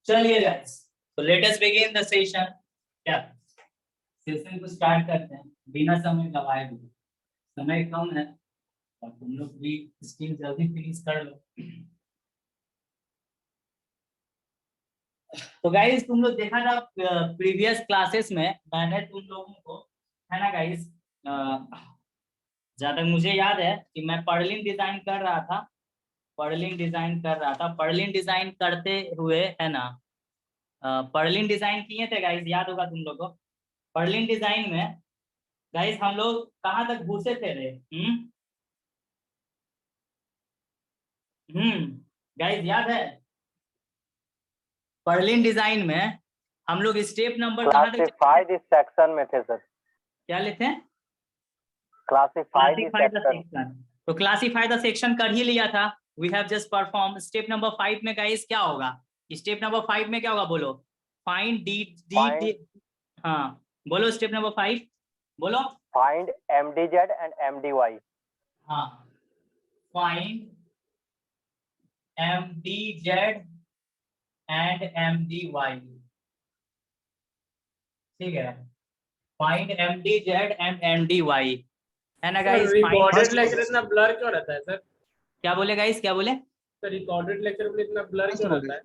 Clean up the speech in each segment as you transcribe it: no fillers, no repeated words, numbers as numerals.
चलिए गाइस, तो let us begin the session. क्या सेशन को स्टार्ट करते हैं बिना समय गवाए हुए। समय कम है और तुम लोग भी स्किल जल्दी फिनिश कर लो। तो गाइस, तुम लोग देखा था प्रीवियस क्लासेस में मैंने तुम लोगों को, है ना गाइस, जहाँ तक मुझे याद है कि मैं पर्लिन डिजाइन कर रहा था। पर्लिन डिजाइन करते हुए, है ना, पर्लिन डिजाइन किए थे गाइस, याद होगा तुम लोग को। पर्लिन डिजाइन में गाइस हम लोग कहाँ तक घुसे थे रे? गाइस याद है? पर्लिन डिजाइन में हम लोग स्टेप नंबर कहाँ तक? क्लासिफाइड इस सेक्शन में थे सर। क्या लेते हैं? Classified section. तो क्लासिफाई द सेक्शन कर ही लिया था। We have just perform step number 5 में गाइस क्या होगा? स्टेप नंबर 5 में क्या होगा बोलो? Find D. हाँ बोलो, स्टेप नंबर 5 बोलो। Find MDZ and MDY। हाँ, फाइंड MDZ एंड MDY। ठीक है, फाइंड MDZ एंड MDY, है ना गाइस? रिकॉर्डेड लेक्चर इतना ब्लर क्यों रहता है सर? क्या बोले गाइस, क्या बोले? सर रिकॉर्डेड लेक्चर में इतना ब्लर क्यों रहता है?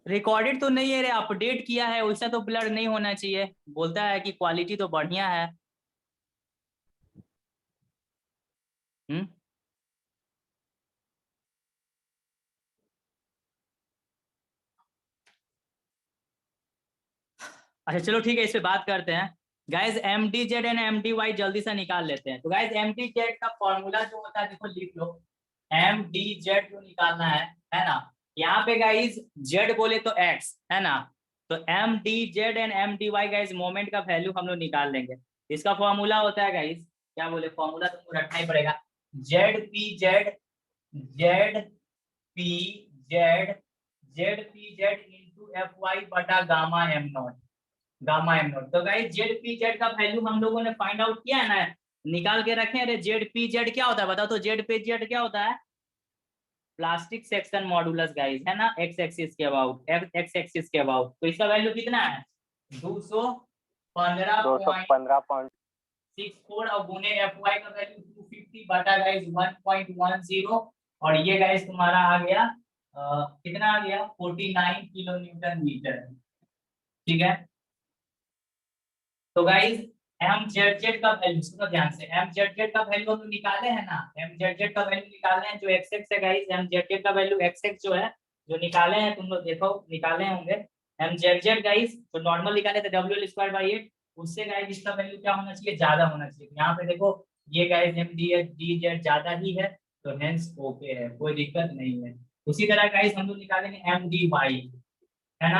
रिकॉर्डेड तो नहीं है रे, अपडेट किया है, वैसा तो ब्लर नहीं होना चाहिए। बोलता है कि क्वालिटी तो बढ़िया है। अच्छा चलो ठीक है, इस पे बात करते हैं गाइस। MDZ एंड MDY जल्दी से निकाल लेते हैं। तो गाइस MDZ का फॉर्मूला जो होता है, देखो लिख लो। MDZ जो निकालना है ना, यहाँ पे गाइस Z बोले तो X, है ना। तो MDZ and MDY guys moment का वैल्यू हम लोग निकाल लेंगे। इसका फॉर्मूला होता है गाइस, क्या बोले, फॉर्मूला तुमको रखना ही पड़ेगा। ZPZ इंटू FY बटा गामा M नॉट। तो गाइस ZPZ का वैल्यू हम लोगों ने फाइंड आउट किया है ना, निकाल के रखे। अरे ZPZ क्या होता है बताओ तो? ZPZ क्या होता है? प्लास्टिक सेक्शन मॉडुलस गाइस, है ना, एक्स एक्सिस के अबाउट। तो इसका वैल्यू कितना है? 215.64 और गुने FY का वैल्यू 250 बटा गाइस 1.10। और ये गाइस तुम्हारा आ गया कितना आ गया? 49 किलो न्यूटन मीटर। ठीक है, तो गाइस MZZ का वैल्यू सुनो ध्यान से। MZZ का वैल्यू हम निकाले हैं ना, MZZ का वैल्यू निकाले हैं जो XX है गाइस। MZZ का वैल्यू XX जो है, जो निकाले हैं तुम लोग, देखो निकाले होंगे। MZZ गाइस जो नॉर्मल निकाले थे WL²/8, उससे गाइस इसका वैल्यू क्या होना चाहिए? ज्यादा होना चाहिए। यहाँ पे देखो ये गाइस MDZ ज्यादा ही है, तो हेंस ओके है, कोई दिक्कत नहीं है। उसी तरह गाइस हम लोग निकालेंगे MDY, है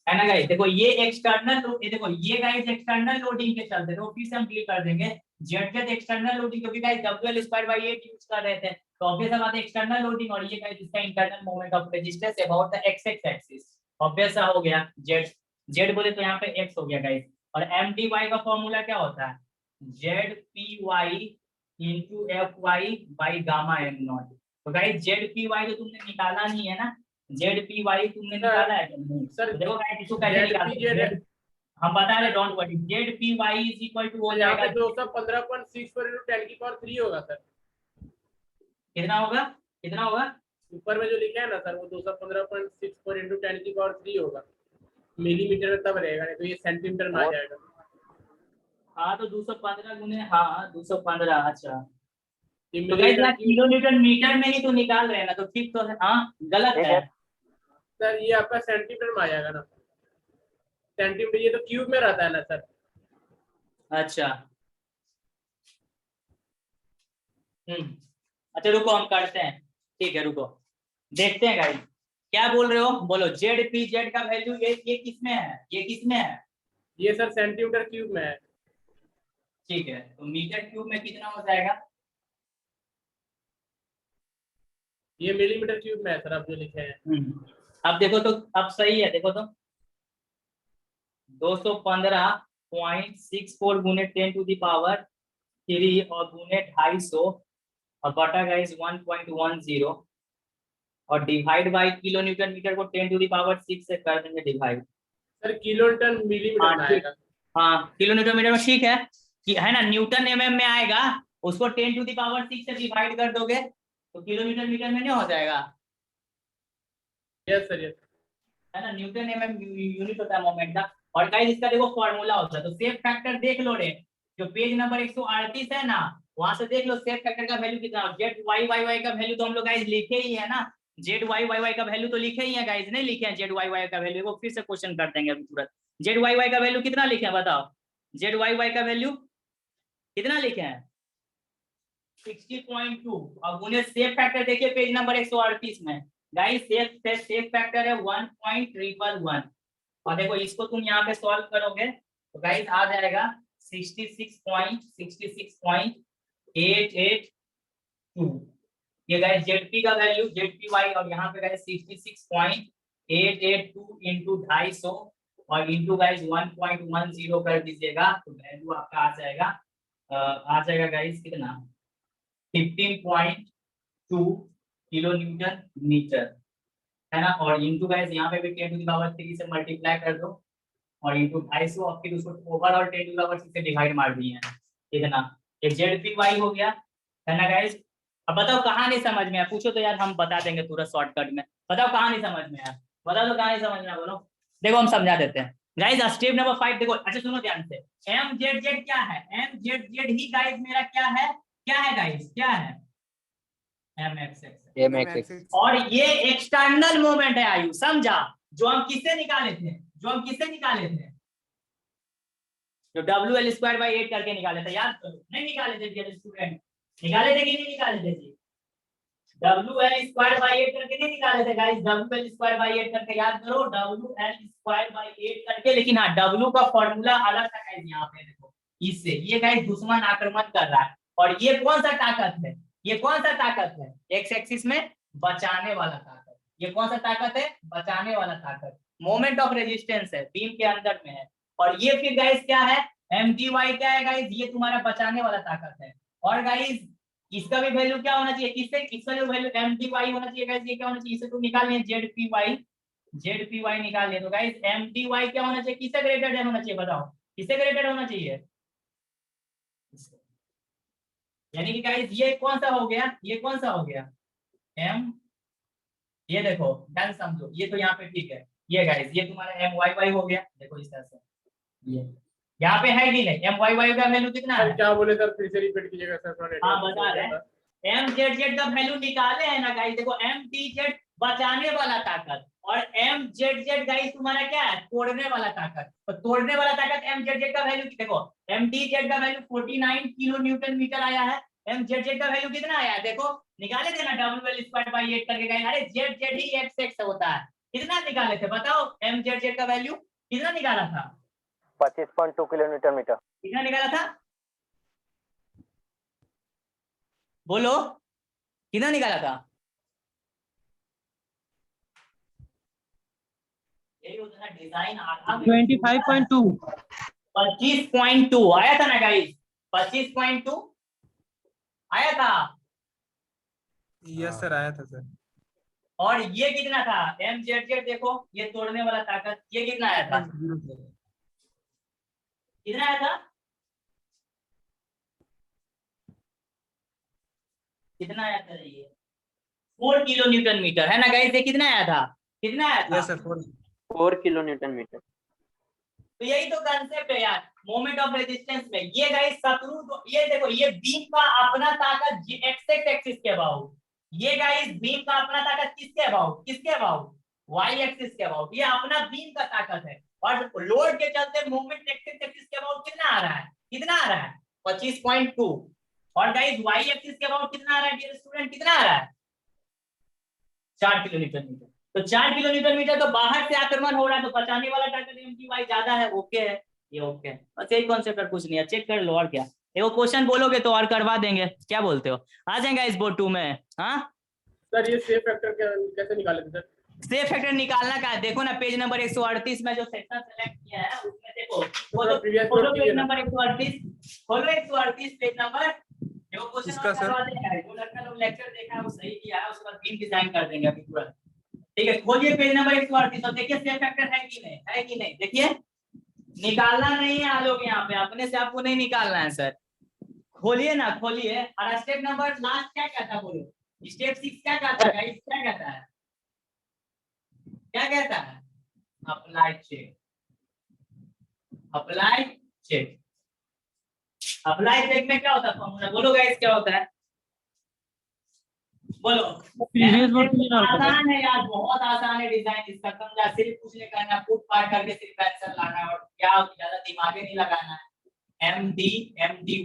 ना गाइस। देखो ये एक्सटर्नल लोड, ये देखो ये गाइस एक्सटर्नल लोडिंग के चलते, तो फिर से हम क्लिक कर देंगे ZZ एक्सटर्नल लोडिंग, क्योंकि गाइस WL²/8 यूज कर रहे थे, तो ऑब्वियस बात है एक्सटर्नल लोडिंग। और ये गाइस इसका internal moment of resistance about the XX axis, obvious सा हो गया। Z बोले तो यहाँ पे X हो गया गाइस। और MDY का फॉर्मूला क्या होता है? ZPY into FY by gamma M not. तो गाइस ZPY तो तुमने निकाला नहीं है ना, ZPY तुमने निकाला है सर? देखो गाइस इसको कैसे निकालते हैं, हम बता रहे, don't worry. ZPY is equal to हो जाएगा 215.64 into 10 की पावर 3 होगा सर। कितना होगा? कितना होगा? ऊपर में जो लिखा है ना सर, वो 215.64 into 10 की पावर 3 होगा। मिलीमीटर में तब रहेगा, नहीं तो ये सेंटीमीटर में आ जाएगा। हाँ तो 215 गुने, हाँ 215। अच्छा तो गाइस किलोमीटर मीटर में ही तो निकाल रहे हैं ना, तो ठीक तो है। हाँ गलत है सर, ये आपका सेंटीमीटर में आ जाएगा ना। सेंटीमीटर ये तो क्यूब में रहता है ना सर। अच्छा अच्छा रुको हम करते हैं, ठीक है रुको देखते हैं गाइस क्या बोल रहे हो, बोलो। ZPZ का वैल्यू ये किसमें है? ये किसमें है? ये सर सेंटीमीटर क्यूब में है। ठीक है, तो मीटर क्यूब में कितना हो जाएगा? ये मिलीमीटर क्यूब में है सर, आप जो लिखे हैं। अब देखो तो, अब सही है, देखो तो 215.64 गुने 10 टू दी पावर 3 और गुने 250 और बटा गाइस 1.10। और divide by kilo newton metre को 10⁶ से कर देंगे divide. Sir kilo newton millimetre में आएगा। हाँ किलो न्यूटन मीटर में ठीक है कि है ना, न्यूटन एमएम में आएगा, उसको 10⁶ से डिवाइड कर दोगे तो किलो न्यूटन मीटर में नहीं हो जाएगा। Yes sir yes. है ना, न्यूटन एमएम यूनिट होता है मोमेंट का। और गाइस इसका देखो फॉर्मूला होता है, तो सेफ फैक्टर देख लो रे, जो पेज नंबर 138 है ना, वहां से देख लो सेफ फैक्टर का वैल्यू कितना है। जेड वाई वाई वाई का वैल्यू तो हम लोग गाइस लिखे ही है ना, जेड वाई वाई वाई का वैल्यू तो लिखे ही है गाइस, नहीं लिखे हैं जेड वाई वाई का वैल्यू, वो फिर से क्वेश्चन कर देंगे अभी तुरंत। जेड वाई वाई का वैल्यू कितना लिखे हैं बताओ, जेड वाई वाई का वैल्यू कितना लिखे हैं 60.2। अब उन्हें सेफ फैक्टर देखिए पेज नंबर 138 में गाइस, सेफ फैक्टर है 1.111। और देखो इसको तुम यहाँ पे सॉल्व करोगे तो गाइस आ जाएगा 66.882। ये गाइस जेडपी का वैल्यू, जेडपी वाई, और यहाँ पे गाइस 66.882 इंटू 250 और इंटू गाइस 1.10 कर दीजिएगा तो वैल्यू आपका आ जाएगा गाइस कितना 15.2 किलो न्यूटन मीटर, है ना। और इंटू गाइस यहाँ पे भी 10⁻³ से मल्टीप्लाई कर दो और इंटू 250 और फिर उसको ओवरऑल 10⁻6 से डिवाइड मार दिए हैं, कितना ये जेडपीवाई हो गया, है ना गाइस। अब बताओ कहाँ नहीं समझ में आया, पूछो तो यार हम बता देंगे पूरा शॉर्टकट में। बताओ कहाँ नहीं समझ में आया, बताओ तो कहाँ नहीं समझ में आया, बोलो। देखो हम समझा देते हैं गाइस। स्टेप नंबर 5 देखो, अच्छा सुनो ध्यान से। एम जेड जेड क्या है, एम जेड जेड ही गाइस मेरा क्या है गाइस, क्या है एम एक्स एक्स। और ये एक्सटर्नल मोमेंट है आयु, समझा, जो हम किससे निकाले थे, जो WL²/8 करके निकाले थे, याद करो, नहीं निकाले थे स्टूडेंट, निकाले थे कि नहीं निकाले थे जी, WL²/8 करके नहीं निकाले थे गाइस, WL²/8 करके याद करो, WL²/8 करके। लेकिन हाँ W का फॉर्मूला अलग था गाइस, यहाँ पे देखो इससे ये गाइस दुश्मन आक्रमण कर रहा है। और ये कौन सा ताकत है, ये कौन सा ताकत है, एक्स एक्सिस में बचाने वाला ताकत, ये कौन सा ताकत है, बचाने वाला ताकत, मोमेंट ऑफ रेजिस्टेंस है, बीम के अंदर में है। और ये फिर गाइस क्या है, mdy क्या है गाइस, ये तुम्हारा बचाने वाला ताकत है। और गाइस इसका भी वैल्यू क्या होना चाहिए, किससे, इसका जो वैल्यू mdy होना चाहिए गाइस, ये क्या होना चाहिए, इसे तुम निकाल लिए zpy निकाल लिए, तो गाइस mdy क्या होना चाहिए, किससे ग्रेटेड होना चाहिए, बताओ किससे ग्रेटेड होना चाहिए। यानी कि गाइस ये कौन सा हो गया, ये कौन सा हो गया m, ये देखो डन समझो, ये तो यहाँ पे ठीक है, ये गाइस ये तुम्हारा myy हो गया, देखो इस तरह से ये यहाँ पे है कि नहीं, myy का वैल्यू कितना है, क्या बोले सर, फिर से रिपीट कीजिएगा सर। हाँ बता रहे हैं, mzz का वैल्यू निकाले है ना गाइस, देखो mdz बचाने वाला ताकत और mzz गाइस तुम्हारा क्या है, तोड़ने वाला ताकत। तो तोड़ने वाला ताकत mzz का वैल्यू देखो, mdz का वैल्यू 49 किलो न्यूटन मीटर आया है, mzz का वैल्यू कितना आया है, देखो निकाले थे ना WL²/8 करके गाइस, अरे zz ही x x होता है, कितना निकाले थे बताओ, mzz का वैल्यू कितना निकाला था, 25.2 किलो न्यूटन मीटर। कितना निकाला था, बोलो कितना निकाला था, यही होता है डिजाइन आधा 25.2 25.2 आया था ना गाइस, 25.2 आया था। यस सर, आया था सर। और ये कितना था mzz, देखो ये तोड़ने वाला ताकत, ये कितना आया था, कितना आया था, कितना आया था, ये 4 किलो न्यूटन मीटर है ना गाइस, ये कितना आया था, कितना आया था, yes sir, 4 kilo newton metre. तो यही तो कंसेप्ट है यार मोमेंट ऑफ रेजिस्टेंस में। ये गाइस शत्रु तो ये देखो, ये बीम का अपना ताकत एक्स एक्सिस के अबाउट, ये गाइस बीम का अपना ताकत किसके अबाउट, वाई एक्सिस के अबाउट, ये अपना बीम का ताकत है। और लोड के चलते मोमेंट एक्सिस के अबाउट कितना आ रहा है 25.2। और गाइस वाई एक्सिस के अबाउट कितना आ रहा है डियर स्टूडेंट, कितना आ रहा है 4 किलो न्यूटन मीटर। तो 4 किलो न्यूटन मीटर, तो बाहर से आक्रमण हो रहा है, तो बचाने वाला ताकत mty ज्यादा है, ओके है, ये ओके है, बस यही कॉन्सेप्ट है, कुछ नहीं है, चेक कर लो और क्या। देखो क्वेश्चन बोलोगे तो और करवा देंगे, क्या बोलते हो, आ जाएगा इस बोर्ड 2 में। हाँ सर ये सेफ फैक्टर कैसे निकाले थे सर, सेफ फैक्टर निकालना का है, देखो ना पेज नंबर 138 में जो सेक्शन सेलेक्ट किया है उसमें देखो, वो तो खोलो पेज नंबर 138, खोलो 138 पेज नंबर, देखो क्वेश्चन इसका सर? करवा देंगे, वो लड़का लोग लेक्चर देखा है वो सही किया है, उसके बाद बीम डिजाइन कर देंगे अभी तुरंत। ठीक है, खोलिए पेज नंबर 138 और देखिए सेफ फैक्टर है कि नहीं, है कि नहीं, देखिए निकालना नहीं है आलोक, यहाँ पे अपने से आपको नहीं निकालना है सर। खोलिए ना, खोलिए। और स्टेप नंबर लास्ट क्या कहता है बोलो, स्टेप 6 क्या कहता है, क्या कहता है, क्या कहता है, apply check, apply check. Apply check में क्या होता है फॉर्मूला, बोलो गाइस क्या होता है, बोलो। प्रीवियस बोर्ड के लिए ना होता है। आसान है यार, बहुत आसान है डिजाइन इसका, समझा, सिर्फ कुछ नहीं करना, पुट पार करके सिर्फ आंसर लाना है और क्या ज्यादा दिमाग नहीं लगाना है। MD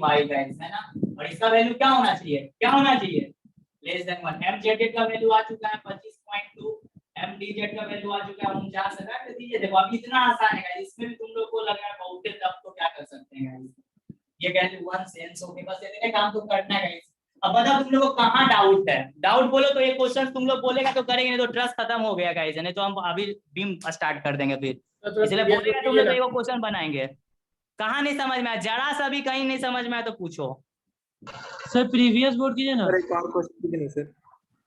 गाइस है ना, और इसका वैल्यू क्या होना चाहिए, क्या होना चाहिए, लेस देन 1। MZ का वैल्यू आ चुका है 25.2, MDZ का वैल्यू आ चुका है 49 रख दीजिए। देखो अभी इतना आसान है गाइस, इसमें भी तुम लोग को लग रहा है बहुत है, तब तो क्या कर सकते हैं गाइस, ये वैल्यू 1 सेंस हो गई, बस इतने काम तो करना है गाइस। अब बताओ तुम लोगों को कहाँ डाउट है, डाउट बोलो तो ये क्वेश्चन तुम लोग बोलेगा तो करेंगे, नहीं तो ट्रस्ट खत्म हो गया गाइस, नहीं तो हम अभी बीम स्टार्ट कर देंगे फिर, इसलिए बोलेगा तुम लोग तो ये क्वेश्चन बनाएंगे। कहाँ नहीं समझ में आया, जरा सा भी कहीं नहीं समझ में आया तो पूछो। सर प्रीवियस बोर्ड कीजिए ना। सर एक और क्वेश्चन कीजिए सर।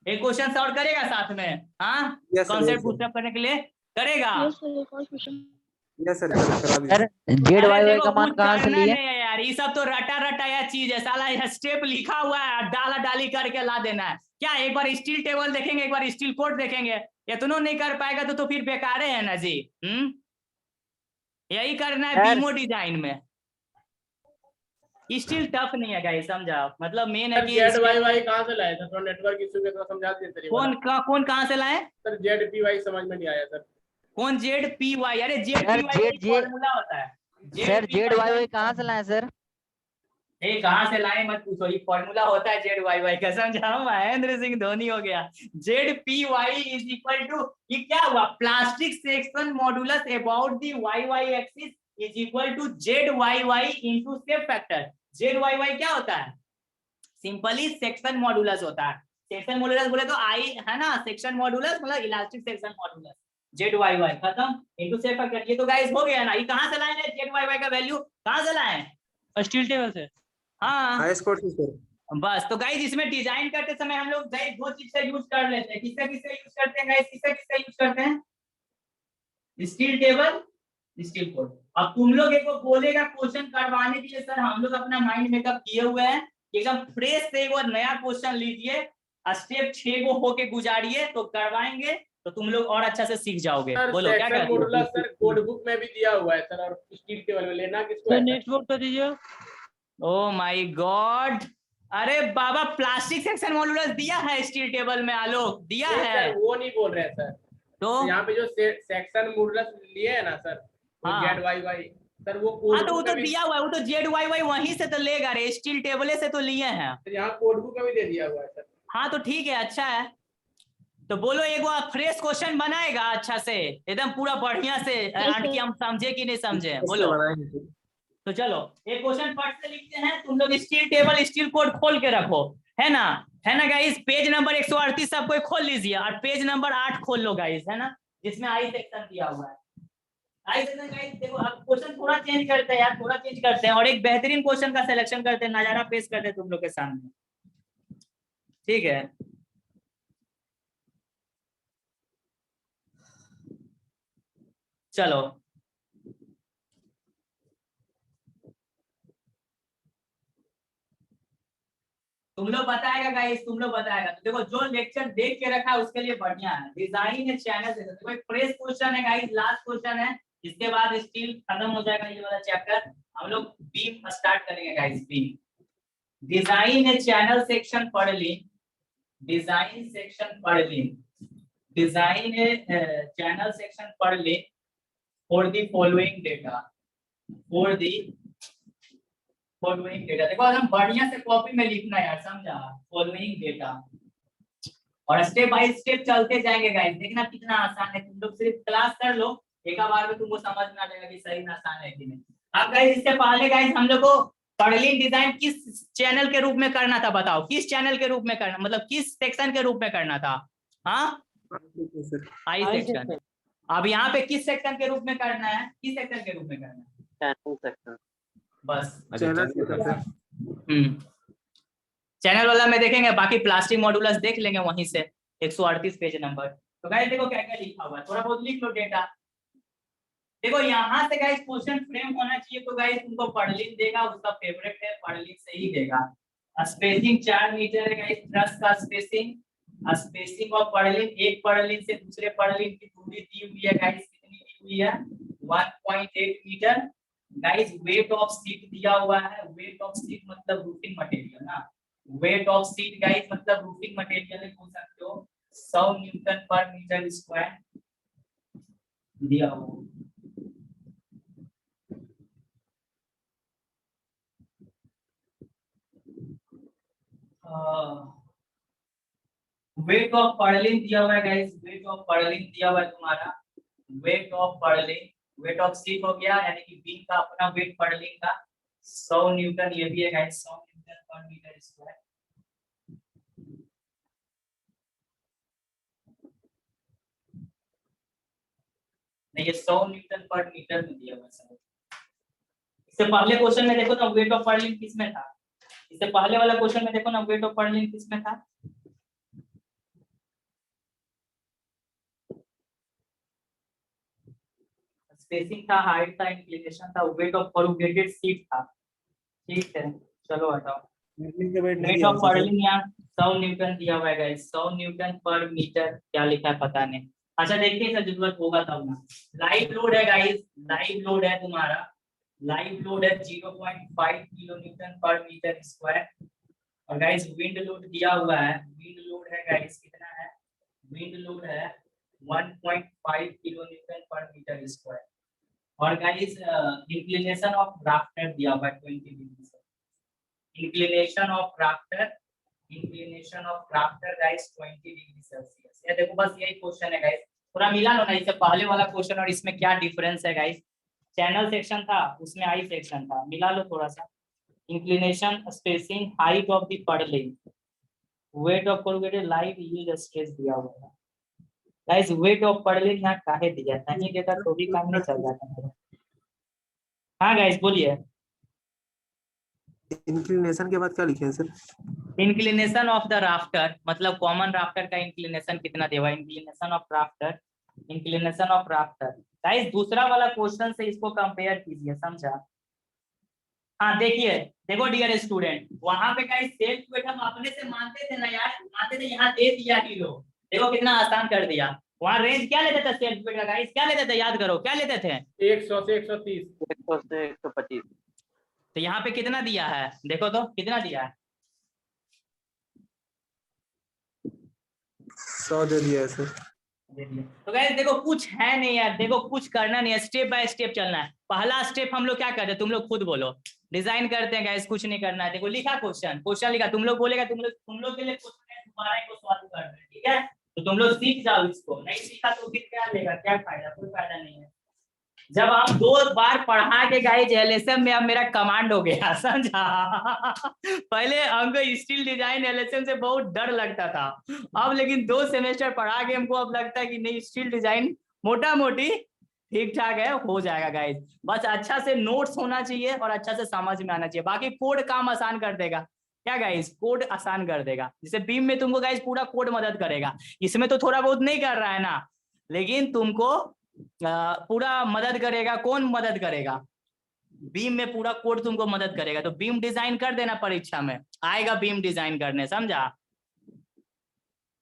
एक क्वेश्चन सॉल्व करेगा साथ में, हाँ yes sir, concept yes push up करने के लिए करेगा। यस सर, करा दीजिए। सर जेड अरे वाई वाई देखो का मान कुछ कहाँ से करना लिए? नहीं है यार, ये सब तो रटा रटा या चीज है साला, यह स्टेप लिखा हुआ है डाला डाली करके ला देना है क्या। एक बार स्टील टेबल देखेंगे, एक बार स्टील कोड देखेंगे, इतना नहीं कर पाएगा तो फिर बेकार है ना जी। यही करना है बीमो डिजाइन में। स्टील टफ नहीं है गाइस, समझाओ, मतलब मेन है कि ZYY कहाँ से लाए सर, थोड़ा नेटवर्क इशू के थोड़ा समझा दीजिए। कौन कहाँ से लाए सर ZPY समझ में नहीं आया सर। कौन ZPY, अरे सर ZPY फॉर्मूला होता है। सर जेड वाई वाई कहाँ से लाए सर? ए कहाँ से लाए मत पूछो, ये फॉर्मूला होता है ZYY का, समझाओ, महेंद्र सिंह धोनी हो गया। ZPY इज इक्वल टू, ये क्या हुआ, plastic section modulus about the YY axis is equal to ZYY into step factor. ZYY क्या होता है, सिंपली सेक्शन मॉडुलस होता है। सेक्शन मॉडुलस बोले तो आई है ना, सेक्शन मॉडुलस मतलब इलास्टिक सेक्शन मॉडुलस, ZYY खत्म इनटू स्टेप फैक्टर। ये तो गाइस हो गया ना, ये कहाँ से लाए हैं ZYY का वैल्यू, कहाँ से लाए हैं, स्टील टेबल से। हाँ हाईएस्ट कोर्स सर। बस। तो गाइस इसमें डिजाइन करते समय हम लोग गाइस दो चीज से यूज कर लेते हैं, किसका किसका यूज करते हैं गाइस, किसका किसका यूज करते हैं, स्टील टेबल, स्टील कोड। अब तुम लोग एक बोलेगा क्वेश्चन करवाने के लिए सर हम लोग अपना माइंड मेकअप किए हुए हैं, एकदम फ्रेश से एक नया क्वेश्चन लीजिए, स्टेप 6 को होके गुजारिए तो करवाएंगे, तो तुम लोग और अच्छा से सीख जाओगे। सर बोलो क्या सेक्शन कहते हो, मॉडुलस सर कोड बुक में भी दिया हुआ है सर, और स्टील टेबल में लेना किसको सर है सर? नेक्स्ट बोर्ड कर दीजिए। ओ माय गॉड, अरे बाबा प्लास्टिक सेक्शन मॉडुलस दिया है स्टील टेबल में, आलोक दिया नहीं है सर, वो नहीं बोल रहे हैं सर। तो यहाँ पे जो सेक्शन मॉडुलस लिए है ना सर, वो हाँ। ZYY सर, वो हाँ कोड तो वो बुक तो में भी, दिया हुआ है, वो तो ZYY वहीं से तो लेगा रे, स्टील टेबल से तो लिए हैं। यहाँ कोड बुक में भी दे दिया हुआ है सर। हाँ तो ठीक है, अच्छा है। तो बोलो एक बार फ्रेश क्वेश्चन बनाएगा अच्छा से एकदम पूरा बढ़िया से, कि हम समझे कि नहीं समझे, बोलो। तो चलो एक क्वेश्चन फट से लिखते हैं, तुम लोग स्टील टेबल स्टील कोड खोल के रखो, है ना गाइस, पेज नंबर 138 सब कोई खोल लीजिए, और पेज नंबर 8 खोल लो गाइस, है ना, जिसमें आई सेक्शन दिया हुआ है। आई सेक्शन गाइस देखो, अब क्वेश्चन थोड़ा चेंज करते हैं यार, थोड़ा चेंज करते हैं और एक बेहतरीन क्वेश्चन का सिलेक्शन करते हैं, नजारा पेश करते हैं तुम लोग के सामने, ठीक है। चलो तुम लोग बताएगा गाइस, तुम लोग बताएगा, तो देखो जो लेक्चर देख के रखा है उसके लिए बढ़िया है, डिजाइन है चैनल से। देखो एक फ्रेश क्वेश्चन है गाइस, लास्ट क्वेश्चन है, इसके बाद स्टील खत्म हो जाएगा ये वाला चैप्टर, हम लोग बीम स्टार्ट करेंगे गाइस। बीम डिजाइन है चैनल सेक्शन पढ़ ली, डिजाइन सेक्शन पढ़ ली, डिजाइन है चैनल सेक्शन पढ़ ली, for the following data, for the following data. देखो एकदम बढ़िया से कॉपी में लिखना यार, समझा, फॉलोइंग डेटा, और स्टेप बाय स्टेप चलते जाएंगे गाइस, देखना कितना आसान है, तुम लोग सिर्फ क्लास कर लो, एक बार में तुमको समझ में आ जाएगा कि सही में आसान है कि नहीं। अब गाइस इससे पहले गाइस हम लोग को पर्लिन डिजाइन किस चैनल के रूप में करना था, बताओ किस चैनल के रूप में करना, मतलब किस सेक्शन के रूप में करना था, हाँ आई सेक्शन। अब यहाँ पे किस सेक्शन के रूप में करना है, किस सेक्शन के रूप में करना है, चैनल सेक्शन। बस चैनल चैनल वाला में देखेंगे, बाकी प्लास्टिक मॉड्यूलस देख लेंगे वहीं से, 138 पेज नंबर। तो गाइस देखो क्या क्या लिखा हुआ है, थोड़ा बहुत लिख लो डेटा। देखो यहाँ से गाइस क्वेश्चन फ्रेम होना चाहिए, तो गाइस तुमको पर्लिन देगा, उसका फेवरेट है, पर्लिन से ही देगा। स्पेसिंग 4 मीटर है गाइस, ट्रस का स्पेसिंग। स्पेसिंग ऑफ पर्लिन, एक पर्लिन से दूसरे पर्लिन की दूरी दी हुई है गाइस, कितनी दी हुई है 1.8 मीटर। गाइस वेट ऑफ सीट दिया हुआ है, वेट ऑफ सीट मतलब रूफिंग मटेरियल ना, वेट ऑफ सीट गाइस मतलब रूफिंग मटेरियल बोल सकते हो, 100 न्यूटन पर मीटर स्क्वायर दिया हुआ। वेट ऑफ पर्लिन दिया हुआ है गाइस, वेट ऑफ पर्लिन दिया हुआ है तुम्हारा, weight of Perlin, wait of seat हो गया, यानी कि बीम का अपना वेट पर्लिन का 100 न्यूटन, ये भी है गाइस 100 न्यूटन पर मीटर स्क्वायर। नहीं, ये 100 न्यूटन पर मीटर में दिया हुआ है। इससे पहले क्वेश्चन में देखो ना वेट ऑफ पर्लिन किस में था, इससे पहले वाला क्वेश्चन में देखो ना वेट ऑफ पर्लिन किस में था, स्पेसिंग था, हाइट था, इंक्लिनेशन था, वेट ऑफ कोरुगेटेड शीट था। ठीक है, चलो हटाओ। वेट ऑफ पर्लिन यहाँ 100 न्यूटन दिया हुआ है गाइस, 100 न्यूटन पर मीटर, क्या लिखा है पता नहीं। अच्छा देखिए सर, जरूरत होगा तब ना। लाइव लोड है गाइस, लाइव लोड है तुम्हारा, लाइव लोड है 0.5 किलो न्यूटन पर मीटर स्क्वायर। और गाइस विंड लोड दिया हुआ है, विंड लोड है गाइस कितना है, विंड लोड है 1.5 किलो न्यूटन पर मीटर स्क्वायर। और गाइस इंक्लिनेशन ऑफ राफ्टर दिया हुआ है 20 डिग्री से, inclination of rafter, inclination of rafter guys 20 degree Celsius. ये देखो बस यही क्वेश्चन है गाइस, थोड़ा मिला लो ना इससे पहले वाला क्वेश्चन और इसमें क्या डिफरेंस है गाइस। चैनल सेक्शन था, उसमें आई सेक्शन था, मिला लो थोड़ा सा। Inclination, spacing, height of the Perlin, weight of corrugated, live yield stress दिया हुआ है गाइस। वेट ऑफ पर्लिन यहाँ काहे दिया था, नहीं देता तो भी काम नहीं चल जाता मेरा। हाँ गाइस बोलिए। इंक्लिनेशन के बाद क्या लिखे हैं sir? Inclination of the rafter, मतलब कॉमन राफ्टर का इंक्लिनेशन कितना देगा, inclination of rafter, inclination of rafter. Guys दूसरा वाला क्वेश्चन से इसको कंपेयर कीजिए, समझा। हाँ देखिए, देखो डियर स्टूडेंट, वहां पे गाइस सेल्फ वेट हम अपने से मानते थे ना यार, मानते थे, यहाँ दे दिया किलो, देखो कितना आसान कर दिया। वहाँ रेंज क्या लेते थे सेल्फ वेट का गाइस, क्या लेते थे याद करो, क्या लेते थे 100 से 130, 100 से 125। तो यहाँ पे कितना दिया है, देखो तो कितना दिया है, 100 दे दिया है सर। तो गाइस देखो कुछ है नहीं यार, देखो कुछ करना नहीं है, स्टेप बाय स्टेप चलना है। पहला स्टेप हम लोग क्या करते हैं, तुम लोग खुद बोलो, डिजाइन करते हैं गाइस, कुछ नहीं करना है। देखो लिखा क्वेश्चन, क्वेश्चन लिखा, तुम लोग बोलेगा, तुम लोग के लिए क्वेश्चन है, दोबारा इसको सॉल्व कर रहे हैं, ठीक है। तो तुम लोग सीख जाओ इसको, नहीं सीखा तो फिर क्या लेगा, क्या फायदा, कोई फायदा नहीं है। जब आप 2 बार पढ़ा के गाइस एलएसएम में अब मेरा कमांड हो गया, समझा। पहले हमको स्टील डिजाइन एलएसएम से बहुत डर लगता था, अब लेकिन 2 सेमेस्टर पढ़ा के हमको अब लगता है कि नहीं, स्टील डिजाइन मोटा मोटी ठीक ठाक है, हो जाएगा गाइस। बस अच्छा से नोट्स होना चाहिए और अच्छा से समझ में आना चाहिए, बाकी कोड काम आसान कर देगा। क्या गाइस, कोड आसान कर देगा। जैसे बीम में तुमको गाइस पूरा कोड मदद करेगा, इसमें तो थोड़ा बहुत नहीं कर रहा है ना, लेकिन तुमको पूरा मदद करेगा। कौन मदद करेगा, बीम में पूरा कोड तुमको मदद करेगा। तो बीम डिजाइन कर देना, परीक्षा में आएगा बीम डिजाइन करने, समझा।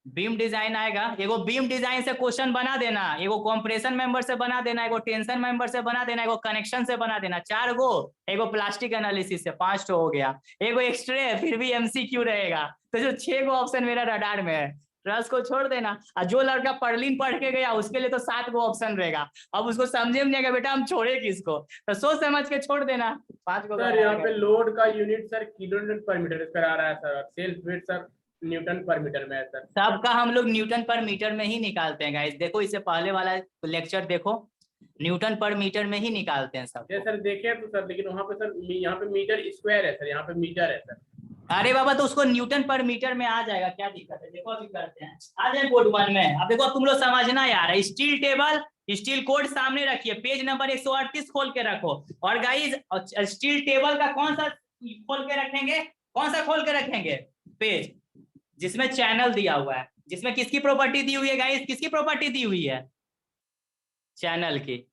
बीम डिजाइन आएगा, एगो बीम डिजाइन से क्वेश्चन बना देना, एगो कंप्रेशन मेंबर से बना देना, एगो टेंशन मेंबर से बना देना, एगो कनेक्शन से बना देना, 4 गो, एगो प्लास्टिक एनालिसिस से 5 हो गया, एगो एक्सरे फिर भी एमसीक्यू रहेगा। तो जो 6 गो ऑप्शन मेरा रडार में है, ट्रस को छोड़ देना। और जो लड़का पर्लिन पढ़ के गया उसके लिए तो 7 गो ऑप्शन रहेगा, अब उसको समझे में नहीं आएगा, बेटा हम छोड़े किसको, तो सोच समझ के छोड़ देना। 5 गो सर यहाँ पे लोड का यूनिट सर किलो न्यूटन पर मीटर करा रहा है sir, self weight sir Newton पर मीटर में है सर। सबका हम लोग न्यूटन पर मीटर में ही निकालते हैं गाइस। देखो इससे पहले वाला लेक्चर देखो, न्यूटन पर मीटर में ही निकालते हैं सब। सर देखे तो सर, लेकिन वहाँ पे सर, यहाँ पे मीटर स्क्वायर है सर, यहाँ पे मीटर है सर। अरे बाबा तो उसको न्यूटन पर मीटर में आ जाएगा, क्या दिक्कत है। देखो अभी करते हैं, आ जाए बोर्ड 1 में। अब देखो अब तुम लोग समझना यार, स्टील टेबल, स्टील कोड सामने रखिए, पेज नंबर 138 खोल के रखो। और गाइस स्टील टेबल का कौन सा खोल के रखेंगे, कौन सा खोल के रखेंगे, पेज जिसमें चैनल दिया हुआ है, जिसमें किसकी प्रॉपर्टी दी हुई है गाइस, किसकी प्रॉपर्टी दी हुई है, चैनल की।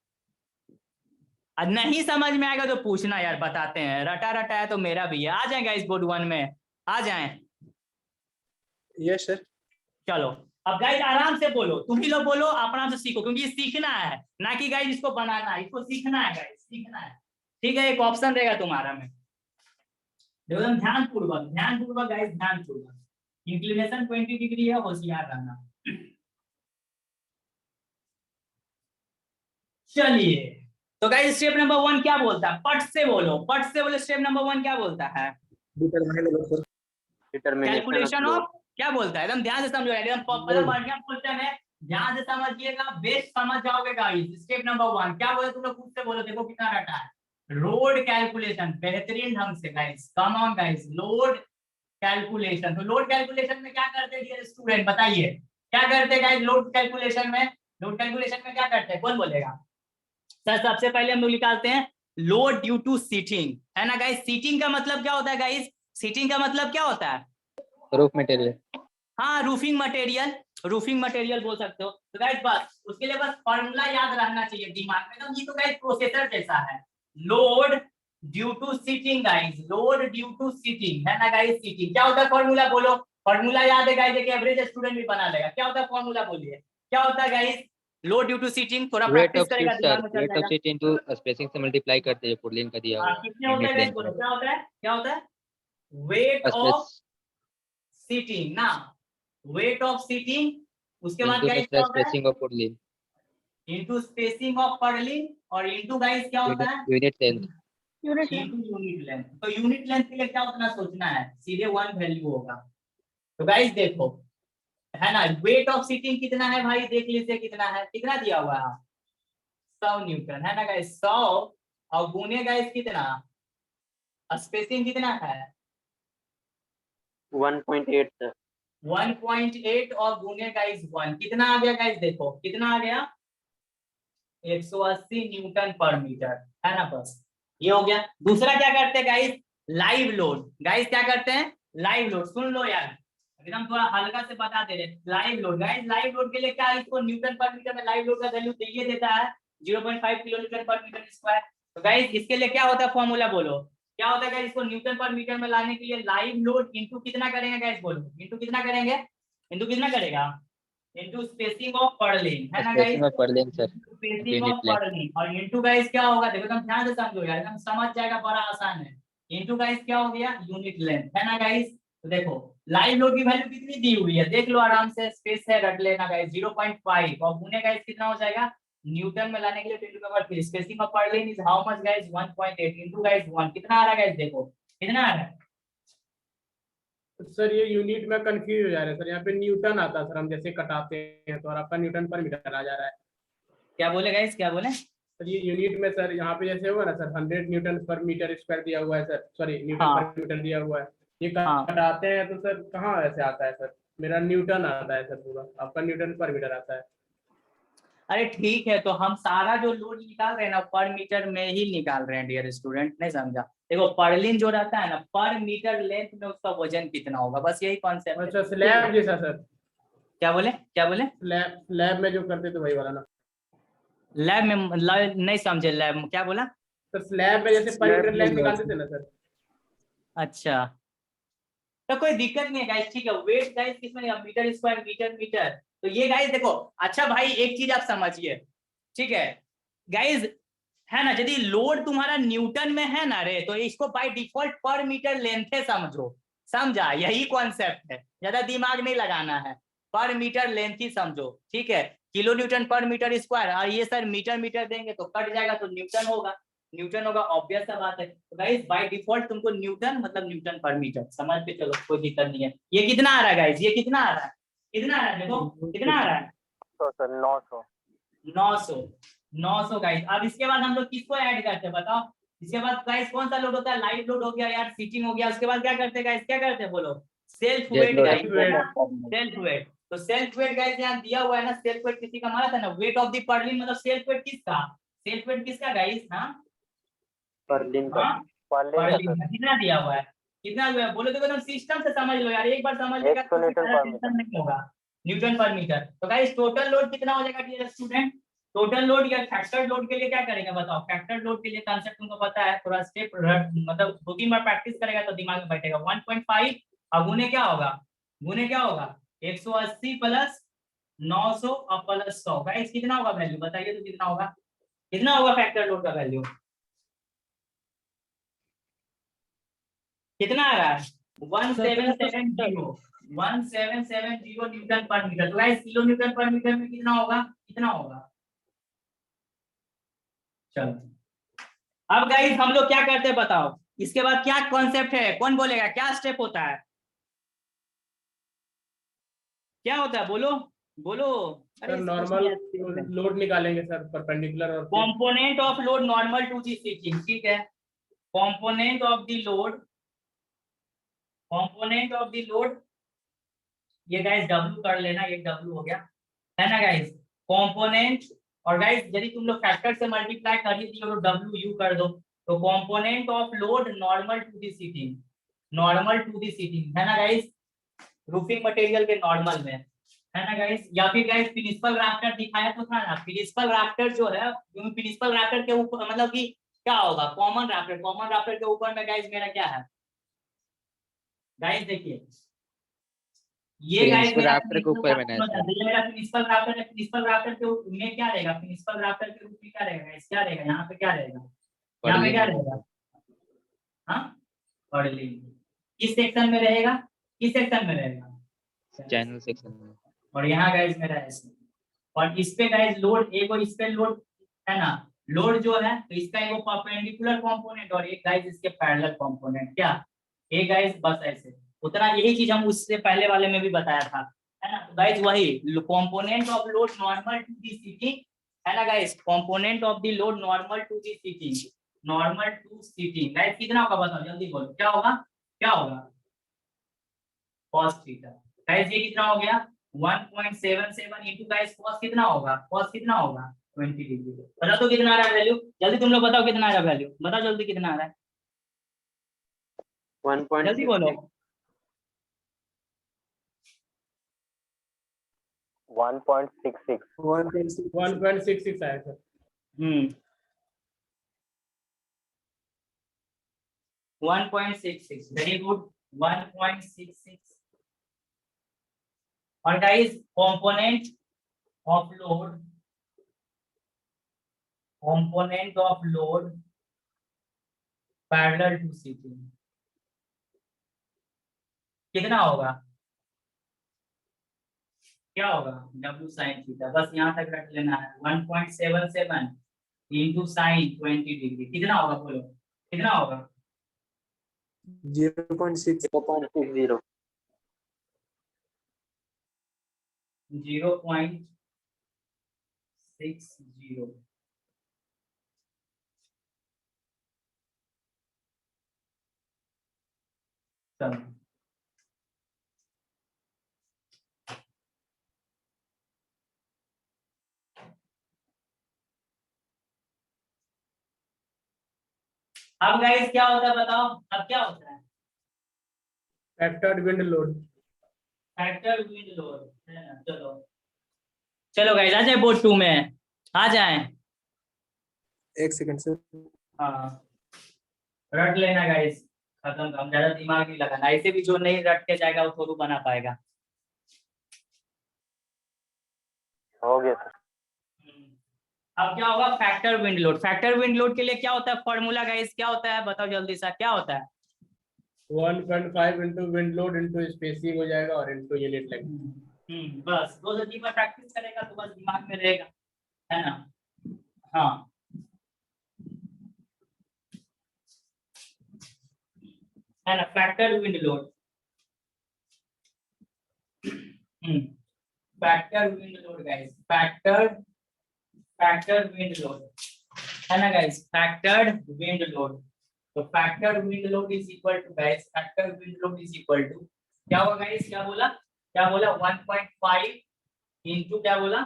नहीं समझ में आएगा तो पूछना यार, बताते हैं, रटा रटा है तो मेरा भी है। आ जाए गाइस बोर्ड 1 में, आ जाए। Yes sir. चलो अब गाइस आराम से बोलो, तुम ही लोग बोलो, आराम से सीखो, क्योंकि सीखना है ना कि गाइस इसको बनाना है, इसको सीखना है गाइस, सीखना है। ठीक है, एक ऑप्शन रहेगा तुम्हारा में, देखो एकदम ध्यानपूर्वक गाइस, ध्यानपूर्वक। इंक्लिनेशन 20 डिग्री है, होशियार रहना। चलिए तो गाइस स्टेप नंबर 1 क्या बोलता है, पट से बोलो, पट से बोलो। स्टेप नंबर 1 क्या बोलता है, कैलकुलेशन ऑफ, क्या बोलता है, एकदम ध्यान से समझो, एकदम बढ़िया क्वेश्चन है, ध्यान से समझिएगा, बेस्ट समझ जाओगे गाइस। स्टेप नंबर 1 क्या बोले, तुम लोग खुद से बोलो, देखो कितना रटा है। लोड कैलकुलेशन, बेहतरीन ढंग से guys, come on guys, load calculation. तो लोड कैलकुलेशन में क्या करते हैं डियर स्टूडेंट, बताइए क्या करते हैं गाइस लोड कैलकुलेशन में। लोड कैलकुलेशन में क्या करते हैं, कौन बोलेगा। सर सबसे पहले हम लोग निकालते हैं लोड ड्यू टू सीटिंग, है ना गाइस। सीटिंग का मतलब क्या होता है गाइस, सीटिंग का मतलब क्या होता है, रूफ मटेरियल। हाँ रूफिंग मटेरियल, रूफिंग मटेरियल बोल सकते हो। तो गाइस बस उसके लिए बस फॉर्मूला याद रहना चाहिए दिमाग में, तो ये तो गाइस प्रोसेसर जैसा है। Load due to sheeting guys, load due to sheeting, है ना गाइस। सीटिंग क्या होता है, फॉर्मूला बोलो, फॉर्मूला याद है गाइस, एक एवरेज स्टूडेंट भी बना लेगा। क्या होता है फॉर्मूला, बोलिए क्या होता है guys, load due to sheeting. थोड़ा वेट प्रैक्टिस ऑफ करेगा, सीट दिमाग सर, में चल वेट ऑफ जाएगा। सीट इनटू स्पेसिंग से मल्टीप्लाई करते हैं पुर्लिन का दिया हुआ कितने होता है यूनिट गाइस, लेंथ बोलो में। क्या होता है, क्या होता है, वेट ऑफ सीटिंग ना, वेट ऑफ सीटिंग। उसके बाद इनटू गाइस क्या दूसरा होता है, spacing of purlin, into spacing of Perlin, और इनटू गाइस क्या होता है, unit length. Into unit length. तो यूनिट लेंथ के लिए क्या उतना सोचना है, सीधे 1 वैल्यू होगा। तो गाइस देखो, है ना, वेट ऑफ सीटिंग कितना है भाई, देख लीजिए कितना है, कितना दिया हुआ है 100 न्यूटन, है ना गाइस 100, और गुने गाइस कितना, स्पेसिंग कितना है 1.8 सर। 1.8, और गुने गाइस 1, कितना आ गया गाइस, देखो कितना आ गया 180 न्यूटन पर मीटर, है ना। बस ये हो गया। दूसरा क्या करते हैं गाइस, लाइव लोड। गाइस क्या करते हैं, लाइव लोड, सुन लो यार, एकदम थोड़ा हल्का से बता दे रहे। Live load guys, live load के लिए क्या, इसको न्यूटन पर मीटर में लाइव लोड का वैल्यू ये देता है 0.5 किलोन्यूटन पर मीटर स्क्वायर। तो गाइस इसके लिए क्या होता है फॉर्मूला, बोलो क्या होता है गाइस, इसको न्यूटन पर मीटर में लाने के लिए लाइव लोड इंटू कितना करेंगे गाइस, बोलो इंटू कितना करेंगे, इंटू कितना करेगा, इंटू स्पेसिंग ऑफ पर्लिन, है ना guys, spacing of purlin sir, spacing unit of length. Perlin. और इंटू गाइस क्या होगा, देखो एकदम ध्यान से समझो यार, एकदम समझ जाएगा, बड़ा आसान है। इंटू गाइस क्या हो गया, यूनिट लेंथ, है ना गाइस। तो देखो लाइव लोड की वैल्यू कितनी दी हुई है, देख लो आराम से, स्पेस है रट लेना गाइस 0.5, और गुने गाइस कितना हो जाएगा, न्यूटन में लाने के लिए 10 to power 3, spacing of purlin is how much guys 1.8 into guys 1, कितना आ रहा है गाइस, देखो कितना आ रहा है। सर ये यूनिट में कंफ्यूज हो जा रहा है सर, यहाँ पे न्यूटन आता है सर, हम जैसे कटाते हैं तो, और आपका न्यूटन पर मीटर आ जा रहा है। क्या बोले गाइस, क्या बोले, सर ये यूनिट में सर, यहाँ पे जैसे हुआ ना सर 100 न्यूटन पर मीटर स्क्वायर दिया हुआ है सर, सॉरी न्यूटन हाँ पर मीटर दिया हुआ है, ये हाँ, कटाते हैं तो सर कहाँ ऐसे आता है सर, मेरा न्यूटन आता है सर पूरा, आपका न्यूटन पर मीटर आता है। अरे ठीक है, तो हम सारा जो लोड निकाल रहे हैं ना पर मीटर में ही निकाल रहे हैं डियर स्टूडेंट, नहीं समझा। देखो पर्लिन जो रहता है ना, पर मीटर लेंथ में उसका वजन कितना होगा, बस यही कॉन्सेप्ट है। अच्छा स्लैब जैसा सर, क्या बोले, क्या बोले, स्लैब में जो करते थे वही वाला ना लैब में, नहीं समझे, लैब में क्या बोला, सर, स्लैब में जैसे पर मीटर लेंथ निकालते थे ना सर। अच्छा तो कोई दिक्कत नहीं है गाइस, ठीक है। वेट गाइस किसमें, मीटर स्क्वायर, मीटर मीटर। तो ये गाइस देखो, अच्छा भाई एक चीज आप समझिए, ठीक है गाइस, है ना, यदि लोड तुम्हारा न्यूटन में है ना रे, तो इसको बाय डिफॉल्ट पर मीटर लेंथ है समझो, समझा, यही कॉन्सेप्ट है, ज्यादा दिमाग नहीं लगाना है, पर मीटर लेंथ ही समझो, ठीक है। किलो न्यूटन पर मीटर स्क्वायर, और ये सर मीटर मीटर देंगे तो कट जाएगा, तो न्यूटन होगा, न्यूटन होगा, ऑब्वियस सा बात है। तो गाइस बाय डिफॉल्ट तुमको न्यूटन मतलब न्यूटन पर मीटर समझ के चलो, कोई दिक्कत नहीं है। ये कितना आ रहा है गाइस, ये कितना आ रहा है, कितना आ रहा है, देखो कितना आ रहा है, तो सर 900 900, 900 गाइस। अब इसके बाद हम लोग किसको ऐड करते हैं बताओ, इसके बाद गाइस कौन सा लोड होता है, लाइव लोड हो गया यार, सीटिंग हो गया, उसके बाद क्या करते हैं गाइस, क्या करते हैं बोलो, self weight guys, self weight. तो सेल्फ वेट गाइस यहाँ दिया हुआ है ना, सेल्फ वेट किसी का मारा था ना, वेट ऑफ द पर्लिन, मतलब सेल्फ वेट किसका, सेल्फ वेट किसका गाइस, हाँ पर्लिन का, हाँ पर्लिन का पर्लिन सर। का कितना दिया हुआ है, कितना जो है बोलो तो एकदम सिस्टम से समझ लो यार, एक बार समझ लेगा 100 तो न्यूटन पर मीटर। टेंशन नहीं होगा। न्यूटन पर मीटर। तो गाइस टोटल लोड कितना हो जाएगा डियर स्टूडेंट? टोटल लोड या फैक्टर लोड के लिए क्या करेगा बताओ? फैक्टर लोड के लिए कांसेप्ट तुमको पता है, थोड़ा स्टेप मतलब 2-3 बार प्रैक्टिस करेगा तो दिमाग में बैठेगा। 1.5 और गुने क्या होगा? गुने क्या होगा? 180 प्लस 900 और प्लस 100। गाइस कितना होगा वैल्यू बताइए तो कितना होगा? कितना होगा फैक्टर लोड का वैल्यू? कितना आ रहा है? 1770 न्यूटन पर मीटर। तो गाइस किलो न्यूटन पर मीटर में कितना होगा? कितना होगा? चलो अब गाइस हम लोग क्या करते हैं बताओ? इसके बाद क्या कॉन्सेप्ट है? कौन बोलेगा? क्या स्टेप होता है? क्या होता है? बोलो बोलो। सर नॉर्मल लोड निकालेंगे सर, परपेंडिकुलर और component of load normal to the sheeting, ठीक है। Component of the load, component of the load, ये गाइस डब्ल्यू कर लेना, ये डब्ल्यू हो गया है ना गाइस। कंपोनेंट, और गाइस यदि तुम लोग फैक्टर से मल्टीप्लाई कर ही दियो तो डब्ल्यू यू कर दो। तो component of load normal to the sheeting, normal to the sheeting है ना गाइस, रूफिंग मटेरियल के नॉर्मल में है ना गाइस। या फिर गाइस प्रिंसिपल राफ्टर दिखाया तो था ना, प्रिंसिपल राफ्टर जो है, प्रिंसिपल राफ्टर के ऊपर मतलब कि क्या होगा? कॉमन राफ्टर, कॉमन राफ्टर के ऊपर में गाइस मेरा क्या है गाइस? देखिए ये गाइस प्रिंसिपल मेरा राफ्टर के ऊपर में ना सर। ये मेरा प्रिंसिपल राफ्टर है। प्रिंसिपल राफ्टर के ऊपर में क्या रहेगा? प्रिंसिपल राफ्टर के ऊपर क्या रहेगा गाइस? क्या रहेगा यहाँ पे? क्या रहेगा यहाँ पे? क्या रहेगा? हाँ पर्लिन। किस सेक्शन में रहेगा? किस सेक्शन में रहेगा? चैनल सेक्शन में। और यहाँ गाइस मेरा ऐसे, और इस पे गाइस लोड, एक और इस पे लोड है ना, लोड जो है तो इसका एक परपेंडिकुलर कंपोनेंट और एक गाइस इसके पैरेलल कंपोनेंट। क्या एक गाइस? बस ऐसे उतना, यही चीज हम उससे पहले वाले में भी बताया था है ना। तो गाइस वही component of load normal to the sheeting है ना guys, component of the load normal to the sheeting, normal to sheeting. Guys कितना होगा बताओ जल्दी बोलो, क्या होगा? क्या होगा? cos theta. गाइस ये कितना हो गया? 1.77 इंटू गाइस cos कितना होगा? cos कितना होगा? 20 डिग्री। बताओ तो कितना आ रहा है वैल्यू? जल्दी तुम लोग बताओ कितना आ रहा है वैल्यू? बताओ जल्दी कितना आ रहा है? 1.66 जल्दी बोलो। 1.66 1.66 आया सर। 1.66 very good, 1.66। और guys component of load, component of load parallel to sheeting कितना होगा? क्या होगा? W sin थीटा। बस यहाँ तक रख लेना है। 1.77 इंटू साइन 20 डिग्री कितना होगा? बोलो कितना होगा? 0.6 0.60 0.60। चलो अब गाइस क्या होता है बताओ? अब क्या होता है? Factored wind load. Factor wind load है ना। चलो चलो गाइस आ जाए बोर्ड 2 में, आ जाए। एक सेकंड सर। हाँ रट लेना गाइस, खत्म। हम ज्यादा दिमाग नहीं लगाना, ऐसे भी जो नहीं रट के जाएगा वो थोड़ा बना पाएगा। हो गया सर। अब क्या होगा? Factor wind load. Factor wind load के लिए क्या होता है फॉर्मूला गाइस? क्या होता है बताओ जल्दी सा, क्या होता है? 1.5 into wind load into spacing हो जाएगा और इंटू यूनिट लेंथ। बस 2 से 3 बार प्रैक्टिस करेगा तो बस दिमाग में रहेगा है ना। हाँ है ना, factor wind load. Factor wind load guys, factor wind load है ना गाइस, फैक्टर्ड विंड लोड। तो factor wind load is equal to guys, factor wind load is equal to क्या होगा गाइस? क्या बोला? क्या बोला? 1.5 इंटू क्या बोला?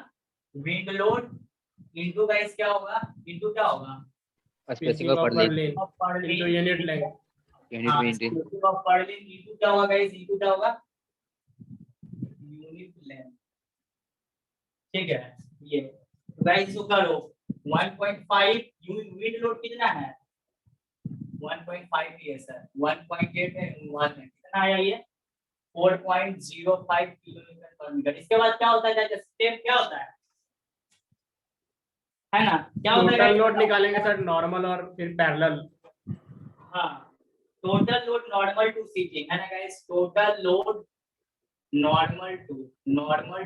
विंड लोड इंटू गाइस क्या होगा? इंटू क्या होगा? Spacing of Perlin. Into unit length. Unit हाँ, में intense square of Perlin E2 क्या होगा गाइस? E2 क्या होगा? Unit length. ठीक है, ये गाइस इसको करो 1.5 यूनिट लोड कितना है? 1.5 ही है सर, 1.8 है, 1 है, कितना आया ये? 4.05 किलोमीटर पर मीटर। इसके बाद क्या होता है? स्टेप क्या होता है ना? क्या होता है? टोटल लोड निकालेंगे सर, नॉर्मल और फिर पैरेलल। हाँ, total load normal to sheeting है ना guys? Total load normal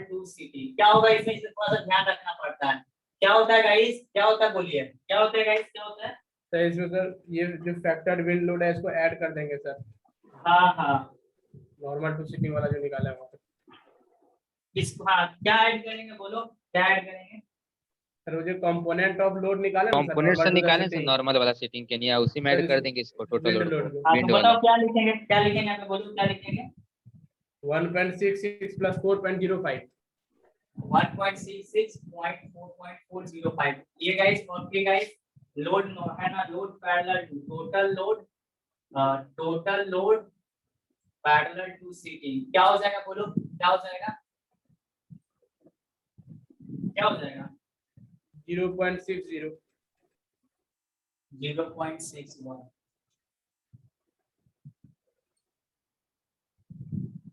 to sheeting क्या होगा इसमें? इसे थोड़ा सा ध्यान रखना पड़ता है। क्या होता है गाइस? क्या होता है? बोलिए क्या होता है गाइस? क्या होता है? तो इसमें सर ये जो फैक्टर्ड विंड लोड है इसको ऐड कर देंगे सर, हाँ हाँ, नॉर्मल टू सीटिंग वाला जो निकाला है वो। इसको हाँ क्या ऐड करेंगे? बोलो क्या ऐड करेंगे? सर वो जो कंपोनेंट ऑफ लोड निकाले ना सर, कंपोनेंट से normal to the निकालें सर sitting, नॉर्मल वाला सेटिंग के नहीं, उसी में सर ऐड कर इसको देंगे इसको टोटल wind लोड load को, को। आप विंड बताओ वाला। क्या लिखेंगे? क्या लिखेंगे यहाँ पे? बोलो क्या लिखेंगे? 1.66 प्लस 4.05। 1.66.4.405 ये गाइस ओके गाइस, लोड है ना? Load parallel to total load parallel to sheeting क्या हो जाएगा? बोलो क्या हो जाएगा? क्या हो जाएगा? 0.60। 0.61।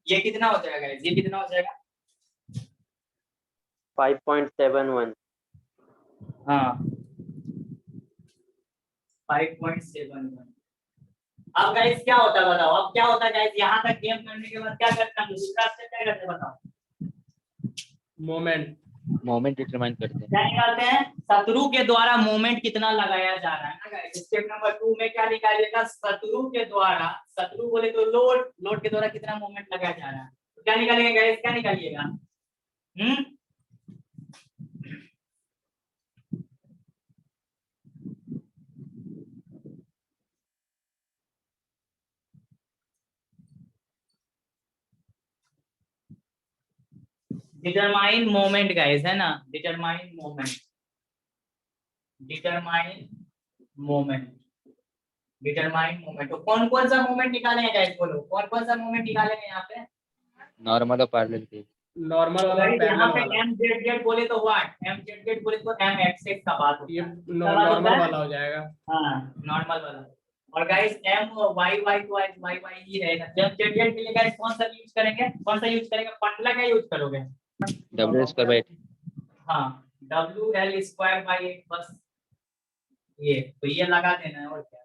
ये कितना हो जाएगा गाइस? ये कितना हो जाएगा? 5.71। हाँ 5.71। अब गाइस क्या होता है बताओ? अब क्या होता है गाइस? यहाँ तक गेम करने के बाद क्या करते हैं? दूसरा स्टेप क्या करते हैं बताओ? मोमेंट डिटरमाइन करते हैं। क्या निकालते हैं? शत्रु के द्वारा मोमेंट कितना लगाया जा रहा है ना गाइस? स्टेप नंबर 2 में क्या निकालिएगा? शत्रु के द्वारा, शत्रु बोले तो लोड के द्वारा कितना मोमेंट लगाया जा रहा है, तो क्या निकालेंगे गाइस? क्या निकालिएगा? डिटरमाइन मोमेंट गाइस है ना? Determine moment. तो कौन कौन सा मोमेंट निकालेंगे गाइस? बोलो कौन कौन सा मोमेंट निकालेंगे यहाँ पे? नॉर्मल और पैरेलल के। नॉर्मल वाला और यहाँ पैरेलल पे वाला। mz बोले तो व्हाट? mz बोले तो mxx का बात होता ये है। नॉर्मल वाला हो जाएगा। हाँ नॉर्मल वाला। और गाइस my तो y ही रहेगा। mz के लिए गाइस कौन सा यूज करेंगे? पतला का यूज करोगे? W²/8। हाँ WL²/8 बस। ये तो ये लगा देना है और क्या,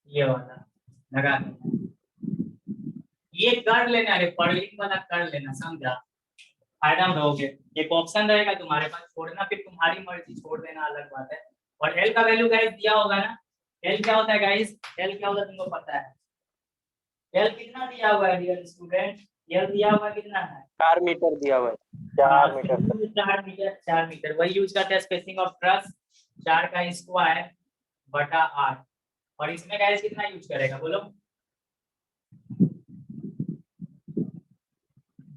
ये वाला लगा देना। ये कर लेना है, पर्लिंग वाला कर लेना, समझा? फायदा में रहोगे। एक ऑप्शन रहेगा तुम्हारे पास, छोड़ना फिर तुम्हारी मर्जी, छोड़ देना अलग बात है। और एल का वैल्यू गाइस दिया होगा ना? एल क्या होता है गाइस? एल क्या होता है तुमको पता है? एल कितना दिया हुआ है डियर स्टूडेंट? एल दिया हुआ कितना है? 4 मीटर दिया हुआ है, 4 मीटर। 4 मीटर वही यूज करते हैं। स्पेसिंग ऑफ ट्रस 4 का स्क्वायर बटा 8। और इसमें गाइस कितना यूज करेगा बोलो?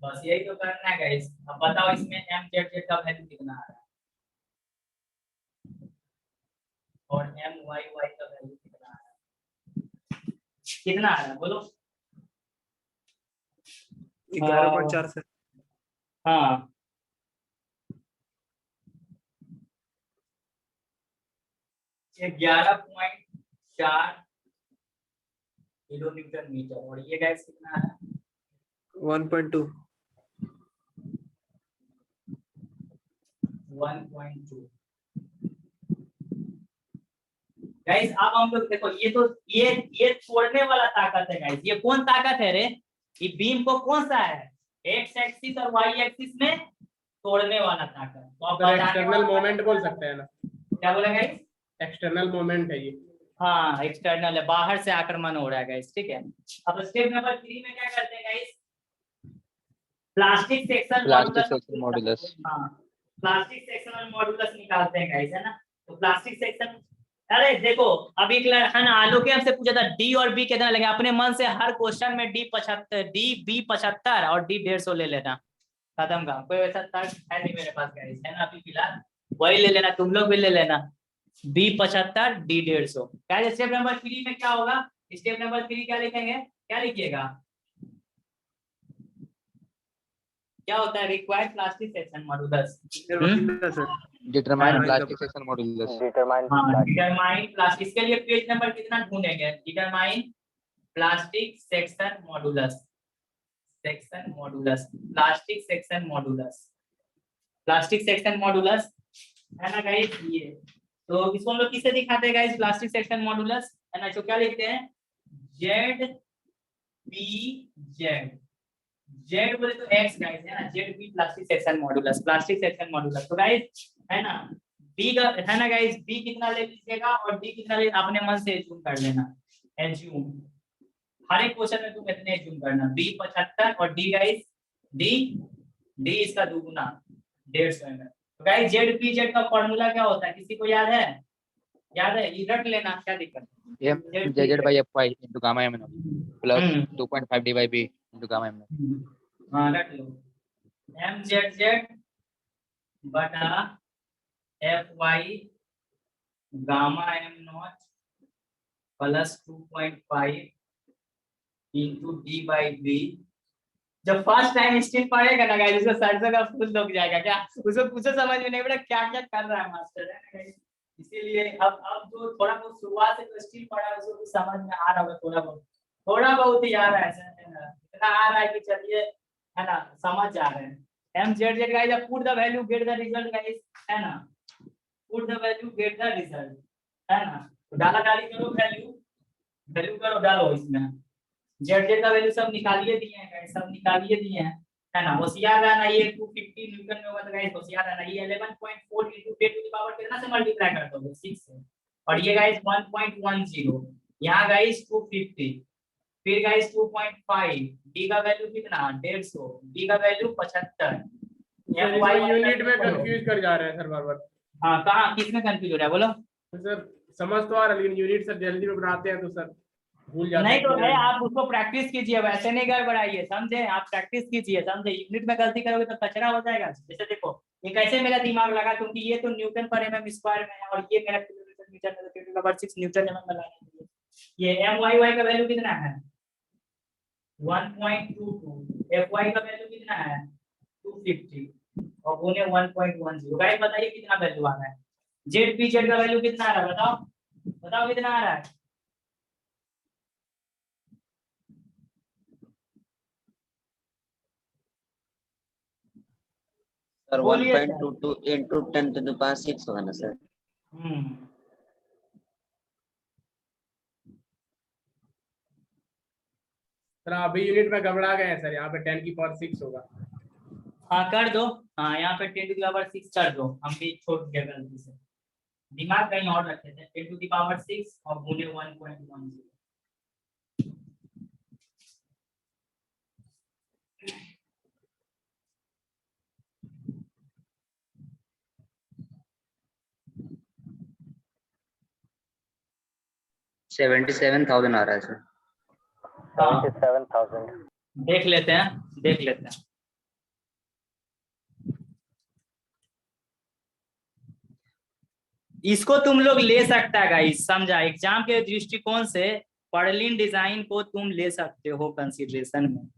बस यही तो करना है गाइस। अब बताओ इसमें mz का वैल्यू कितना आ रहा है और my का वैल्यू कितना आ रहा है? कितना आ रहा है बोलो? 11.4 सर। हाँ 11.4 किलो न्यूटन मीटर। और ये गाइस कितना आ रहा है? 1.2। 1.2। गाइस अब हम लोग देखो, ये तो ये छोड़ने वाला ताकत है गाइस। ये कौन ताकत है रे? ये बीम को कौन सा है? एक्स एक्सिस और वाई एक्सिस में तोड़ने वाला ताकत। तो आप एक्सटर्नल मोमेंट बोल सकते हैं ना? क्या बोला गाइस? एक्सटर्नल मोमेंट है ये। हाँ एक्सटर्नल है, बाहर से आक्रमण हो रहा है गाइस। ठीक है, अब स्टेप नंबर 3 में क्या करते हैं गाइस? Plastic section modulus. हाँ प्लास्टिक सेक्शनल मॉडुलस निकालते हैं गाइस, है ना? तो प्लास्टिक सेक्शन, अरे देखो अभी है ना, आलोक हमसे पूछा था डी और बी कितना लगे। अपने मन से हर क्वेश्चन में डी 75 और डी 150 ले लेना, खत्म काम। कोई वैसा तर्क है नहीं मेरे पास गाइस, है ना? अभी फिलहाल वही ले लेना, तुम लोग भी ले लेना। B 75 D 150। Guys step number 3 में क्या होगा? स्टेप नंबर 3 क्या लिखेंगे, क्या लिखिएगा, क्या होता है, required plastic section modulus. Sir determine Find the- plastic section modulus. determine हाँ, plastic डिटरमाइन प्लास्टिक, इसके लिए पेज नंबर कितना ढूंढेंगे, determine plastic section modulus, section modulus, plastic section modulus, plastic section modulus है ना गाइस। ये तो इसको हम लोग किससे दिखाते हैं गाइस, प्लास्टिक सेक्शन मॉड्यूलस है ना। तो क्या लिखते हैं, जेड पी जेड, जेड बोले तो एक्स गाइस है ना, Z P plastic section modulus, plastic section modulus. तो गाइस है ना बी का है ना गाइस, बी कितना ले लीजिएगा और डी कितना ले, अपने मन से एज्यूम कर लेना, एज्यूम हर एक क्वेश्चन में तुम इतने एज्यूम करना, बी 75 और डी गाइस, डी डी इसका दुगुना 150 ml। तो गाइस जेड पी जेड का फॉर्मूला क्या होता है, किसी को याद है, याद है, ये रट लेना, क्या दिक्कत है, M Z by F Y into gamma M plus 2.5 D by B into gamma M. हाँ रट लो, एम जेड जेड बटा F Y gamma M nought plus 2.5 into D by B. जब फर्स्ट टाइम स्टिल पढ़ेगा ना guys, उसको सरसों का फूल लग जाएगा, क्या उसको कुछ समझ में नहीं पड़ा क्या क्या कर रहा है मास्टर, है ना गाइस। इसीलिए अब जो थोड़ा बहुत शुरुआत से जो स्टिल पढ़ा है उसको कुछ समझ में आ रहा होगा, थोड़ा बहुत ही आ रहा है ना, इतना आ रहा है कि चलिए है ना समझ जा रहे हैं। M Z Z guys, put the value get the result guys, है ना, put the value get the result, है ना। तो डाला डाली करो, वैल्यू वैल्यू करो, डालो इसमें, जेड जेड का वैल्यू सब निकालिए दिए हैं गाइस, सब निकालिए दिए हैं, है ना। होशियार रहना, ये 250 न्यूटन में होगा तो गाइस होशियार रहना, ये 11.4 into 10 to the power कितना से मल्टीप्लाई कर दोगे, 6 से, और ये गाइस 1.10, यहाँ गाइस 250, फिर गाइस 2.5, डी का वैल्यू कितना 150, डी का वैल्यू 75, यूनिट में कंफ्यूज कर जा रहे हैं सर बार-बार। हाँ कहाँ किसमें कंफ्यूज हो रहा है बोलो। तो सर समझ तो आ रहा है, लेकिन यूनिट सर जल्दी में बनाते हैं तो सर भूल जाते नहीं हैं। तो है, आप उसको प्रैक्टिस कीजिए, वैसे नहीं गड़बड़ाइए, समझे, आप प्रैक्टिस कीजिए, समझे। यूनिट में गलती करोगे तो कचरा हो जाएगा। जैसे देखो ये कैसे मेरा दिमाग लगा, क्योंकि ये तो न्यूटन पर एमएम स्क्वायर में है और ये मेरा किलोमीटर मीटर में, तो 10⁻⁶ न्यूटन एमएम में लाने के लिए ये एम वाई वाई का वैल्यू कितना है 1.22, एफ वाई का वैल्यू कितना है 250 और गुने 1.10। गाइस बताइए कितना वैल्यू आ रहा है, जेड पी जेड का वैल्यू कितना आ रहा है, बताओ बताओ कितना आ रहा है। सर बोलिए 1.22 into 10 to the power 6 होगा ना सर। सर अभी यूनिट में घबरा गए हैं सर, यहाँ पे 10 की पावर 6 होगा। हाँ कर दो, हाँ यहाँ पे 10 to the power 6 कर दो, हम भी छोड़ गए गलती से, दिमाग कहीं और रखे थे। 10 to the power 6 और गुने 1.10। $77,000 आ रहा है सर। 77,000 देख लेते हैं, देख लेते हैं। इसको तुम लोग ले सकता है गाइस, समझा, एग्जाम के दृष्टिकोण से पर्लिन डिजाइन को तुम ले सकते हो कंसीडरेशन में।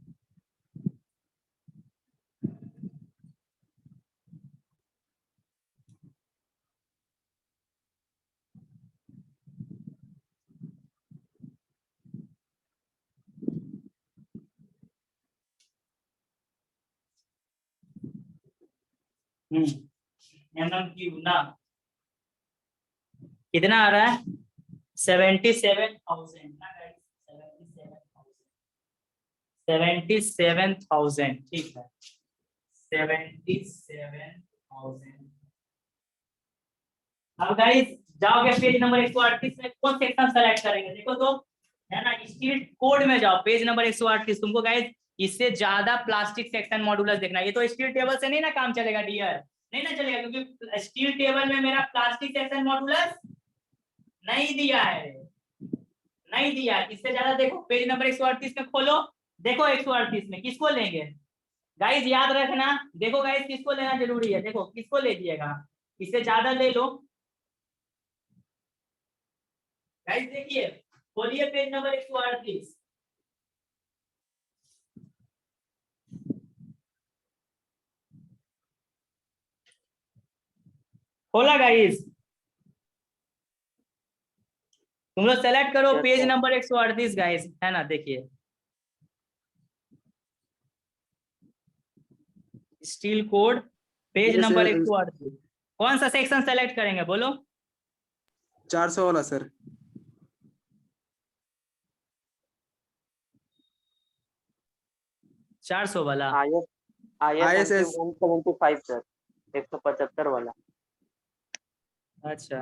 एमएम क्यूब ना कितना आ रहा है 77,000 ना गाइस, 77,000 ठीक है, 77,000। अब गाइस जाओगे पेज नंबर 138 में, कौन सेक्शन सेलेक्ट करेंगे, देखो तो है ना, स्टील कोड में जाओ, पेज नंबर 138। तुमको गाइस इससे ज्यादा प्लास्टिक सेक्शन मॉड्यूलस देखना है, ये तो स्टील टेबल से नहीं ना काम चलेगा डियर, नहीं ना चलेगा, क्योंकि स्टील टेबल में मेरा प्लास्टिक सेक्शन मॉड्यूलस नहीं दिया है, नहीं दिया। इससे ज्यादा देखो पेज नंबर 138 में खोलो, देखो 138 में किसको लेंगे गाइस, याद रखना, देखो गाइस किसको लेना जरूरी है, देखो किसको ले लीजिएगा, इससे ज्यादा ले लो गाइस। देखिए खोलिए पेज नंबर 138। खोला गाइस? तुम लोग सेलेक्ट करो Yes, page sir. Number 138 guys, है ना? देखिए steel cored page Yes, number sir. 138। कौन सा सेक्शन सेलेक्ट करेंगे बोलो? 400 वाला सर। 400 वाला। ISMC ISS 175 सर, 175 वाला। अच्छा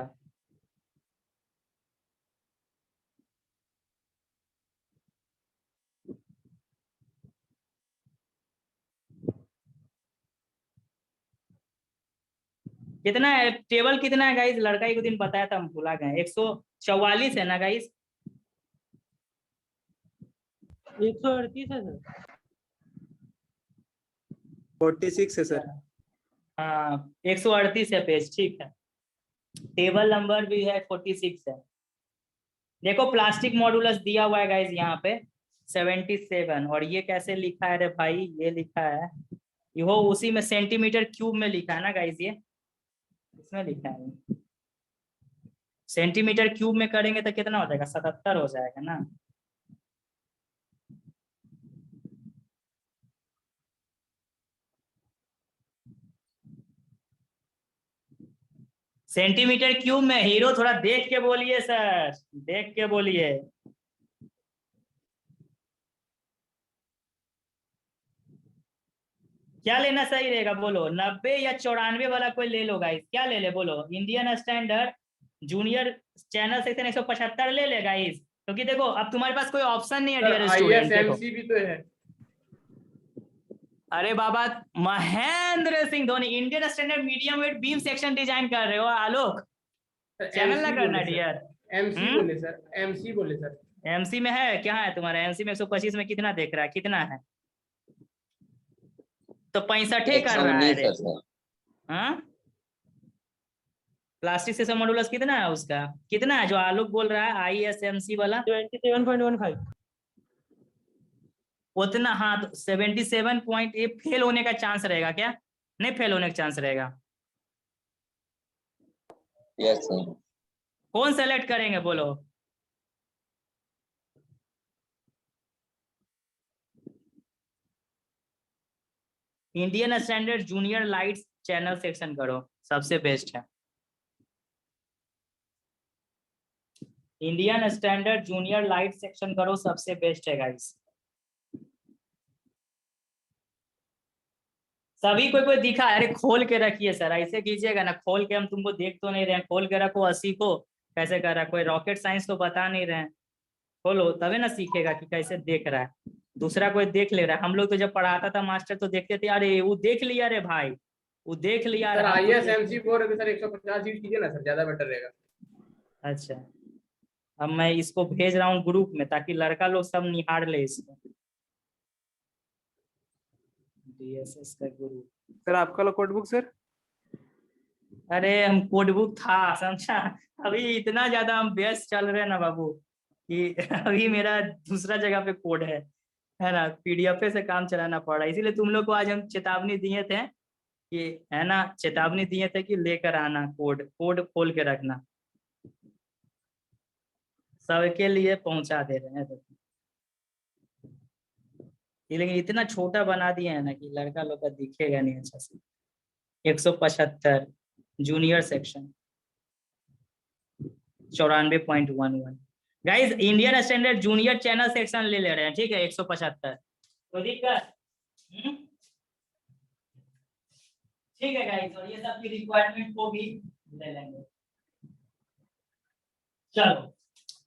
कितना है टेबल, कितना है गाइस? लड़का एक दिन बताया था, हम भुला गए। 144 है ना गाइस? 138 है सर। 46 है सर। हाँ 138 है पेज, ठीक है। टेबल नंबर भी है 46 है। देखो प्लास्टिक मॉडुलस दिया हुआ है गाइस यहाँ पे 77, और ये कैसे लिखा है रे भाई? ये लिखा है वो उसी में सेंटीमीटर क्यूब में लिखा है ना गाइस, ये इसमें लिखा है। सेंटीमीटर क्यूब में करेंगे तो कितना हो जाएगा? 77 हो जाएगा ना। सेंटीमीटर क्यूब में। हीरो थोड़ा देख के बोलिए सर, देख के बोलिए। क्या लेना सही रहेगा बोलो? 90 या 94 वाला कोई ले लो गाइस, क्या ले ले बोलो? Indian standard junior channel section 175 ले ले गाइस, क्योंकि देखो अब तुम्हारे पास कोई ऑप्शन नहीं है डियर स्टूडेंट। देखो ISMC भी तो है। अरे बाबा, Mahendra Singh Dhoni Indian standard medium weight beam section design कर रहे हो आलोक? चैनल ना करना डियर। MC बोले सर, MC बोले सर। एमसी में है क्या? है तुम्हारा एमसी में 125 में कितना देख रहा है? कितना है? तो 65 कर रहा है रे। हाँ प्लास्टिक से मॉडुलस कितना है उसका? कितना है जो आलोक बोल रहा है ISMC वाला? 77.15। उतना? हाँ तो 77.8 फेल होने का चांस रहेगा क्या? नहीं फेल होने का चांस रहेगा। Yes sir. कौन सेलेक्ट करेंगे बोलो? Indian standard junior light channel section करो, सबसे बेस्ट है। Indian standard junior light section करो, सबसे बेस्ट है गाइस। सभी कोई कोई दिखा? अरे खोल के रखिए सर, ऐसे कीजिएगा ना, खोल के हम तुमको देख तो नहीं रहे हैं। खोल के रखो 80 को कैसे कर रहा है, कोई रॉकेट साइंस तो बता नहीं रहे हैं। खोलो तभी ना सीखेगा कि कैसे देख रहा है। दूसरा कोई देख ले रहा है। हम लोग तो जब पढ़ाता था मास्टर तो देखते थे, अरे वो देख लिया रे भाई, वो देख लिया सर हम तो ISMC बोल रहे थे सर, 150 यूज कीजिए ना सर, ज्यादा बेटर रहेगा। अच्छा अब मैं इसको भेज रहा हूँ ग्रुप में ताकि लड़का लोग सब निहार ले इसको। DSS का ग्रुप। सर आपका लो कोड बुक सर। अरे हम कोड बुक था समझा, अभी इतना ज्यादा हम व्यस्त चल रहे हैं ना बाबू कि अभी मेरा दूसरा जगह पे कोड है ना? PDF से काम चलाना पड़ रहा है। इसीलिए तुम लोग को आज हम चेतावनी दिए थे कि, है ना, चेतावनी दिए थे कि लेकर आना कोड, कोड खोल के रखना। सबके लिए पहुंचा दे रहे हैं। लेकिन इतना छोटा बना दिए है ना कि लड़का लोग का दिखेगा नहीं अच्छा से। 175 junior section 94.11 guys. Indian standard junior channel section ले रहे हैं, ठीक है? 175 तो दिक्कत? ठीक है गाइस, और ये सब की रिक्वायरमेंट को भी ले लेंगे। चलो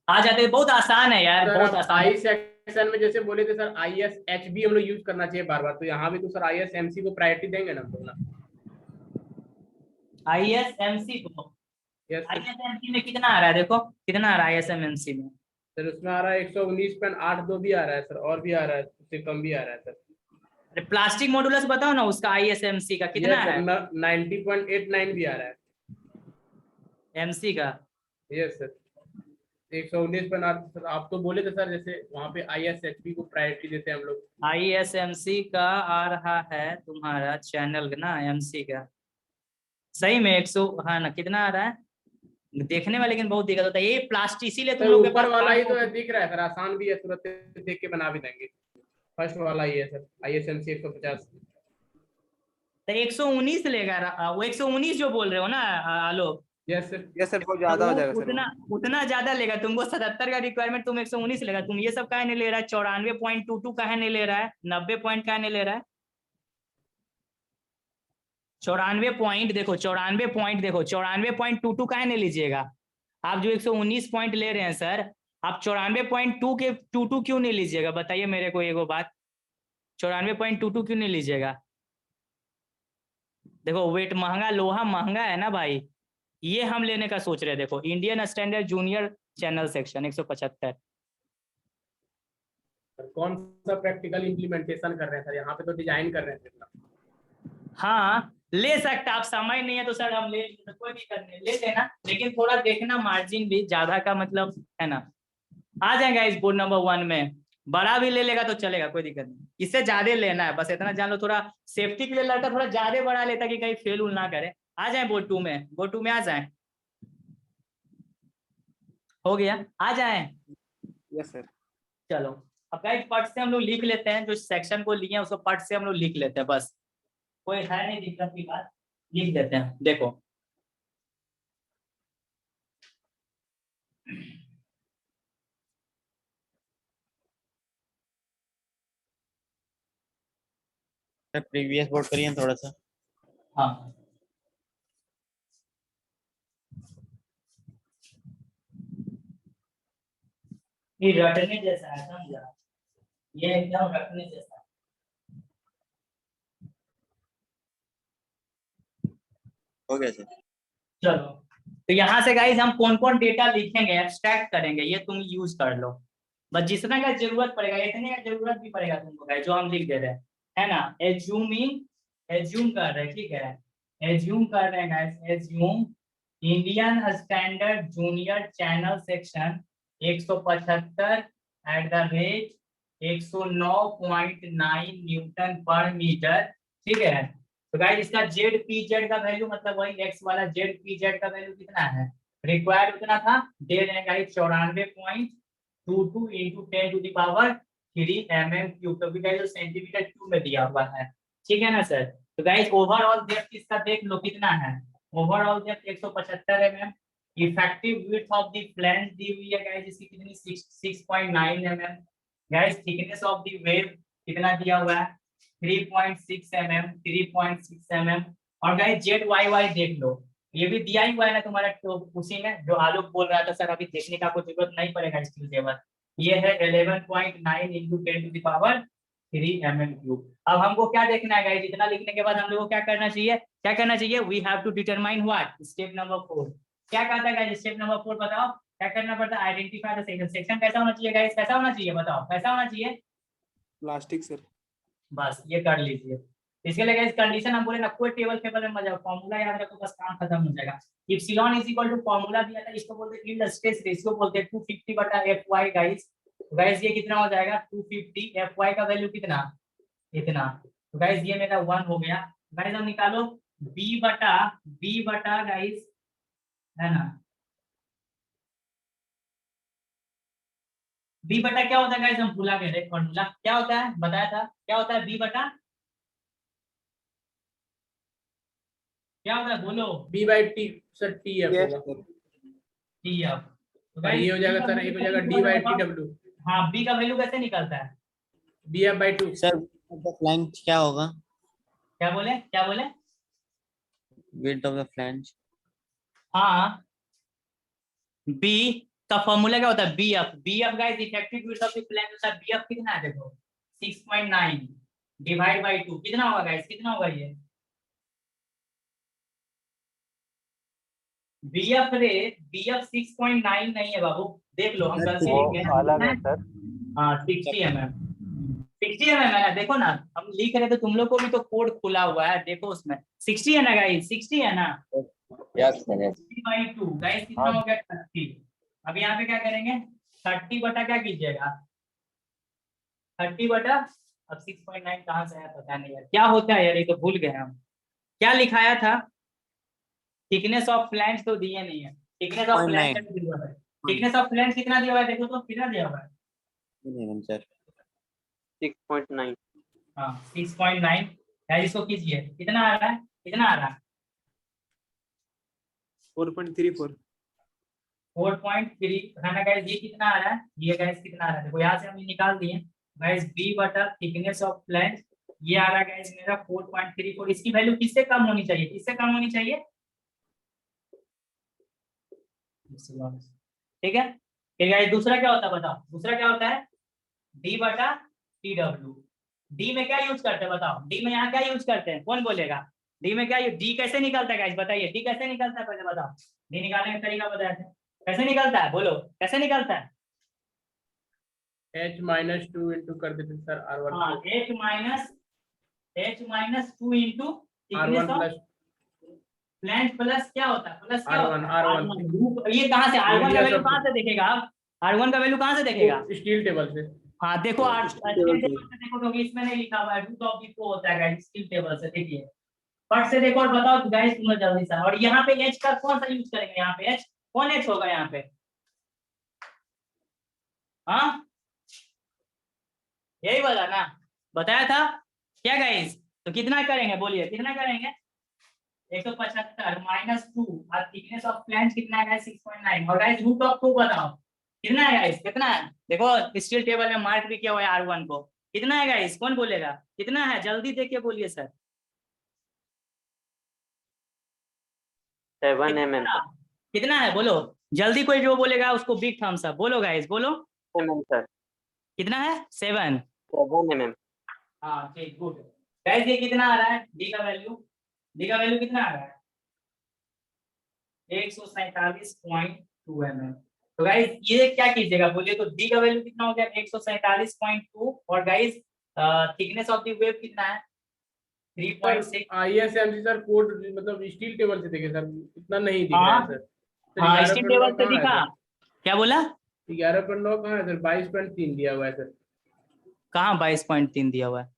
आ जाते हैं। बहुत आसान है यार, बहुत आसान है। I सेक्शन में जैसे बोले थे सर ISHB हम लोग यूज करना चाहिए बार बार, तो यहाँ भी तो सर ISMC को प्रायोरिटी देंगे ना हम लोग ना। ISMC को, यस ISMC में कितना आ रहा है? देखो कितना आ रहा है ISMC में। सर, उसमें आ रहा है 119.82 भी आ रहा है सर, और भी आ रहा है, उससे कम भी आ रहा है सर। अरे प्लास्टिक मॉडुलस बताओ ना उसका ISMC का कितना है? 90.89 भी आ रहा है MC का। Yes sir. 119 पर ना सर, आप तो बोले थे सर जैसे वहाँ पे ISHP को प्रायोरिटी देते हैं हम लोग। ISMC का आ रहा है तुम्हारा चैनल ना, MC का सही में 100, हाँ ना, कितना आ रहा है देखने में, लेकिन बहुत दिक्कत होता है ये प्लास्टिक, इसीलिए तुम तो लोग के ऊपर पास वाला ही तो है, दिख रहा है सर, आसान भी है, तुरंत देख के बना भी देंगे। फर्स्ट वाला ही है सर, ISMC 150। तो 119 लेगा वो 119 जो बोल रहे हो ना आलोक, यस सर। यस सर, बहुत ज्यादा हो वो जाएगा सर। उतना उतना ज्यादा लेगा तुमको। 77 का रिक्वायरमेंट, तुम 119 लेगा। तुम ये सब काहे नहीं ले रहा है? 94.22 काहे नहीं ले रहा है? 90 पॉइंट काहे नहीं ले रहा है? 94 पॉइंट देखो, 94 पॉइंट देखो, 94.22 काहे नहीं लीजिएगा? आप जो 119 पॉइंट ले रहे हैं सर, आप 94.2 के 22 क्यों नहीं लीजिएगा? बताइए मेरे को एगो बात, 94.22 क्यों नहीं लीजिएगा? देखो वेट महंगा, लोहा महंगा है ना भाई, ये हम लेने का सोच रहे हैं। देखो Indian standard junior channel section 175। कौन सा प्रैक्टिकल इम्प्लीमेंटेशन कर रहे हैं सर? यहाँ पे तो डिजाइन कर रहे हैं सर। हाँ ले सकता, आप समय नहीं है तो सर हम ले, कोई दिक्कत नहीं, ले लेना, लेकिन थोड़ा देखना मार्जिन भी ज्यादा का मतलब है ना। आ जाएगा इस बोर्ड नंबर 1 में, बड़ा भी ले लेगा तो चलेगा, कोई दिक्कत नहीं। इससे ज्यादा लेना है, बस इतना जान लो। थोड़ा सेफ्टी के लिए लड़का थोड़ा ज्यादा बड़ा लेता कि कहीं फेल उल ना करे। आ जाए बोर्ड 2 में, बोर्ड 2 में आ जाए। हो गया, आ जाए। Yes sir. चलो अब गाइस पट से हम लोग लिख लेते हैं, जो सेक्शन को लिए हैं उसको पट से हम लोग लिख लेते हैं, बस कोई है नहीं दिक्कत की बात, लिख देते हैं। देखो प्रीवियस बोर्ड करिए थोड़ा सा। हाँ ये रटने जैसा है, समझा? ये एकदम रटने जैसा है। हो गया सर। चलो तो यहाँ से गाइस हम कौन कौन डेटा लिखेंगे, एक्सट्रैक्ट करेंगे, ये तुम यूज कर लो। बस जितना का जरूरत पड़ेगा, इतने का जरूरत भी पड़ेगा तुमको गाइस, जो हम लिख दे रहे हैं, है ना। एज्यूमिंग, एज्यूम कर रहे हैं, ठीक है, एज्यूम कर रहे हैं guys, assume Indian standard junior channel section 175 at the rate 109.9 Newton पर मीटर, ठीक है। तो गाइस इसका ZPZ का वैल्यू, मतलब वही x वाला ZPZ का वैल्यू कितना है? रिक्वायर्ड उतना था, दे रहे हैं गाइस 94.22 इंटू 10⁻³ mm³, क्योंकि गाइस सेंटीमीटर क्यूब में दिया हुआ है, ठीक है ना सर। तो गाइस ओवरऑल डेप्थ इसका देख लो कितना है, overall depth 175 mm। Effective width of the flange दी हुई है गाइस, इसकी कितनी 6.9 mm। Guys thickness of the web कितना दिया हुआ है? 3.6 mm, 3.6 mm। और गाइस ZYY देख लो, ये भी दिया ही हुआ है ना तुम्हारा, तो उसी में जो आलोक बोल रहा था सर, अभी देखने का कोई जरूरत नहीं पड़ेगा इसकी टेबल। ये है 11.9 इंटू 10⁻³ mm³। अब हमको क्या देखना है गाइस? इतना लिखने के बाद हम लोग को क्या करना चाहिए? क्या करना चाहिए? We have to determine what, step number 4। क्या कहता है गाइस स्टेप नंबर 4? बताओ क्या करना पड़ता है? Identify the section. सेक्शन कैसा होना चाहिए गाइस? कैसा होना चाहिए बताओ, कैसा होना चाहिए? Plastic sir. बस ये कर लीजिए। इसके लिए गाइस कंडीशन हम बोले ना, कोई टेबल फेबल में मत जाओ, फॉर्मूला याद रखो, बस काम खत्म हो जाएगा। Epsilon is equal to formula दिया था, इसको बोलते हैं यील्ड स्ट्रेस रेशियो, बोलते हैं 250/Fy गाइस। तो गाइस ये कितना हो जाएगा? 250। Fy का वैल्यू कितना? इतना। तो गाइस ये मेरा 1 हो गया। गाइस अब निकालो b बटा गाइस, है ना, b बटा क्या होता है गाइस? हम भूला गए थे फॉर्मूला, क्या होता है बताया था, क्या होता है b बटा, क्या होता है बोलो? B/T सर, TF यस होगा। सर। TF। तो और ये हो जाएगा सर, एक हो जाएगा D/TW। हाँ b का वैल्यू कैसे निकलता है? BF/2 सर फ्लैंज क्या होगा? क्या बोले, क्या बोले? Width of the flange. हाँ b का फॉर्मूला क्या होता है? BF guys effective width of the flange होता है। BF कितना है देखो, 6.9 डिवाइड बाय 2 कितना होगा गाइस? कितना होगा ये? BF रे, BF 6.9 नहीं है बाबू, देख लो हम गलती लिख गए अलग है सर। हाँ 60 mm, 60 mm है ना, देखो ना हम लिख रहे थे, तुम लोग को भी तो कोड खुला हुआ है, देखो उसमें 60 है ना गाइस, 60 है ना। Yes sir, yes. 3/2 गाइस कितना हो गया? 30। अब यहाँ पे क्या करेंगे 30 बटा क्या कीजिएगा 30 बटा अब 6.9 कहाँ से आया पता नहीं यार क्या होता है यार ये तो भूल गए हम क्या लिखाया था थिकनेस ऑफ फ्लैंज तो दिए नहीं है thickness of 0.9 flange thickness of flange कितना दिया हुआ है देखो तो कितना दिया हुआ है नहीं सर 6.9 हाँ 6.9 गाइस इसको कीजिए कितना आ रहा है कितना आ रहा है 4.34 4.3 है ना गाइस ये कितना आ रहा है ये गाइस कितना आ रहा है देखो यहाँ से हम ये निकाल दिए गाइस b बटा थिकनेस ऑफ फ्लैंज ये आ रहा है गाइस मेरा 4.34 इसकी वैल्यू किससे कम होनी चाहिए किससे कम होनी चाहिए ठीक है फिर गाइस दूसरा क्या होता है बताओ दूसरा क्या होता है d बटा tw d में क्या यूज करते हैं बताओ d में यहाँ क्या यूज करते हैं कौन बोलेगा d में क्या d कैसे निकलता है गाइस बताइए d कैसे निकलता है पहले बताओ d निकालने का तरीका बताया था कैसे निकलता है बोलो कैसे निकलता है h-2 इंटू कर देते सर r1 हाँ h minus 2 into r1 plus flange plus क्या होता है प्लस क्या R1, होता है R1 ये कहाँ से r1 का Radius वैल्यू of- कहाँ से देखेगा आप r1 का वैल्यू कहाँ से देखेगा स्टील टेबल से हाँ देखो टेबल से। देखो क्योंकि इसमें नहीं लिखा हुआ है रूट ऑफ दी होता है गाइस स्किल टेबल से देखिए फट से देखो और बताओ गाइस तुम जल्दी से और यहाँ पे h का कौन सा यूज करेंगे यहाँ पे h कौन h होगा यहाँ पे हाँ यही वाला ना बताया था क्या गाइस तो कितना करेंगे बोलिए कितना करेंगे 175 माइनस 2 और थिकनेस ऑफ फ्लैंज कितना है गाइस 6.9 और गाइस रूट ऑफ 2 बताओ कितना है गाइस कितना है देखो स्टील टेबल में मार्क भी किया हुआ है r1 को कितना है गाइस कौन बोलेगा कितना है जल्दी देखिए बोलिए सर 7 mm कितना है बोलो जल्दी कोई जो बोलेगा उसको बिग थम्स अप बोलो गाइस बोलो mm सर कितना है 7 7 mm हाँ ठीक गुड गाइस ये कितना आ रहा है डी का वैल्यू कितना आ रहा है 147.2 mm तो गाइस ये क्या कीजिएगा बोलिए तो डी का वैल्यू कितना हो गया 147.2 और guys thickness of the web कितना है 3.6 ISMC सर कोड मतलब स्टील टेबल से देखे सर इतना नहीं दिख रहा हाँ। है सर हाँ स्टील टेबल से दिखा क्या बोला 11.9 कहाँ है सर 22.3 दिया हुआ है सर कहाँ 22.3 दिया हुआ है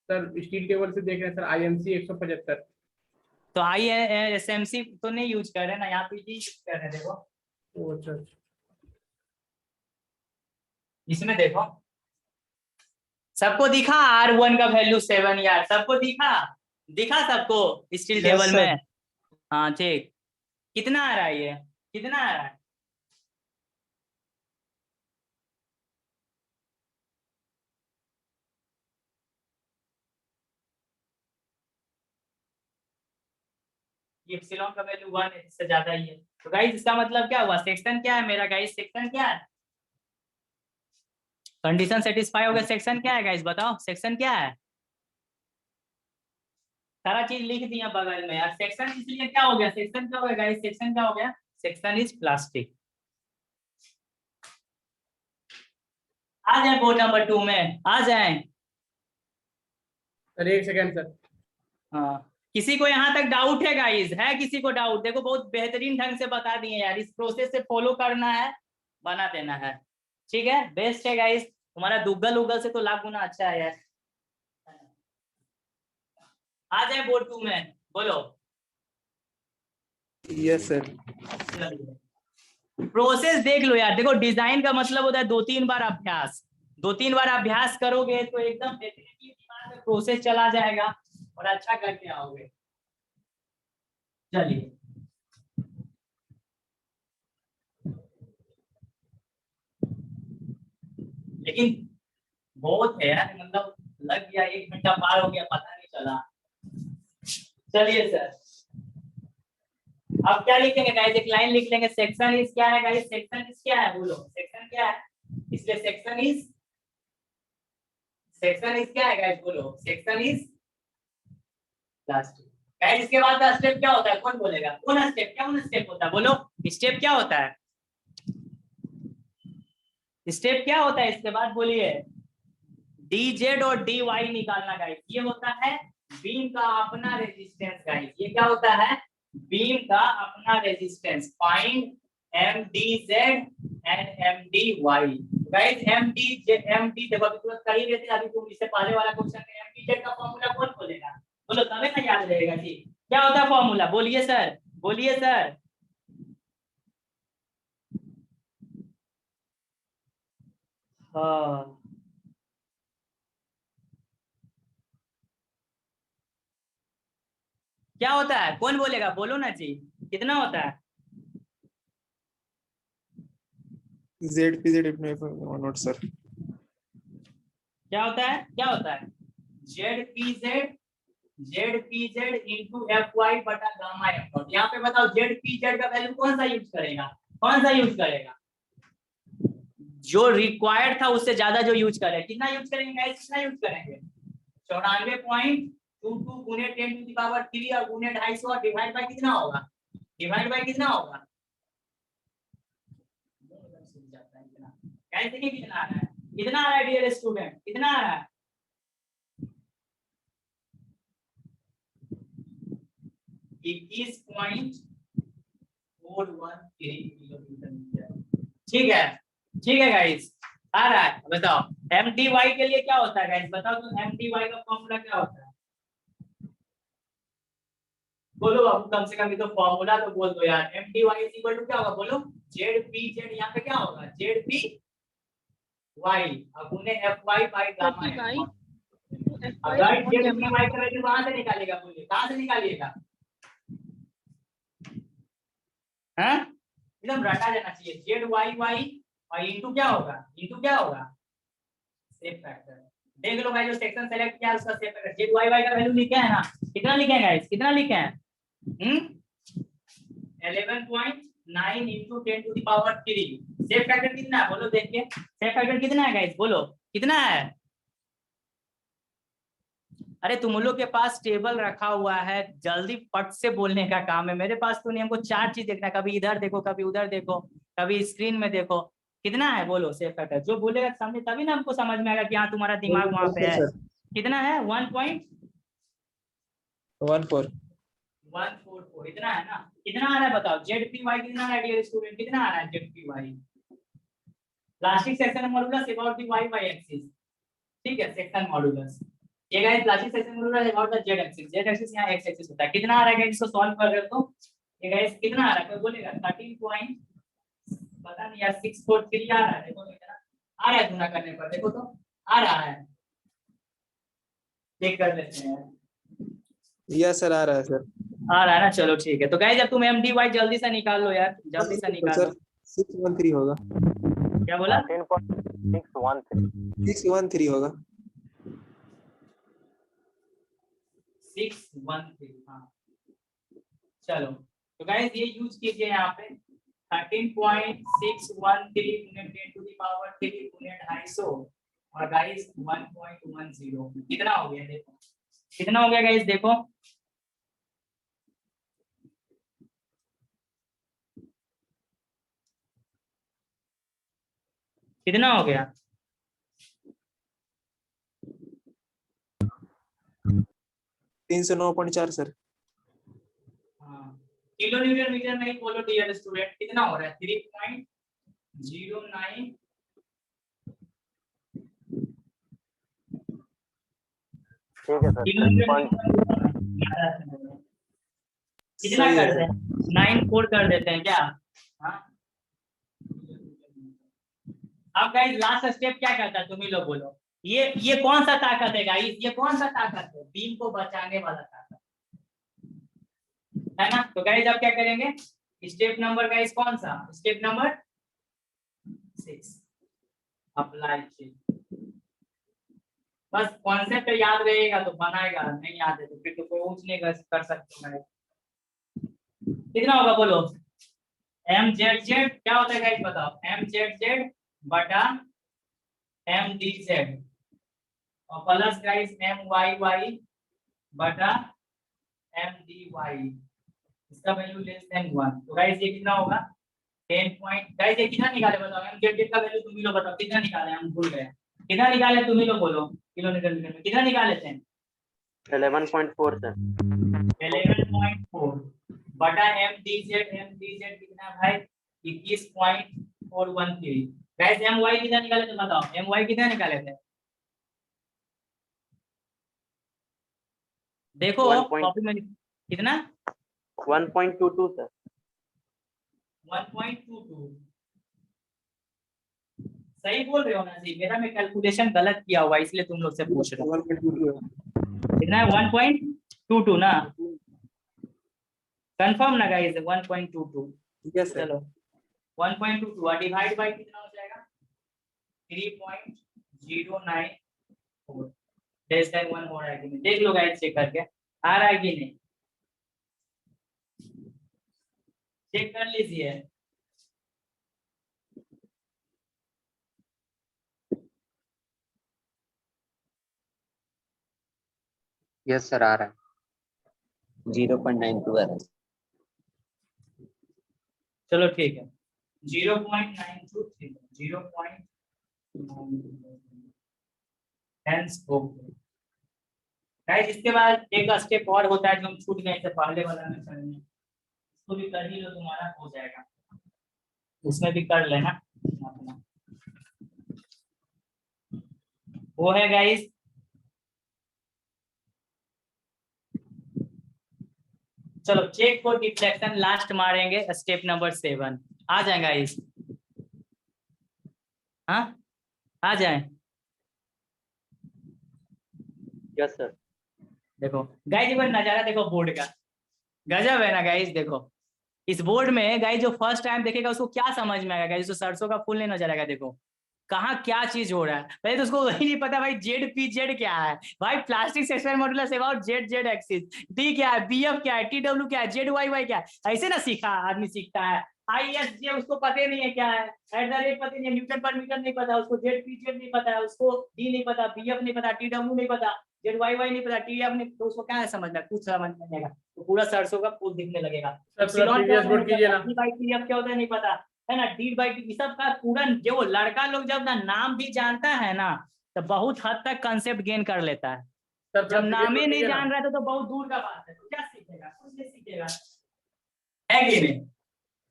सर स्टील टेबल से देख रहे हैं सर IMC 175 तो ISMC तो नहीं यूज कर रहे ना यहाँ पे यूज कर रहे हैं देखो अच्छा इसमें देखो सबको दिखा R1 का वैल्यू 7 यार सबको दिखा सबको स्टील Yes, टेबल sir. में हाँ ठीक कितना आ रहा है ये कितना आ रहा है ये एप्सिलॉन का वैल्यू 1 है इससे ज्यादा ही है तो गाइस इसका मतलब क्या हुआ सेक्शन क्या है मेरा गाइस सेक्शन क्या है कंडीशन सेटिस्फाई हो गया सेक्शन क्या है गाइस बताओ सेक्शन क्या है सारा चीज लिख दिया बगल में यार सेक्शन इसलिए क्या हो गया सेक्शन क्या हो गया गाइस सेक्शन क्या हो गया सेक्शन इज प्लास्टिक आ जाए बोर्ड नंबर 2 में आ जाए सर एक सेकंड सर हाँ किसी को यहाँ तक डाउट है गाइस है किसी को डाउट देखो बहुत बेहतरीन ढंग से बता दिए यार इस प्रोसेस से फॉलो करना है बना देना है ठीक है बेस्ट है गाइस तुम्हारा गूगल से तो लाख गुना अच्छा है यार आ जाए बोर्ड 2 में बोलो यस सर प्रोसेस देख लो यार देखो डिजाइन का मतलब होता है 2-3 बार अभ्यास करोगे तो एकदम डेफिनेटली दिमाग में प्रोसेस चला जाएगा और अच्छा करके आओगे चलिए लेकिन बहुत है यार मतलब लग गया 1 घंटा पार हो गया पता नहीं चला चलिए सर अब क्या लिखेंगे गाइस एक लाइन लिख लेंगे सेक्शन इज क्या है गाइस सेक्शन इज क्या है बोलो सेक्शन क्या है इसलिए सेक्शन इज क्या है गाइस बोलो सेक्शन इज प्लास्टिक गाइस इसके बाद का स्टेप क्या होता है कौन बोलेगा कौन स्टेप होता है बोलो स्टेप क्या होता है स्टेप क्या होता है इसके बाद बोलिए dz और dy निकालना गाइस ये होता है बीम का अपना रेजिस्टेंस गाइस ये क्या होता है बीम का अपना resistance find M D Z and M D Y. Guys M D देखो अभी तुरंत कर ही रहे थे, अभी तुम इससे पहले वाला क्वेश्चन में एम डी जेड का फॉर्मूला कौन बोलेगा? बोलो तभी ना याद रहेगा जी। क्या होता है फॉर्मूला? बोलिए सर, बोलिए सर। हाँ क्या होता है? कौन बोलेगा? बोलो ना जी, कितना होता है? ZPZ note sir. क्या होता है? क्या होता है? ZPZ इंटू FY बटा गामा एम नॉट। यहाँ पे बताओ ZPZ का वैल्यू कौन सा यूज करेगा? कौन सा यूज करेगा? जो रिक्वायर्ड था उससे ज्यादा जो यूज करे। कितना यूज करेंगे गाइस? कितना यूज करेंगे? 94.22 गुने 10 टू द पावर 3 और गुने 250 और डिवाइड बाय कितना होगा? डिवाइड बाय कितना होगा? गाइस देखिए कितना आ रहा है, कितना आ रहा है डियर स्टूडेंट, कितना आ रहा है? 21.413 किलोमीटर मीटर। ठीक है, ठीक है गाइस, आ रहा है। बताओ एम डी वाई के लिए क्या होता है गाइस? बताओ तो एम डी वाई का फॉर्मूला क्या होता है? बोलो बाबू, कम से कम ये तो फॉर्मूला तो बोल दो यार। M D Y equal to क्या होगा? बोलो जेड पी जेड। यहाँ पे क्या होगा? जेड पी वाई गुने F Y by gamma M. अगर जेड पी वाई का वैल्यू कहां से निकालेगा? बोलिए कहां से निकालिएगा? हैं? एकदम रटा जाना चाहिए। जेड वाई वाई और इनटू क्या होगा? इनटू क्या होगा? Safe factor. देख लो भाई, जो सेक्शन सेलेक्ट किया उसका safe factor Z Y Y का वैल्यू लिखे है ना? कितना लिखे हैं गाइस? कितना लिखे हैं? 11.9 into 10 to the power 3। Safe factor कितना है? बोलो देखिए, सेफ फैक्टर कितना है गाइस? बोलो कितना है? अरे तुम लोग के पास टेबल रखा हुआ है, जल्दी पट से बोलने का काम है। मेरे पास तो नहीं, हमको चार चीज देखना है, कभी इधर देखो, कभी उधर देखो, कभी स्क्रीन में देखो। कितना है बोलो सेफ फैक्टर? जो बोलेगा सामने तभी ना हमको समझ में आएगा कि हाँ तुम्हारा दिमाग वहां पे है। कितना है? 1.144। इतना है ना? कितना आ रहा है बताओ? जेड पी वाई कितना है डियर स्टूडेंट? कितना आ रहा है Z P Y? Plastic section modulus about the Y Y axis. ठीक है, सेक्शन मॉडुलस। ये guys plastic section modulus about the Z axis. Z axis यहाँ एक्स एक्सिस होता है। कितना आ रहा है गाइस? इसको सॉल्व कर रहे हो तो ये गाइस कितना आ रहा है? कोई बोलेगा 13 पॉइंट पता नहीं यार 643 आ रहा है। देखो कितना आ रहा है गुना करने पर, देखो तो आ रहा है। चेक कर लेते हैं। यस सर, आ रहा है सर। आ रहा है ना? चलो ठीक है। तो गाइस अब तुम एम डी वाई जल्दी से निकाल लो यार, जल्दी से निकाल लो। 613 होगा। क्या बोला? 613 होगा। 613। हाँ चलो, तो गाइस ये यूज कीजिए यहाँ पे 13.613 गुने 10 टू द पावर 3 गुने 250 और गाइस 1.10। कितना हो गया देखो? कितना हो गया गाइस? देखो कितना हो गया? 309.4 सर। हाँ, किलो न्यूटन मीटर नहीं बोलो डियर स्टूडेंट। कितना हो रहा है? 3.09। ठीक है सर। कितना कर दें? 9.4 कर देते हैं क्या? हाँ अब गाइस लास्ट स्टेप क्या करता है तुम ही लोग बोलो। ये कौन सा ताकत है गाइस? ये कौन सा ताकत है? बीम को बचाने वाला ताकत है ना? तो गाइस अब क्या करेंगे? स्टेप नंबर गाइस कौन सा? Step number 6 apply check. बस कॉन्सेप्ट याद रहेगा तो बनाएगा, नहीं याद है तो फिर तो कुछ नहीं कर सकते हैं। कितना होगा बोलो? एम जेड जेड क्या होता है गाइस बताओ? एम जेड जेड बटा एम डी जेड और plus guys M Y Y बटा एम डी वाई। इसका वैल्यू लेस देन 1। तो गाइस ये कितना होगा? 10 पॉइंट। गाइस ये कितना निकाले बताओ? एम जेड जेड का वैल्यू तुम ही लोग बताओ कितना निकाले? हम भूल गए। कितना निकाले तुम ही लोग बोलो? किलोमीटर मीटर में कितना निकाले थे? 11.4 सर। 11.4 बटा M D Z. M D Z कितना भाई? 21.413। गाइस एम वाई कितना निकाले थे बताओ, एम वाई कितना निकाले थे? देखो 1. कॉपी में कितना 1.22 सर। 1.22। सही बोल रहे हो ना जी? मेरा मैं कैलकुलेशन गलत किया हुआ इसलिए तुम लोग से पूछ रहा हूँ। 1.22 कितना है? 1.22 ना? कंफर्म ना गाइस? 1.22। Yes sir. चलो 1.22 डिवाइड बाय कितना हो जाएगा? 3.094। लेस देन 1 हो रहा है कि नहीं? देख लो गाइस चेक करके, आ रहा है कि नहीं चेक कर लीजिए। यस सर आ रहा है। 0.92 आ रहा है। चलो ठीक है 0.923 0.9 गाइस। इसके बाद एक स्टेप और होता है जो हम छूट गए थे पहले वाला में करने, इसको भी कर ही लो तुम्हारा हो जाएगा, उसमें भी कर लेना अपना। वो है गाइस चलो चेक फॉर डिफ्लेक्शन लास्ट मारेंगे स्टेप नंबर 7। आ जाए गाइस? हाँ आ जाए। Yes sir. देखो गाइस एक बार नजारा देखो बोर्ड का, गजब है ना गाइस। देखो इस बोर्ड में गाइस जो फर्स्ट टाइम देखेगा उसको क्या समझ में आएगा गाइस? तो सरसों का फूल नहीं नजर आएगा। देखो कहाँ क्या चीज हो रहा है, पहले तो उसको वही नहीं पता भाई जेड पी जेड क्या है, भाई plastic section modulus about Z Z axis, D क्या है, बीएफ क्या है, टीडब्ल्यू क्या है, जेड वाई वाई क्या है, ऐसे ना सीखा आदमी सीखता है। आईएसजे उसको पता नहीं है क्या है, एट द रेट पता नहीं है, न्यूटन पर मीटर नहीं पता उसको, जेड पी जेड नहीं पता है उसको, डी नहीं पता, बीएफ नहीं पता, टीडब्ल्यू नहीं पता, जेड वाई वाई नहीं पता, टीएफ नहीं, तो उसको क्या है समझना, कुछ समझ नहीं आएगा, तो पूरा सरसों का फूल दिखने लगेगा। सर थोड़ा प्रीवियस बोर्ड कीजिए ना। टीएफ क्या होता है नहीं पता है ना, डी बाई डी सब का पूरा जो लड़का लोग जब ना नाम भी जानता है ना तो बहुत हद तक कंसेप्ट गेन कर लेता है। सर जब नामे नहीं जान रहा था तो बहुत दूर का बात है, तो क्या सीखेगा? कुछ नहीं सीखेगा, है कि नहीं?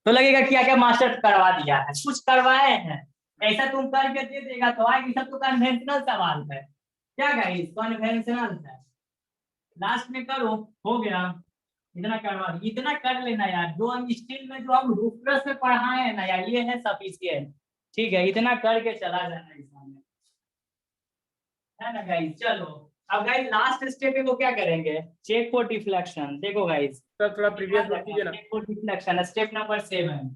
तो लगेगा क्या क्या मास्टर करवा दिया है, कुछ करवाए हैं, ऐसा तुम करके दे देगा तो आएगी। सब तो कन्वेंशनल सवाल है, क्या गाइस कन्वेंशनल है। लास्ट में करो, हो गया, इतना करवा, इतना कर लेना यार। जो हम स्टील में जो हम रूफ्रस में पढ़ाए हैं ना यार, ये है सफिशिएंट, ठीक है? इतना करके चला जाना एग्जाम में, है ना गाइस? चलो अब गाइस लास्ट स्टेप को क्या करेंगे? Check for deflection. देखो गाइस सर थोड़ा प्रीवियस बोर्ड कीजिए ना। Check for deflection step number 7,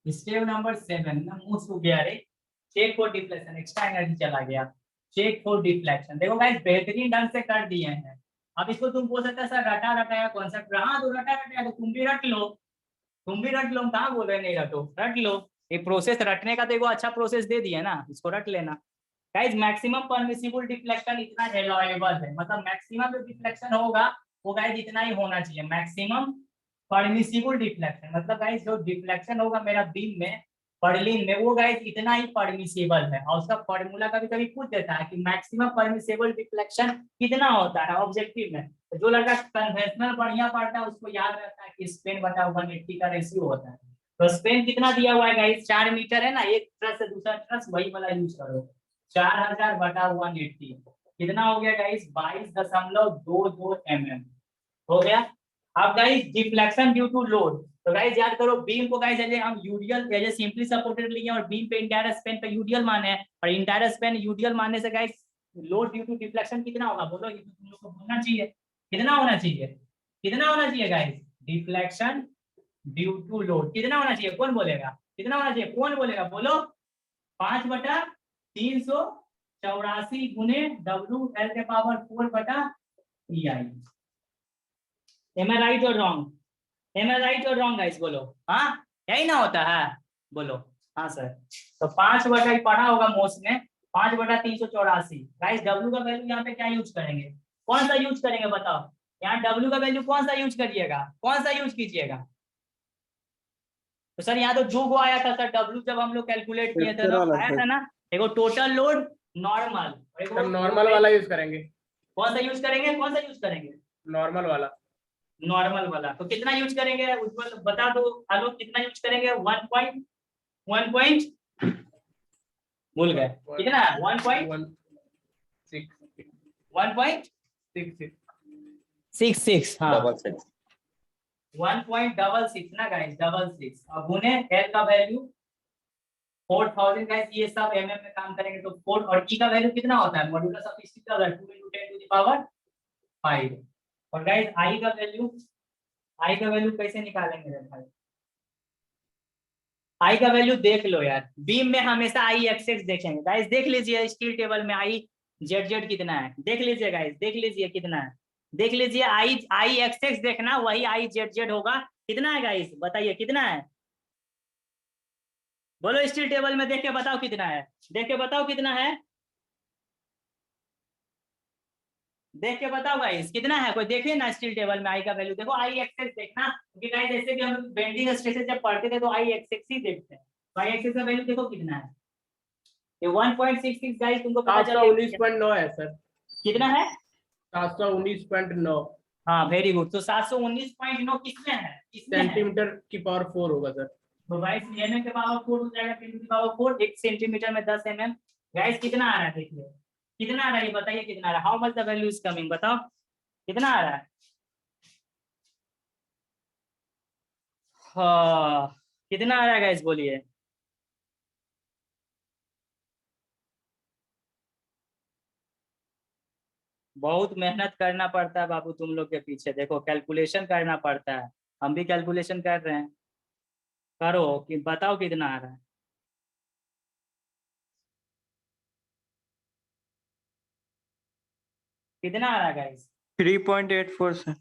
step number 7 ना मुंह सूख गया रे। Check for deflection, extra energy चला गया। चेक फॉर डिफ्लेक्शन देखो गाइस बेहतरीन ढंग से कर दिए हैं। अब इसको तुम बोल सकते हैं सर रटा रटाया कॉन्सेप्ट, हाँ तो रटा रटाया तो तुम भी रट लो, तुम भी रट लो, हम कहाँ बोल रहे नहीं रटो, रट लो। एक प्रोसेस रटने का देखो अच्छा प्रोसेस दे दिया ना, इसको रट लेना। गाइस मैक्सिमम परमिसिबल डिफ्लेक्शन इतना अलाउएबल है, मतलब मैक्सिमम जो डिफ्लेक्शन होगा वो गाइस इतना ही होना चाहिए। मैक्सिमम परमिसिबल डिफ्लेक्शन मतलब गाइस जो डिफ्लेक्शन होगा मेरा बीम में पर्लिन में वो गाइस इतना ही परमिसिबल है, और उसका फॉर्मूला कभी कभी पूछ देता है कि मैक्सिमम परमिसिबल डिफ्लेक्शन कितना होता है ऑब्जेक्टिव में। तो जो लड़का कन्वेंशनल बढ़िया पढ़ता है उसको याद रहता है कि स्पेन बटा 180 का रेशियो होता है। तो स्पेन कितना दिया हुआ है गाइस? 4 मीटर है ना, एक ट्रस से दूसरा ट्रस वही वाला यूज करो। 4000 बटा 180 कितना हो गया गाइस? 22.22 mm हो गया। अब guys deflection due to load, तो गाइस याद करो बीम को गाइस हम यूडियल एज सिंपली सपोर्टेड लिए और बीम पे इंटायर स्पेन पे यूडियल माने हैं, और इंटायर स्पेन यूडियल मानने से guys load due to deflection कितना होगा बोलो? ये तो तुम लोग को बोलना चाहिए, कितना होना चाहिए? कितना होना चाहिए guys? Deflection due to load कितना होना चाहिए? कौन बोलेगा कितना होना चाहिए? कौन बोलेगा बोलो? 5/384 गुने WL के power 4/EI। Am I right or wrong? Am I right or wrong guys? बोलो हाँ यही ना होता है, बोलो हाँ सर। तो 5/, पढ़ा होगा मोस्ट में 5/384। गाइस W का वैल्यू यहाँ पे क्या यूज करेंगे? कौन सा यूज करेंगे बताओ? यहाँ W का वैल्यू कौन सा यूज करिएगा? कौन सा यूज कीजिएगा? तो सर यहाँ तो जो वो आया था सर W जब हम लोग कैलकुलेट किए थे ना आया था ना, देखो total load normal, sir normal वाला यूज करेंगे। कौन सा यूज करेंगे? कौन सा यूज करेंगे? नॉर्मल वाला। नॉर्मल वाला। तो कितना यूज करेंगे उज्जवल बता दो, आलोक कितना यूज करेंगे? 1 भूल गए कितना? 1.66 हाँ डबल सिक्स 1.66 ना गाइस, 66। अब गुने L का वैल्यू 4000 गाइस, ये सब mm में काम करेंगे तो 4 और E का वैल्यू कितना होता है? मॉड्यूलस ऑफ इसकी का 2 × 10⁵ और गाइस I का वैल्यू कैसे निकालेंगे रे भाई? I का वैल्यू देख लो यार, बीम में हमेशा I एक्सेस देखेंगे गाइस। देख लीजिए स्टील टेबल में I ZZ कितना है, देख लीजिए गाइस, देख लीजिए कितना है, देख लीजिए I एक्सेस देखना, वही I ZZ होगा। कितना है गाइस बताइए कितना है? बोलो स्टील टेबल में देख के बताओ कितना है, देख के बताओ कितना है, देख के बताओ गाइस कितना है? कोई देखे ना स्टील टेबल में I का वैल्यू देखो, I एक्सेस देखना, क्योंकि गाइस जैसे कि हम बेंडिंग स्ट्रेसेस जब पढ़ते थे तो I एक्सेस ही देखते हैं। तो I एक्सेस का वैल्यू देखो कितना है, ये 1.66 गाइस तुमको पता चल 719.9 है सर, कितना है? 719.9 हाँ वेरी गुड। तो 719.9 किसमें है? किसमें है? सेंटीमीटर की पावर 4 होगा सर। तो गाइस mm के पावर 4 हो जाएगा, 10 टू द पावर 4, 1 सेंटीमीटर में 10 mm। गाइस कितना आ रहा है देखिए, कितना आ रहा है ये बताइए कितना आ रहा है? How much the value is coming, बताओ कितना आ रहा है? हाँ कितना आ रहा है गाइस बोलिए? बहुत मेहनत करना पड़ता है बाबू तुम लोग के पीछे, देखो कैलकुलेशन करना पड़ता है, हम भी कैलकुलेशन कर रहे हैं। करो कि बताओ कितना आ रहा है? कितना आ रहा है गाइस? 3.84 सर।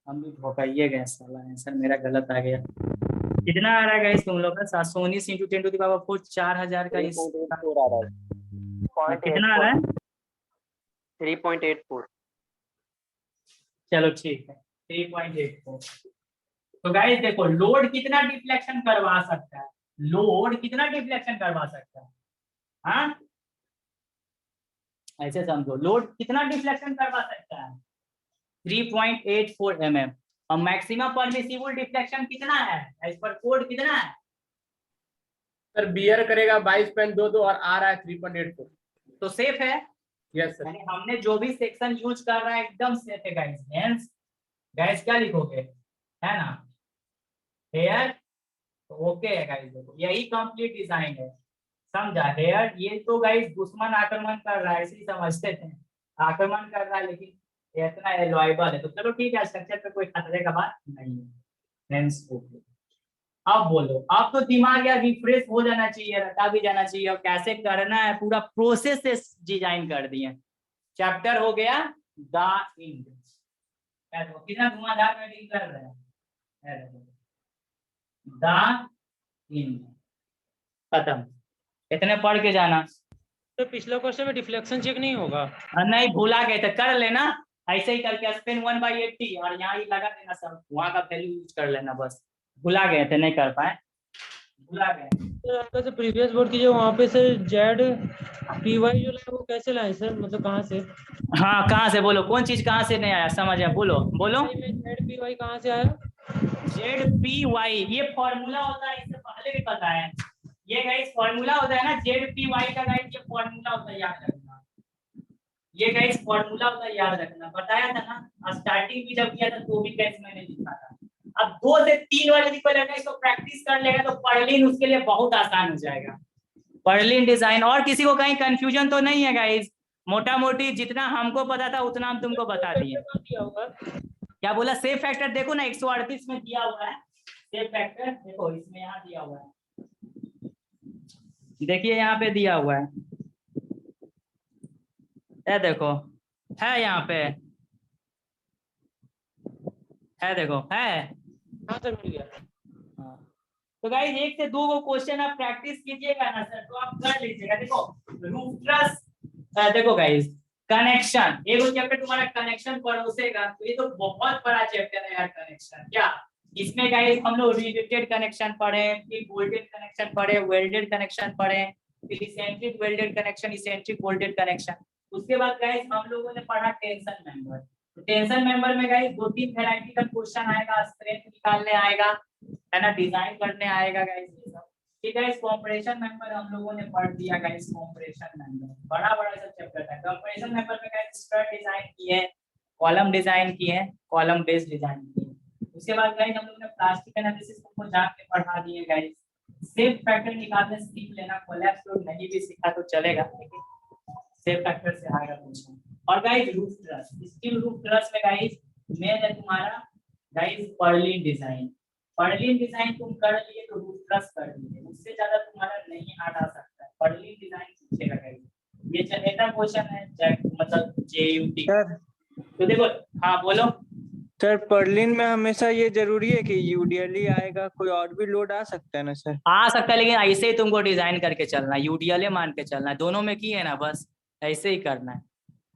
हम भी भोकाइए गए साला, आंसर मेरा गलत आ गया। कितना आ रहा है गाइस तुम लोग का? 719 × 10 टू द पावर 4, 4000 का इस कितना आ रहा है? 3.84 चलो ठीक है 3.84। तो गाइस देखो लोड कितना डिफ्लेक्शन करवा सकता है, लोड कितना डिफ्लेक्शन करवा सकता है? हाँ ऐसे समझो, लोड कितना डिफ्लेक्शन करवा सकता है? 3.84 mm। और मैक्सिमम परमिसिबल डिफ्लेक्शन कितना है एज पर कोड कितना है? सर बियर करेगा 22.22 और आ रहा है 3.84। तो सेफ है, यस सर। यानी हमने जो भी सेक्शन यूज कर रहा है एकदम सेफ है गाइस। हेंस गाइस क्या लिखोगे, है ना? हेयर तो ओके है गाइस, देखो यही कंप्लीट डिजाइन है, समझा? हेयर ये तो गाइस दुश्मन आक्रमण कर रहा है, ऐसे ही समझते थे, आक्रमण कर रहा है लेकिन ये इतना एलॉयबल है। तो चलो ठीक है, स्ट्रक्चर पे कोई खतरे का बात नहीं है। Hence okay. अब बोलो, अब तो दिमाग यार रिफ्रेश हो जाना चाहिए, रटा भी जाना चाहिए, और कैसे करना है पूरा प्रोसेस से डिजाइन कर दिए। चैप्टर हो गया द इंड, कितना धुआंधार में डील कर रहे हैं, द इंड खत्म। इतने पढ़ के जाना। तो पिछले क्वेश्चन में डिफ्लेक्शन चेक नहीं होगा? नहीं भूला गए तो कर लेना, ऐसे ही करके स्पेन 1/80 और यहाँ ही लगा देना, सब वहाँ का वैल्यू यूज कर लेना बस। भुला गए थे, नहीं कर पाए, भुला गए। तो सर प्रीवियस बोर्ड की जो वहाँ पे सर जेड पी वाई जो लाए वो कैसे लाए सर, मतलब कहाँ से? हाँ कहाँ से बोलो, कौन चीज कहाँ से नहीं आया समझ आया, बोलो बोलो। जेड पी वाई कहाँ से आया? ZPY ये फॉर्मूला होता है, इससे पहले भी पता है। ये गाइस फॉर्मूला होता है ना ZPY का, गाइस ये फॉर्मूला होता है, याद रखना। ये गाइस फॉर्मूला होता है, याद रखना, बताया था ना स्टार्टिंग भी जब किया था तो भी गाइस मैंने लिखा था। अब 2 से 3 वाले लिख लेगा, इसको प्रैक्टिस कर लेगा तो पर्लिन उसके लिए बहुत आसान हो जाएगा। पर्लिन डिजाइन, और किसी को कहीं कंफ्यूजन तो नहीं है गाइस? मोटा मोटी जितना हमको पता था उतना हम तुमको बता दिए। क्या बोला? सेफ फैक्टर देखो ना 138 में दिया हुआ है, सेफ फैक्टर देखो इसमें यहाँ दिया हुआ है, देखिए यहाँ पे दिया हुआ है, ये देखो है यहाँ पे, है देखो है। हाँ सर मिल गया। हाँ। तो गाइस 1 से 2 क्वेश्चन आप प्रैक्टिस कीजिएगा ना सर, तो आप कर लीजिएगा। देखो रूफ ट्रस, देखो गाइस कनेक्शन, एक चैप्टर तुम्हारा कनेक्शन परोसेगा, तो ये तो बहुत बड़ा चैप्टर है यार कनेक्शन। क्या इसमें गाइस हम लोग रिलेटेड कनेक्शन पढ़े, फिर बोल्टेड कनेक्शन पढ़े, वेल्डेड कनेक्शन पढ़े, फिर eccentric welded connection, eccentric bolted connection. उसके बाद गाइस हम लोगों ने पढ़ा टेंशन मेंबर। टेंशन मेंबर में गाइस 2-3 वैरायटी का क्वेश्चन आएगा, स्ट्रेंथ निकालने आएगा, है ना, डिजाइन करने आएगा गाइस ये सब। ठीक है, इस कॉम्प्रेशन मेंबर हम लोगों ने पढ़ दिया गाइस। कॉम्प्रेशन मेंबर बड़ा सा चैप्टर है। कॉम्प्रेशन मेंबर में गाइस स्ट्रट डिजाइन किए, कॉलम डिजाइन किए, कॉलम बेस्ड डिजाइन किए। उसके बाद गाइस हम लोग ने प्लास्टिक एनालिसिस को जान के पढ़ा दिए गाइस। सेफ फैक्टर निकालने सीख लेना, कोलैप्स लोड नहीं भी सीखा तो चलेगा, लेकिन सेफ फैक्टर से आएगा क्वेश्चन। और guys roof truss, steel roof truss में गाइस मेन है तुम्हारा guys Perlin design. Perlin design तुम कर लिए तो रूफ ट्रस कर लिए, उससे ज्यादा तुम्हारा नहीं हार्ड आ सकता है। पर्लिन डिजाइन पूछेगा गाइस, ये जनरेटर क्वेश्चन है, मतलब जेयूटी। सर तो देखो, हाँ बोलो। सर पर्लिन में हमेशा ये जरूरी है कि यूडीएल आएगा, कोई और भी लोड आ सकता है ना सर? आ सकता है, लेकिन ऐसे ही तुमको डिजाइन करके चलना है, यूडीएल मान के चलना है। दोनों में की है ना, बस ऐसे ही करना है,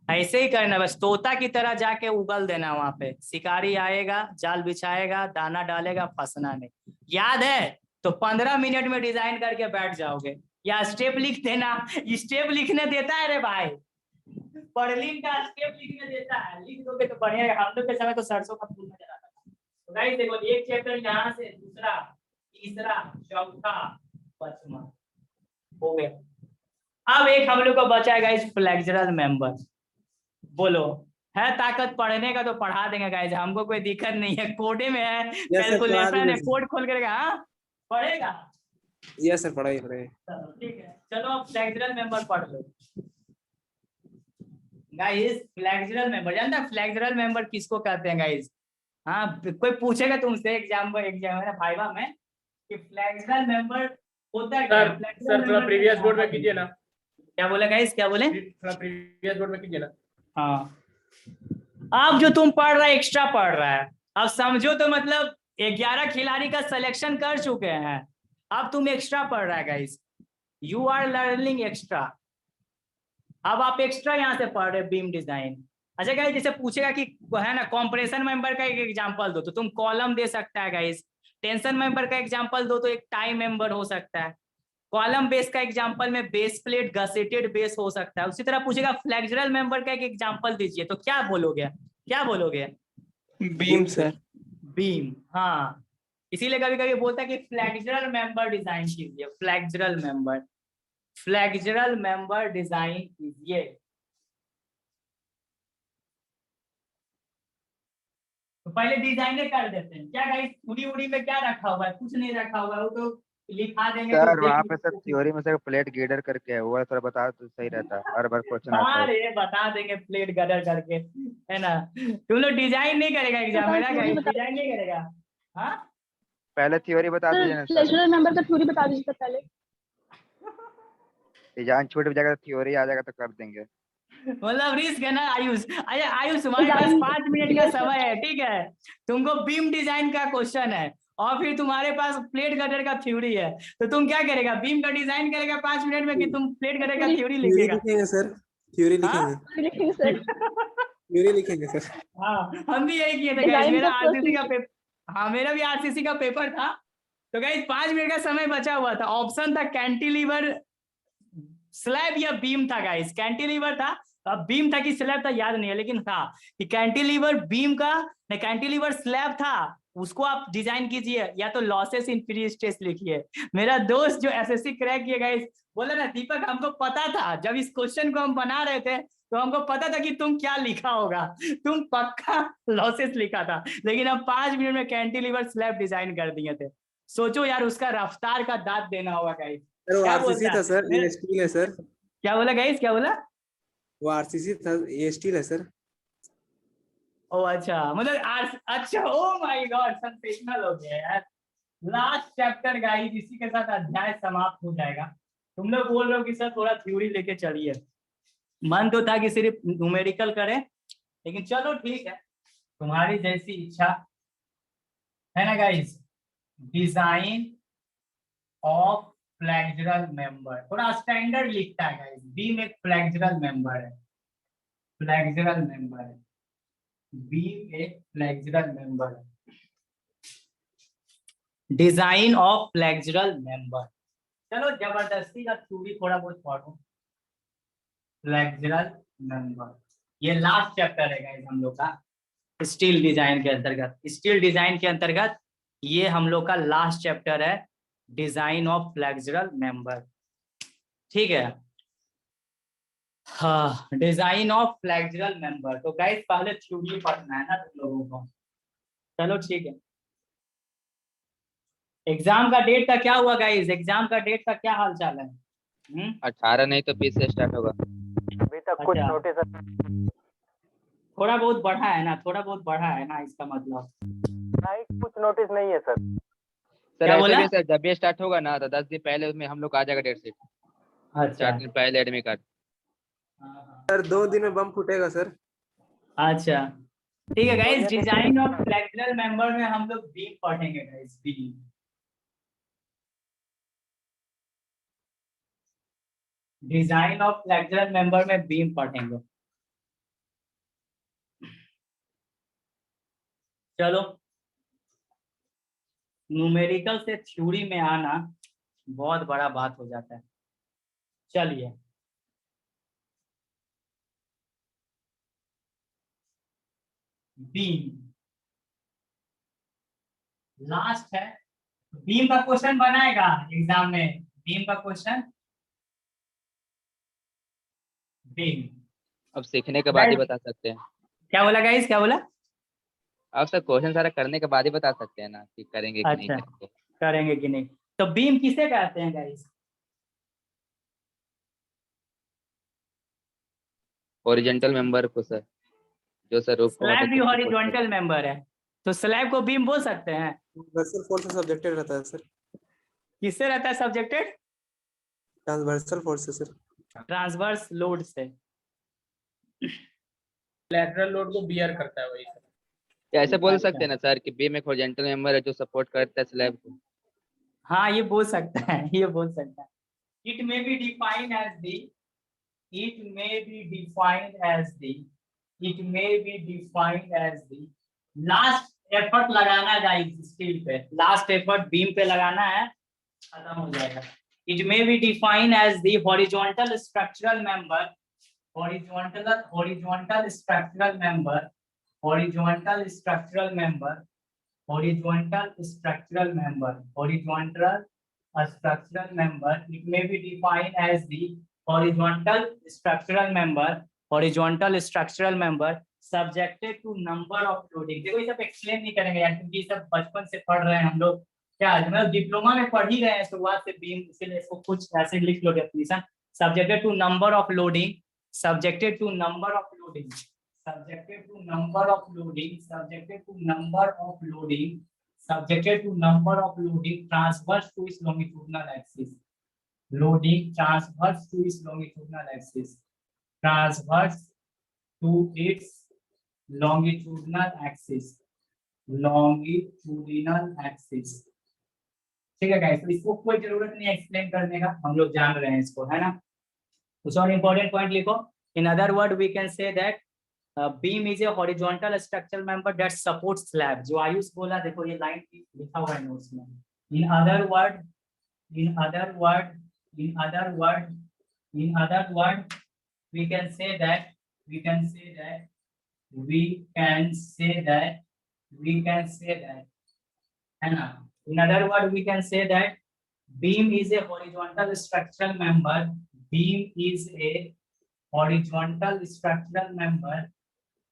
ऐसे ही करना है। बस तोता की तरह जाके उगल देना, वहां पे शिकारी आएगा, जाल बिछाएगा, दाना डालेगा, फंसना नहीं। याद है तो 15 मिनट में डिजाइन करके बैठ जाओगे। या स्टेप लिख देना, स्टेप लिखने देता है रे भाई, पर्लिन का स्टेप लिखने देता है, लिख दोगे तो बढ़िया है। हम लोग के समय तो सरसों का फूल नजर आता था। तो गाइस देखो, एक चैप्टर यहाँ से, दूसरा, तीसरा, चौथा, पांचवा हो गया। अब एक हम लोग को बचा है गाइस फ्लेक्सुरल मेंबर। बोलो, है ताकत पढ़ने का तो पढ़ा देंगे गाइस, हमको कोई दिक्कत नहीं है। कोडे में है, कैलकुलेशन है, कोड खोल करेगा, हाँ पढ़ेगा। यस सर, पढ़ाइए पढ़ाइए। चलो ठीक है, चलो अब फ्लेक्सुरल मेंबर पढ़ लो गाइस। फ्लेक्सुरल मेंबर जानता है फ्लेक्सुरल मेंबर किसको कहते हैं गाइस? हाँ, कोई पूछेगा तुमसे एग्जाम है ना भाईवा में कि फ्लेक्सुरल मेंबर होता है क्या? सर थोड़ा प्रीवियस बोर्ड में कीजिए ना। क्या बोले गाइस, क्या बोले? थोड़ा प्रीवियस बोर्ड में कीजिए ना। हाँ, अब जो तुम पढ़ रहा है एक्स्ट्रा पढ़ रहा है। अब समझो तो मतलब 11 खिलाड़ी का सिलेक्शन कर चुके हैं, अब तुम एक्स्ट्रा पढ़ रहा है guys. You are learning extra. अब आप एक्स्ट्रा यहाँ से पढ़ रहे बीम डिजाइन। अच्छा गाइस, जैसे पूछेगा कि है ना कॉम्प्रेशन मेंबर का एक एग्जांपल दो, तो तुम कॉलम दे सकता है गाइस। टेंशन मेंबर का एग्जांपल दो तो एक टाई मेंबर हो सकता है। कॉलम बेस का एग्जांपल में बेस प्लेट गसेटेड बेस हो सकता है। उसी तरह पूछेगा फ्लेक्सुरल मेंबर का एक एग्जांपल दीजिए, तो क्या बोलोगे? क्या बोलोगे? Beam sir. बीम, हाँ। इसीलिए कभी कभी बोलता है कि फ्लेक्सुरल मेंबर डिजाइन कीजिए, flexural member, flexural member design कीजिए। तो पहले डिजाइने कर देते हैं क्या गाइस? उड़ी उड़ी में क्या रखा हुआ है? कुछ नहीं रखा हुआ है, वो तो लिखा देंगे तो सर देख वहाँ पे लीजिए। सर थ्योरी में सर प्लेट गिडर करके है, वो थोड़ा बता तो सही रहता है, हर बार क्वेश्चन आता है। अरे बता देंगे प्लेट गदर करके, है ना। तुम लोग डिजाइन नहीं करेगा एग्जाम में ना गाइस, डिजाइन नहीं करेगा। हाँ, पहले थ्योरी बता दीजिए ना सर, फ्लेक्सुरल मेंबर का थ्योरी बता दीजिए पहले। डिजाइन छूट भी जाएगा तो थ्योरी आ जाएगा तो कर देंगे। मतलब रिस्क है ना आयुष। अरे आयुष, तुम्हारे पास 5 मिनट का समय है, ठीक है। तुमको बीम डिजाइन का क्वेश्चन है और फिर तुम्हारे पास प्लेट गटर का थ्योरी है, तो तुम क्या करेगा? बीम का डिजाइन करेगा 5 मिनट में कि तुम प्लेट गटर का थ्योरी थ्योरी लिखेगा? लिखेंगे सर, थ्योरी हाँ? लिखेंगे, लिखेंगे सर। थ्योरी लिखेंगे सर। हाँ, हम भी यही किए थे गाइस। डिजाइन मेरा का आरसीसी का procedure। पेपर, हाँ मेरा भी आरसीसी का पेपर था। तो गाइस 5 मिनट का समय बचा हुआ था, ऑप्शन था कैंटिलीवर, स्लैब या बीम था गाइस। कैंटिलीवर था, अब बीम था कि स्लैब था याद नहीं है, लेकिन था कि कैंटिलीवर बीम का, नहीं कैंटिलीवर स्लैब था, उसको आप डिजाइन कीजिए या तो लॉसेस इन फ्री स्ट्रेस लिखिए। मेरा दोस्त जो एसएससी क्रैक किया गाइस बोला ना, दीपक हमको पता था जब इस क्वेश्चन को हम बना रहे थे तो हमको पता था कि तुम क्या लिखा होगा, तुम पक्का लॉसेस लिखा था, लेकिन हम 5 मिनट में कैंटिलीवर स्लैब डिजाइन कर दिए थे। सोचो यार, उसका रफ्तार का दाद देना होगा गाइस। सर वो क्या आरसीसी बोलता था है? सर, ये स्टील है सर। क्या बोला गाइस, क्या बोला? वो आरसीसी था, ये स्टील है सर। ओ अच्छा, मतलब अच्छा, ओ माय गॉड, सेंसेशनल हो गया यार। लास्ट चैप्टर गाइस, इसी के साथ अध्याय समाप्त हो जाएगा। तुम लोग बोल रहे हो कि सर थोड़ा थ्योरी लेके चलिए, मन तो था कि सिर्फ न्यूमेरिकल करें, लेकिन चलो ठीक है, तुम्हारी जैसी इच्छा है ना guys. Design of flexural member थोड़ा स्टैंडर्ड लिखता है गाइस। बीम एक फ्लेक्सुरल मेंबर है, फ्लेक्सुरल मेंबर है, बीम एक फ्लेक्सुरल मेंबर है। डिजाइन ऑफ फ्लेक्सुरल मेंबर, चलो जबरदस्ती का थ्योरी थोड़ा बहुत पढ़ो। फ्लेक्सुरल मेंबर, ये लास्ट चैप्टर है गाइस हम लोग का। स्टील डिजाइन के अंतर्गत। स्टील डिजाइन के अंतर्गत ये हम लोग का लास्ट चैप्टर है, डिजाइन ऑफ फ्लेक्सुरल मेंबर। ठीक है, हाँ, डिजाइन ऑफ फ्लेक्सुरल मेंबर। तो गाइस पहले थ्योरी पढ़ना है ना तुम लोगों को। चलो ठीक है, एग्जाम का डेट का क्या हुआ गाइस? एग्जाम का डेट का क्या हाल चाल है? 18 नहीं तो 20 से स्टार्ट होगा। अभी तक कुछ अच्छा। नोटिस थोड़ा बहुत बढ़ा है ना, थोड़ा बहुत बढ़ा है ना, इसका मतलब नहीं, कुछ नोटिस नहीं है सर। सर क्या ऐसे बोला? भी सर जब भी स्टार्ट होगा ना तो 10 दिन पहले उसमें हम लोग आ जाएगा डेट शीट। अच्छा 4 दिन पहले एडमिट कार्ड। सर 2 दिन में बम फूटेगा सर। अच्छा ठीक है guys, design of flexural member में हम लोग बीम पढ़ेंगे guys, beam. Design of flexural member में बीम पढ़ेंगे। चलो, न्यूमेरिकल से थ्योरी में आना बहुत बड़ा बात हो जाता है। चलिए, बीम लास्ट है। बीम का क्वेश्चन बनाएगा एग्जाम में, बीम का क्वेश्चन, बीम। अब सीखने के बाद ही बता सकते हैं। क्या बोला गाइस, क्या बोला? अब सर क्वेश्चन सारा करने के बाद ही बता सकते हैं ना कि करेंगे कि नहीं अच्छा, करेंगे। करेंगे कि नहीं। तो बीम किसे कहते हैं गाइस? हॉरिजॉन्टल मेंबर को सर, जो सर रूफ स्लैब भी हॉरिजॉन्टल मेंबर है, तो स्लैब को बीम बोल सकते हैं। ट्रांसवर्सल फोर्स से सब्जेक्टेड रहता है सर। किससे रहता है सब्जेक्टेड? ट्रांसवर्सल फोर्स से सर। ट्रांसवर्स लोड से। लैटरल लोड को बियर करता है वही सर। ऐसे बोल अच्छा। सकते हैं ना सर कि बीम एक हॉरिजॉन्टल मेंबर है जो सपोर्ट करता है स्लैब को। हाँ ये बोल सकता है, ये बोल सकता है। It may be defined as the, it may be defined as the, it may be defined as the last effort लगाना गाइस स्टील पे, last effort बीम पे लगाना है, खत्म हो जाएगा। It may be defined as the horizontal structural member, horizontal structural member, horizontal structural member, horizontal structural member, horizontal structural member. It may be defined as the horizontal structural member, horizontal structural member subjected to number of loading। देखो ये सब explain नहीं करेंगे यार, क्योंकि ये सब बचपन से पढ़ रहे हैं हम लोग। क्या मतलब डिप्लोमा में पढ़ ही रहे हैं शुरुआत से बीम, इसलिए इसको कुछ ऐसे लिख लो definition. Subjected to number of loading, subjected to number of loading, subjected to number of loading, subjected to number of loading, subjected to number of loading transverse to its longitudinal axis, loading transverse to its longitudinal axis, transverse to its longitudinal axis, longitudinal axis। ठीक है guys, तो इसको कोई जरूरत नहीं explain करने का, हम लोग जान रहे हैं इसको, है ना। कुछ और इंपॉर्टेंट पॉइंट लिखो। In other word we can say that beam is a horizontal structural member that supports slab. जो आयुष बोला, देखो ये लाइन लिखा हुआ है नोट्स में। इन other word, in other word, in other word, in other word we can say that, we can say that, we can say that, we can say that, है ना। in other word we can say that beam is a horizontal structural member, beam is a horizontal structural member,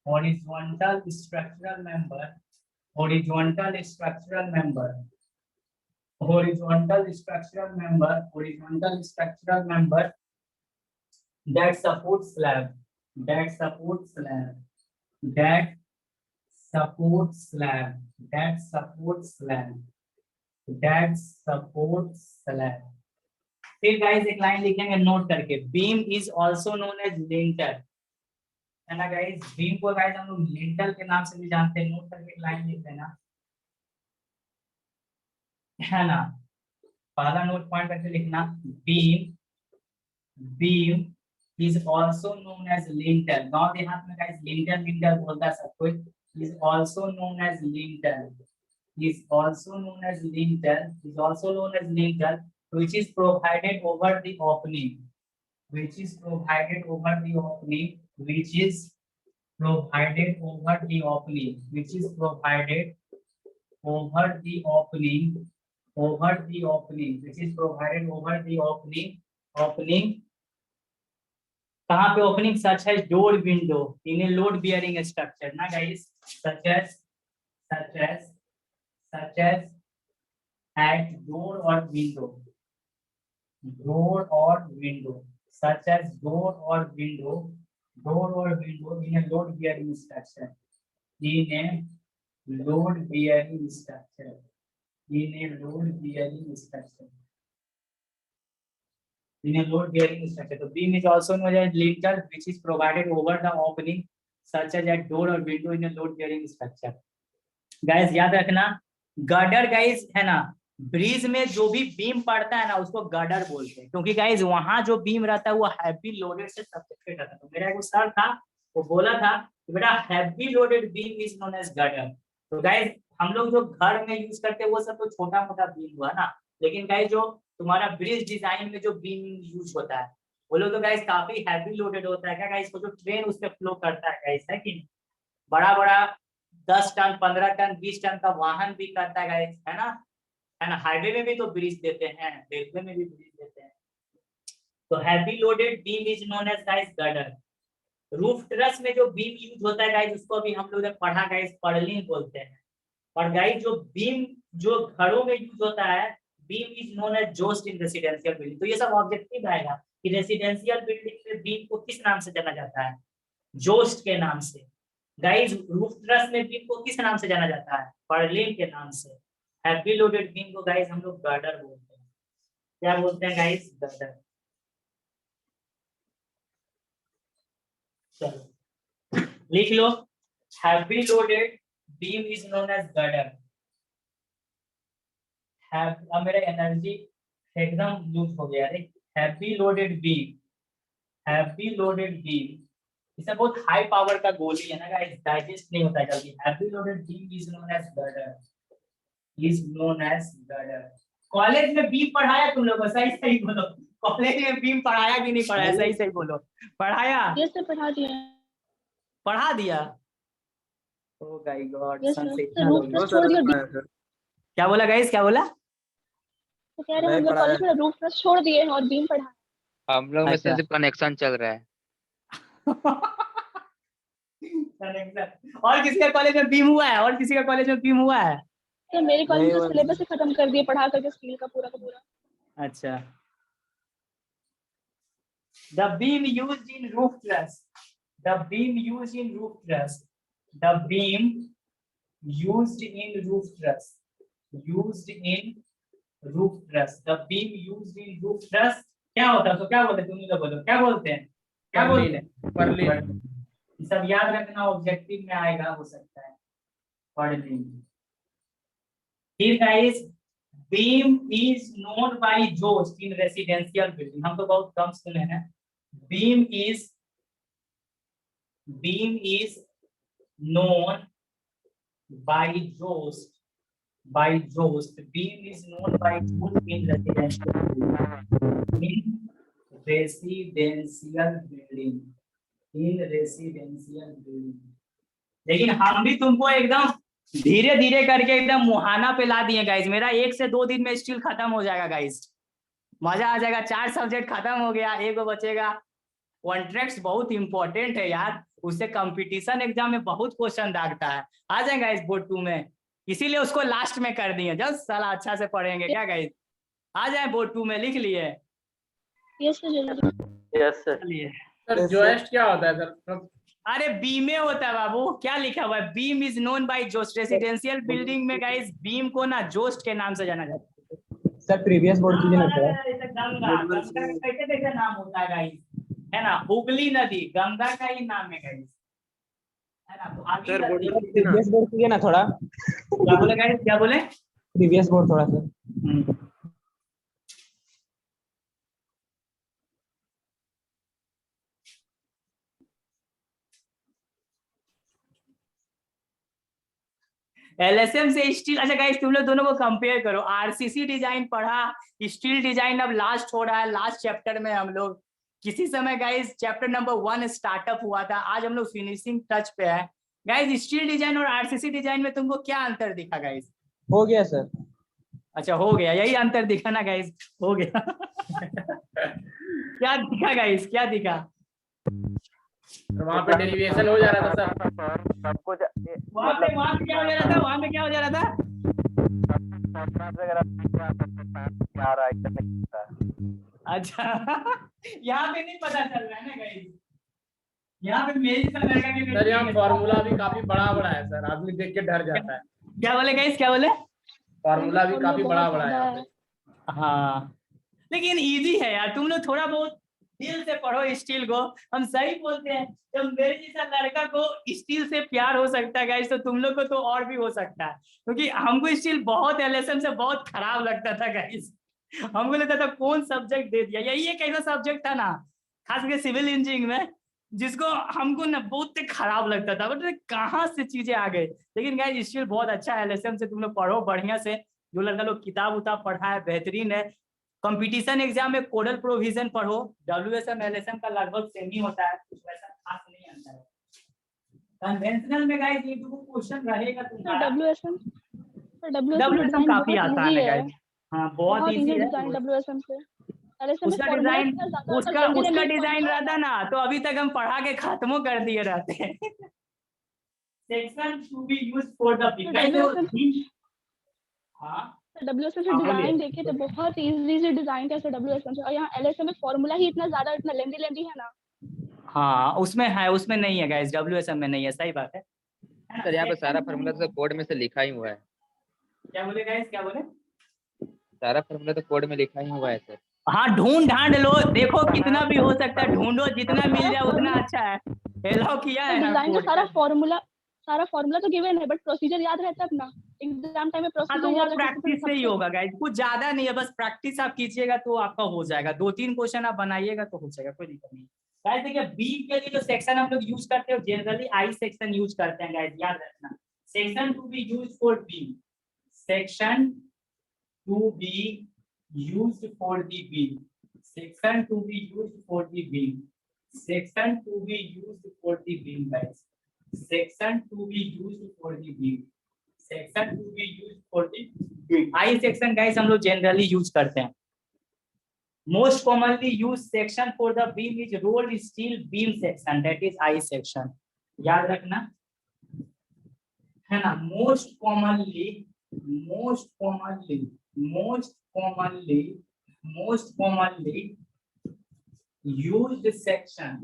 horizontal structural member, horizontal structural member, horizontal structural member, horizontal structural member that supports slab, that supports slab, that supports slab, that supports slab, that supports slab। फिर guys एक line लिखेंगे note करके, beam is also known as linter, है ना guys. Beam को guys हम लोग lintel के नाम से भी जानते हैं। नोट करके एक लाइन लिख देना, है ना। पहला नोट पॉइंट करके लिखना, beam, beam is also known as lintel। गांव देहात में गाइस लिंटर लिंटर बोलता है सब कोई। is also known as lintel, is also known as lintel, is also known as lintel which is provided over the opening, which is provided over the opening, which is provided over the opening, which is provided over the opening, which is provided over the opening. कहाँ पे opening? सच है door window in a load bearing structure ना guys, such as at door or window, such as door or window in a load bearing structure, in a load bearing structure. So beam is also known as lintel, which is provided over the opening, such as at door or window in a load bearing structure. Guys याद रखना, girder guys है ना, bridge में जो भी beam पड़ता है ना उसको गर्डर बोलते हैं, क्योंकि गाइस वहां जो बीम रहता है वो हैवी लोडेड से सब्जेक्टेड रहता है। तो मेरा एक सर था वो बोला था कि बेटा heavy loaded beam is known as girder. तो गाइस हम लोग जो घर में यूज करते हैं वो सब तो छोटा मोटा बीम हुआ ना, लेकिन गाइस जो तुम्हारा ब्रिज डिजाइन में जो बीम यूज होता है वो लोग तो गाइस काफी हैवी लोडेड होता है। क्या गाइस वो जो ट्रेन उस पे फ्लो करता है गाइस, है कि नहीं, बड़ा बड़ा 10 टन 15 टन 20 टन का वाहन भी करता है गाइस, है ना, हाईवे में भी तो ब्रिज देते हैं, रेलवे में भी ब्रिज देते हैं। तो heavy loaded beam is known as guys girder. Roof truss में जो बीम यूज होता है गाइस उसको भी हम लोग ने पढ़ा गाइस, पर्लिन बोलते हैं। और गाइस जो बीम जो घरों में यूज होता है, beam is known as joist in residential building. तो ये सब ऑब्जेक्टिव आएगा कि रेसिडेंशियल बिल्डिंग में बीम को किस नाम से जाना जाता है? जोस्ट के नाम से। गाइस रूफ ट्रस में बीम को किस नाम से जाना जाता है? पर्लिन के नाम से। हैवी लोडेड बीम को गाइस हम लोग गर्डर बोलते हैं। क्या बोलते हैं गाइस? गर्डर। चलो लिख लो, heavy loaded beam is known as girder. अब मेरा एनर्जी एकदम लूज हो गया रे। हैवी लोडेड बीम, इससे बहुत हाई पावर का गोली है ना गाइस, डाइजेस्ट नहीं होता जल्दी। Heavy loaded beam is known as girder. College में बीम पढ़ाया तुम लोगों? सही बोलो, कॉलेज में बीम पढ़ाया कि नहीं पढ़ाया? सही बोलो, पढ़ाया? यस सर, पढ़ा दिया। पढ़ा दिया? ओ माय गॉड, यस सन से सर, इतना रूफ लोग। ट्रस छोड़ दिया। क्या बोला गाइस, क्या बोला? तो कह रहे हैं हम लोग कॉलेज में रूफ ट्रस छोड़ दिए और बीम पढ़ा। हम लोग में अच्छा। सिर्फ कनेक्शन चल रहा है। और किसी का कॉलेज में बीम हुआ है? और किसी का कॉलेज में बीम हुआ है? तो मेरे कॉलेज में नहीं तो हुआ। सिलेबस ही खत्म कर दिए पढ़ा करके, स्किल का पूरा का पूरा। अच्छा। The beam used in roof truss. The beam used in roof truss. The beam used in roof truss. Used in roof truss. The beam used in roof truss. क्या होता है? तो क्या बोलते हैं? तुम लोग बोलो, क्या बोलते हैं? क्या बोलते हैं? पर्लिन। ये सब याद रखना, ऑब्जेक्टिव में आएगा, हो सकता है पर्लिन। फिर guys, beam is known by Jost in residential building. हम तो बहुत कम सुने हैं। Beam is known by joist. Beam is known by joist in residential building. लेकिन हम भी तुमको एकदम धीरे धीरे करके एकदम मुहाना पे ला दिए गाइस। मेरा 1 से 2 दिन में स्टिल खत्म हो जाएगा गाइस, मजा आ जाएगा। 4 सब्जेक्ट खत्म हो गया, एक बचेगा। कॉन्ट्रैक्ट्स बहुत इंपॉर्टेंट है यार, उससे कंपटीशन एग्जाम में बहुत क्वेश्चन दागता है। आ जाएगा इस बोर्ड 2 में, इसीलिए उसको लास्ट में कर दिए। जस्ट साला अच्छा से पढ़ेंगे क्या गाइस? आ जाए बोर्ड 2 में, लिख लिए? यस सर, जल्दी। Yes sir. चलिए। सर जोस्ट क्या होता है सर? अरे बीमे होता है बाबू, क्या लिखा हुआ है? Beam is known by Jost. Residential building में गाइस बीम को ना जोस्ट के नाम से जाना जाता है। सर प्रीवियस बोर्ड कीजिए ना थोड़ा। गंगा कैसे कैसे नाम होता है गाइस, है ना? हुगली नदी गंगा का ही नाम है गाइस, है ना? भागी सर नदी। प्रीवियस बोर्ड कीजिए ना थोड़ा। क्या बोले गाइस, क्या बोले? प्रीवियस बोर्ड थोड़ा सा। एलएसएम से स्टील। अच्छा गाइस, तुम लोग दोनों को कंपेयर करो। आरसीसी डिजाइन पढ़ा, स्टील डिजाइन अब लास्ट हो रहा है, लास्ट चैप्टर में हम लोग किसी समय गाइस चैप्टर नंबर 1 स्टार्टअप हुआ था, आज हम लोग फिनिशिंग टच पे है गाइस। स्टील डिजाइन और आरसीसी डिजाइन में तुमको क्या अंतर दिखा गाइस? हो गया सर। अच्छा हो गया, यही अंतर दिखा ना गाइस, हो गया। क्या दिखा गाइस, क्या दिखा? वहाँ पे डेरिवेशन हो जा रहा था सर। सब कुछ वहाँ पे क्या हो जा रहा था? वहाँ पे क्या हो जा रहा था? आ रहा है। अच्छा यहाँ पे नहीं पता चल रहा है ना गाइस, यहाँ पे मेरी सा लड़का के सर यहाँ फॉर्मूला भी काफी बड़ा बड़ा है सर, आदमी देख के डर जाता है। क्या बोले गाइस, क्या बोले? फॉर्मूला भी काफी बड़ा बड़ा है यहाँ पे। हाँ लेकिन इजी है यार, तुम लोग थोड़ा बहुत दिल से पढ़ो स्टील को। हम सही बोलते हैं, जब मेरे जैसा लड़का को स्टील से प्यार हो सकता है गाइस, तो तुम लोग को तो और भी हो सकता है, क्योंकि हमको स्टील बहुत एलएसएम से बहुत खराब लगता था गाइस। हमको लगता था कौन सब्जेक्ट दे दिया, यही एक ऐसा सब्जेक्ट था ना, खास करके सिविल इंजीनियरिंग में, जिसको हमको ना बहुत खराब लगता था, बट कहाँ से चीजें आ गई। लेकिन गाइस स्टील बहुत अच्छा है, एलएसएम से तुम लोग पढ़ो बढ़िया से। जो लड़का लोग किताब उताब पढ़ा है बेहतरीन है। कंपटीशन एग्जाम में कोडल प्रोविजन पढ़ो, डब्ल्यूएसएम एलएसएम का लगभग सेम ही होता है, कुछ वैसा खास नहीं आता है। कन्वेंशनल में गाइस ये जो क्वेश्चन रहेगा तुम्हारा, डब्ल्यूएसएम काफी आसान है गाइस। हाँ बहुत इजी है डब्ल्यूएसएम से उसका डिजाइन, उसका डिजाइन रहता ना तो अभी तक हम पढ़ा के खत्म कर दिए रहते हैं। Section to be used for the हाँ डब्ल्यूएसएम से डिजाइन देखे तो बहुत इजी से डिजाइन था डब्ल्यूएसएम से, और यहाँ एलएसएम में फॉर्मूला ही इतना ज्यादा इतना लेंदी है ना। हाँ उसमें है, उसमें नहीं है गाइस, डब्ल्यूएसएम में नहीं है, सही बात है। सर यहाँ पे सारा फार्मूला तो कोड में से लिखा ही हुआ है। क्या बोले गाइस, क्या बोले? सारा फार्मूला तो कोड में लिखा ही हुआ है सर। हाँ ढूंढ ढांड लो, देखो कितना भी हो सकता है, ढूंढो जितना मिल जाए उतना अच्छा है। अलाउ किया है ना डिजाइन का कोड। सारा फॉर्मूला तो गिवन है, बट प्रोसीजर याद रहता है अपना एग्जाम टाइम में। हाँ तो प्रोसीजर वो याद प्रैक्टिस से ही होगा गाइस, कुछ ज्यादा नहीं है, बस प्रैक्टिस आप कीजिएगा तो आपका हो जाएगा। 2-3 क्वेश्चन आप बनाइएगा तो हो जाएगा, कोई दिक्कत नहीं। गाइस देखिए बीम के लिए जो सेक्शन हम लोग यूज करते हैं जनरली आई सेक्शन यूज करते हैं गाइस, याद रखना। Section to be used for beam, section to be used for the beam, section to be used for the beam, section to be used for the beam guys, section to be used for the beam, section to be used for the beam. I section guys हम लोग generally use करते हैं। Most commonly use section for the beam is rolled steel beam section, that is I section, याद रखना है ना। Most commonly used section,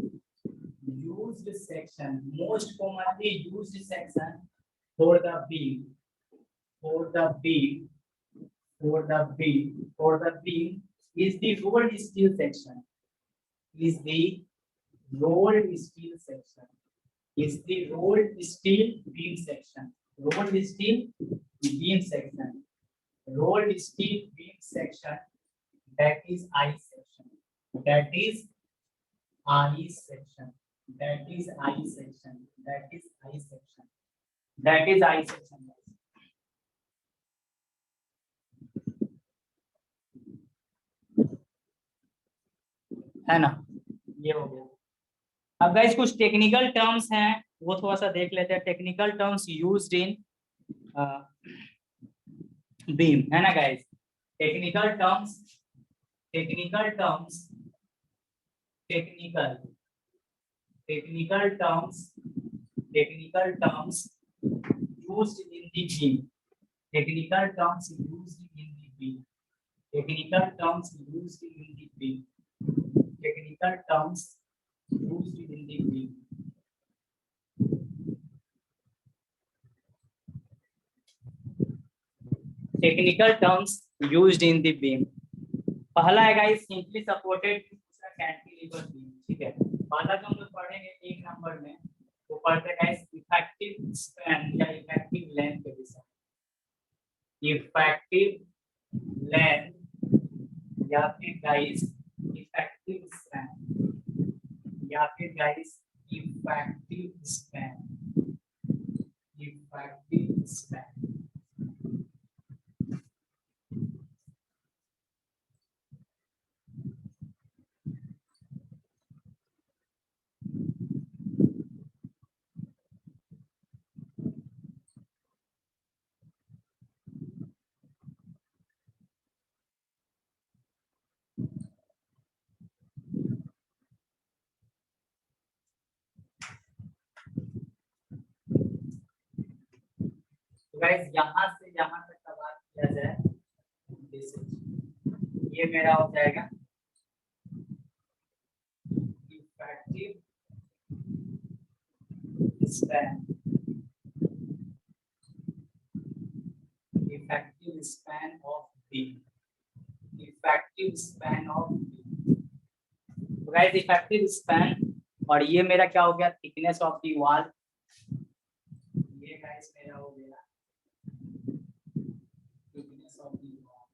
most commonly used section for the beam, for the beam is the rolled steel section, is the rolled steel section, is the rolled steel beam section, rolled steel beam section, rolled steel beam section, that is I section, that is I section, that is I section, that is I section, that is I section। है ना, ये हो गया। अब guys कुछ technical terms हैं वो थोड़ा सा देख लेते हैं। Technical terms used in beam, है ना guys. Technical terms used in the beam, technical terms used in the beam, technical terms used in the beam, technical terms used in the beam। Technical terms used in the beam, पहला है guys simply supported, दूसरा cantilever beam, ठीक है। पहला जो हम लोग पढ़ेंगे 1 नंबर में वो पढ़ते हैं गाइस इफेक्टिव स्पैन या इफेक्टिव लेंथ के विषय, इफेक्टिव लेंथ या फिर गाइस इफेक्टिव स्पैन या फिर guys effective span, effective span. Guys यहाँ से यहाँ तक का बात किया जाए, ये मेरा हो जाएगा effective span, effective span of beam, effective span of beam. तो गाइस इफेक्टिव स्पैन, और ये मेरा क्या हो गया, थिकनेस ऑफ दी वॉल, ये गाइस मेरा हो गया thickness of the wall.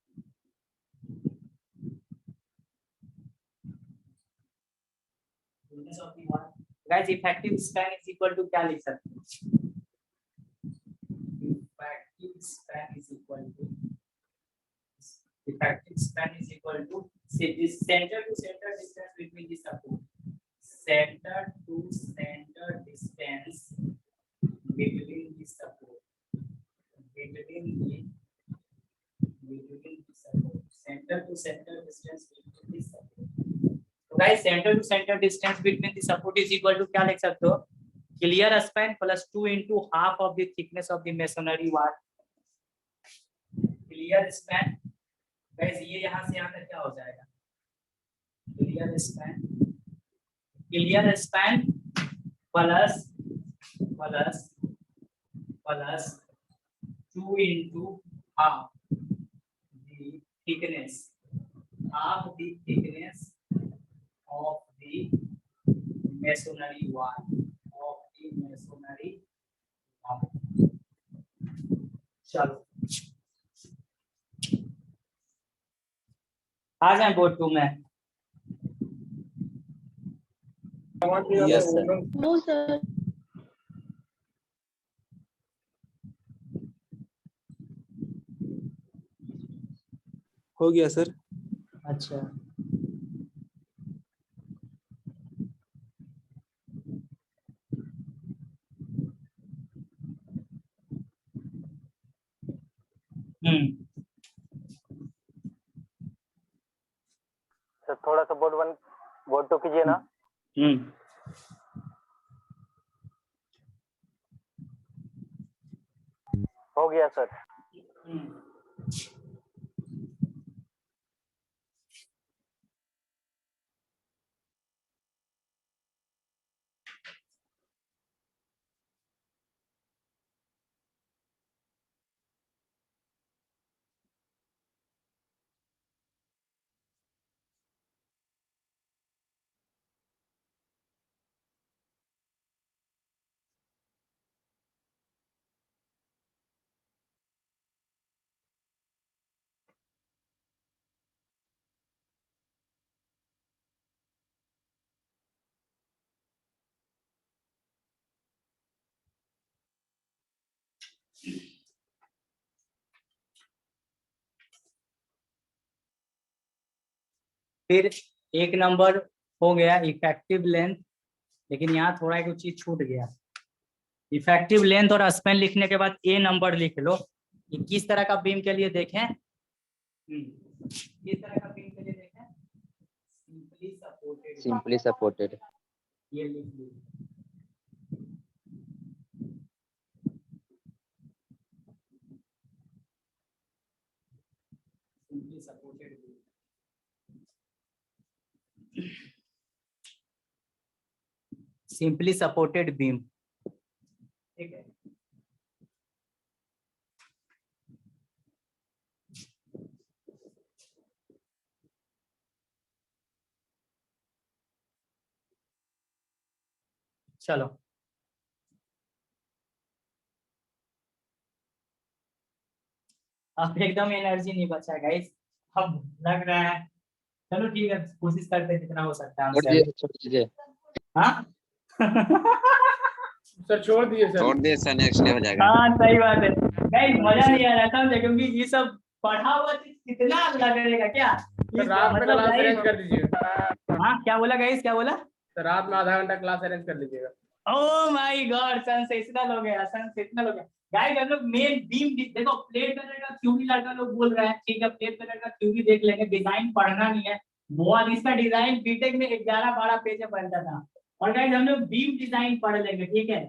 Thickness of the wall guys, effective span is equal to क्या लिख सकते हैं, effective span is equal to, effective span is equal to centre to centre distance between the support, center to center distance between the support, between the support, center to center distance between the support। तो guys center to center distance between the support is equal to क्या लिख सकते हो, clear span plus 2 into half of the thickness of the masonry wall। clear span guys, ये यहाँ से यहाँ तक क्या हो जाएगा, clear span, clear span plus 2 into half the thickness of the masonry wall, चलो आ जाए बोर्ड 2 में। Yes, sir. No sir. हो गया सर। अच्छा सर थोड़ा सा बोर्ड 1 बोर्ड 2 कीजिए ना। हो गया सर। फिर एक नंबर हो गया इफेक्टिव लेंथ, लेकिन यहाँ थोड़ा एक चीज छूट गया, इफेक्टिव लेंथ और स्पैन लिखने के बाद ए नंबर लिख लो। ये किस तरह का बीम के लिए देखें, किस तरह का बीम के लिए देखें, सिंपली सपोर्टेड, ये लिख लो। Simply supported beam, simply supported beam, ठीक है। चलो अब एकदम एनर्जी नहीं बचा गाइस, अब लग रहा है, चलो ठीक है कोशिश करते हैं जितना हो सकता है हमसे। छोड़ दीजिए हाँ सर छोड़ दिए सर नेक्स्ट डे हो जाएगा। हाँ सही बात है गाइस, मजा नहीं आ रहा था क्योंकि ये सब पढ़ा हुआ चीज कितना लगेगा क्या, सर रात में क्लास अरेंज कर दीजिएगा। हाँ क्या बोला गाइस, क्या बोला, सर रात में आधा घंटा क्लास अरेंज कर लीजिएगा। ओह माय गॉड, सेंसेशनल हो गया, सेंसेशनल हो गया गाइस। हम लोग मेन बीम देखो, प्लेट कलर का क्यूबी लड़का लोग बोल रहे हैं, ठीक है प्लेट कलर का क्यूबी देख लेंगे, डिजाइन पढ़ना नहीं है बहुत, इसका डिजाइन बीटेक में 11-12 पेज बनता था। और गाइस हम लोग बीम डिजाइन पढ़ लेंगे, ठीक है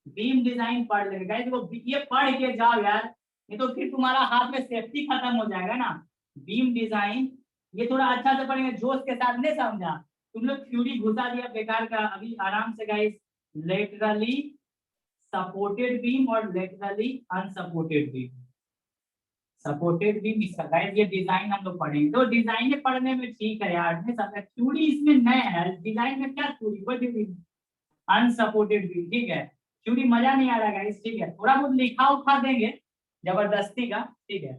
बीम डिजाइन पढ़ लेंगे गाइस। वो ये पढ़ के जाओ यार, नहीं तो फिर तुम्हारा हाथ में सेफ्टी खत्म हो जाएगा ना। बीम डिजाइन ये थोड़ा अच्छा से पढ़ेंगे, जोश के साथ। नहीं समझा तुम लोग, थ्योरी घुसा दिया बेकार का। अभी आराम से गाइस, लेटरली सपोर्टेड बीम और laterally unsupported beam. Supported beam इसका गाइस ये डिजाइन हम लोग पढ़ेंगे। तो डिजाइन पढ़ने में ठीक है यार, नहीं समझा, थ्योरी इसमें नया है। डिजाइन में क्या थ्योरी, कोई अनसपोर्टेड बीम, ठीक है। थ्योरी मजा नहीं आ रहा गाइस, ठीक है। थोड़ा बहुत लिखा उखा देंगे जबरदस्ती का, ठीक है।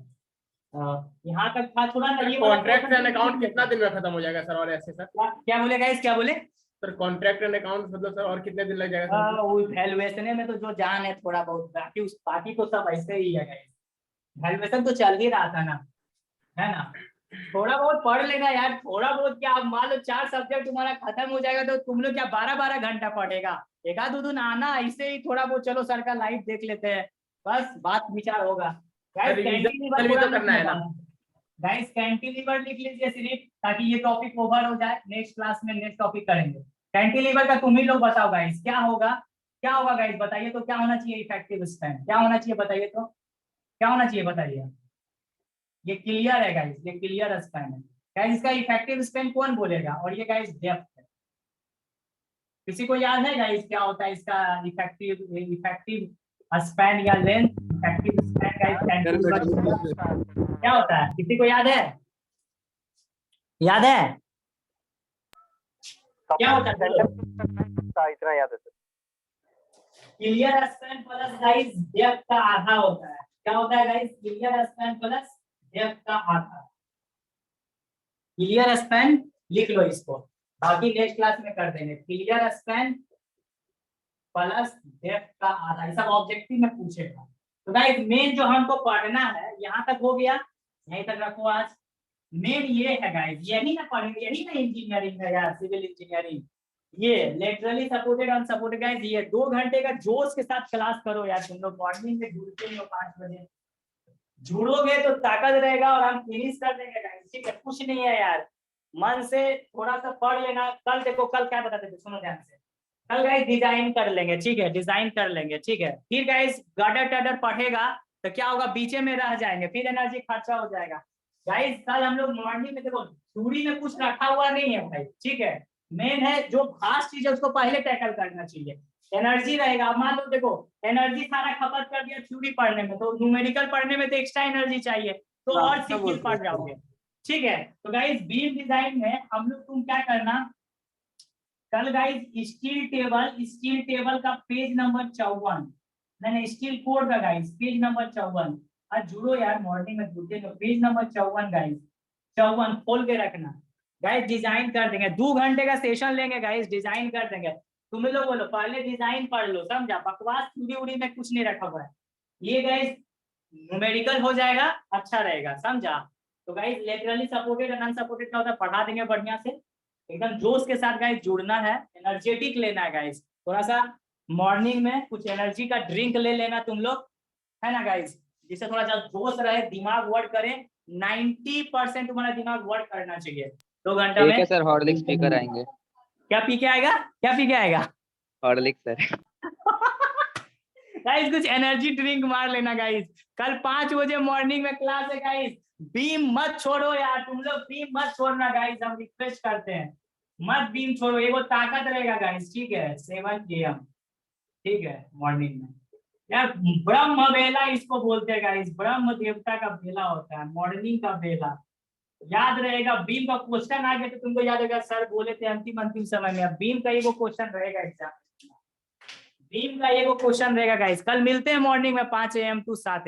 यहाँ तक था थोड़ा ना। ये कॉन्ट्रैक्ट एंड अकाउंट कितना दिन में खत्म हो जाएगा सर? और ऐसे सर क्या बोले गाइस, क्या बोले सर? कॉन्ट्रैक्ट एंड अकाउंट मतलब सर और कितने दिन लग जाएगा सर? वो वैल्यूएशन में तो जो जान है थोड़ा बहुत, बाकी तो सब ऐसे ही है गाइस। वैल्यूएशन तो चल ही रहा था ना, है ना। थोड़ा बहुत पढ़ लेना यार, थोड़ा बहुत क्या। मान लो 4 सब्जेक्ट तुम्हारा खत्म हो जाएगा तो तुम लोग क्या 12-12 घंटा पढ़ेगा? एक आध दिन आना ऐसे ही थोड़ा बहुत, चलो सर का लाइव देख लेते हैं, बस बात विचार होगा। कैंटिलीवर भी तो करना है ना गाइस, कैंटिलीवर लिख लीजिए सिर्फ, ताकि ये टॉपिक ओवर हो जाए। नेक्स्ट क्लास में नेक्स्ट टॉपिक करेंगे। कैंटिलीवर का तुम ही लोग बताओ गाइस, क्या होगा, क्या होगा गाइस बताइए तो। क्या होना चाहिए इफेक्टिव स्पैन, क्या होना चाहिए बताइए तो, क्या होना चाहिए बताइए। ये क्लियर है गाइस, ये क्लियर स्पैन है गाइस। इसका इफेक्टिव स्पैन कौन बोलेगा? और ये गाइस डेप्थ है। किसी को याद है गाइस क्या होता है इसका इफेक्टिव स्पैन या लेंथ? इफेक्टिव स्पैन गाइस क्या होता है, किसी को याद है? याद है क्या होता है? इतना याद है sir. Clear span plus guys depth का आधा होता है। क्या होता है guys? Clear span plus depth का आधा। क्लियर स्पैन लिख लो इसको, बाकी नेक्स्ट क्लास में कर देंगे। क्लियर स्पैन प्लस डेप्थ का आधा, ये सब ऑब्जेक्टिव में पूछेगा। तो गाइस मेन जो हमको पढ़ना है यहाँ तक हो गया, यहीं तक रखो आज। मेन ये है गाइस, यही ना पढ़ेंगे, यही ना इंजीनियरिंग है यार, सिविल इंजीनियरिंग। ये लेटरली सपोर्टेड अनसपोर्टेड गाइस, ये 2 घंटे का जोश के साथ क्लास करो यार। तुम लोग मॉर्निंग में जुड़ते हो 5 बजे, जुड़ोगे तो ताकत रहेगा और हम फिनिश कर देंगे गाइस, ठीक है। कुछ नहीं है यार, मन से थोड़ा सा पढ़ लेना। कल देखो, कल क्या बताते थे, सुनो ध्यान से। कल गाइस डिजाइन कर लेंगे, ठीक है, डिजाइन कर लेंगे, ठीक है। फिर गाइस गडर टडर पढ़ेगा तो क्या होगा, बीचे में रह जाएंगे, फिर एनर्जी खर्चा हो जाएगा। गाइस कल हम लोग मॉर्निंग में देखो, थ्योरी में कुछ रखा हुआ नहीं है भाई, ठीक है। मेन है जो खास चीज है उसको पहले टैकल करना चाहिए। एनर्जी रहेगा, अब मान लो देखो एनर्जी सारा खपत कर दिया थ्योरी पढ़ने में, तो न्यूमेरिकल पढ़ने में तो एक्स्ट्रा एनर्जी चाहिए, तो और सीक्वेंस पढ़ जाओगे, ठीक है। तो गाइस बीम डिजाइन में हम लोग तुम क्या करना, कल गाइस स्टील टेबल का पेज नंबर 54, नहीं स्टील कोड का गाइस पेज नंबर 54। आज जुड़ो यार, मॉर्निंग में जुड़ते हो। पेज नंबर 54 गाइस, 54 खोल के रखना गाइस। डिजाइन कर देंगे, 2 घंटे का सेशन लेंगे गाइस, डिजाइन कर देंगे। तुम लोग बोलो पहले डिजाइन पढ़ लो, समझा। बकवास थ्योरी उड़ी में कुछ नहीं रखा हुआ है। ये गाइस न्यूमेरिकल हो जाएगा, अच्छा रहेगा, समझा। तो गाइस लेटरली सपोर्टेड और अनसपोर्टेड क्या होता है पढ़ा देंगे बढ़िया से, एकदम जोश के साथ गाइस जुड़ना है, एनर्जेटिक लेना है गाइस। थोड़ा सा मॉर्निंग में कुछ एनर्जी का ड्रिंक ले लेना तुम लोग, है ना गाइस, जिससे थोड़ा सा जोश रहे, दिमाग वर्क करे। 90% तुम्हारा दिमाग वर्क करना चाहिए 2 घंटा में। सर हॉर्लिक्स पीकर आएंगे। क्या पी के आएगा, क्या पी के आएगा? Horlicks sir. गाइस कुछ एनर्जी ड्रिंक मार लेना गाइस। कल 5 बजे मॉर्निंग में क्लास है गाइस, बीम मत छोड़ो यार, तुम लोग बीम मत छोड़ना गाइस, हम रिक्वेस्ट करते हैं, मत बीम छोड़ो, ये वो ताकत रहेगा गाइस, ठीक है। 7 AM, ठीक है, मॉर्निंग में यार। ब्रह्म बेला इसको बोलते हैं गाइस, ब्रह्म देवता का बेला होता है, मॉर्निंग का बेला, याद रहेगा। बीम का क्वेश्चन आ गया तो तुमको याद होगा, सर बोले थे अंतिम समय में। अब बीम का एगो क्वेश्चन रहेगा एग्जाम, बीम का एगो क्वेश्चन रहेगा गाइस। कल मिलते हैं मॉर्निंग में 5 AM to 7 AM।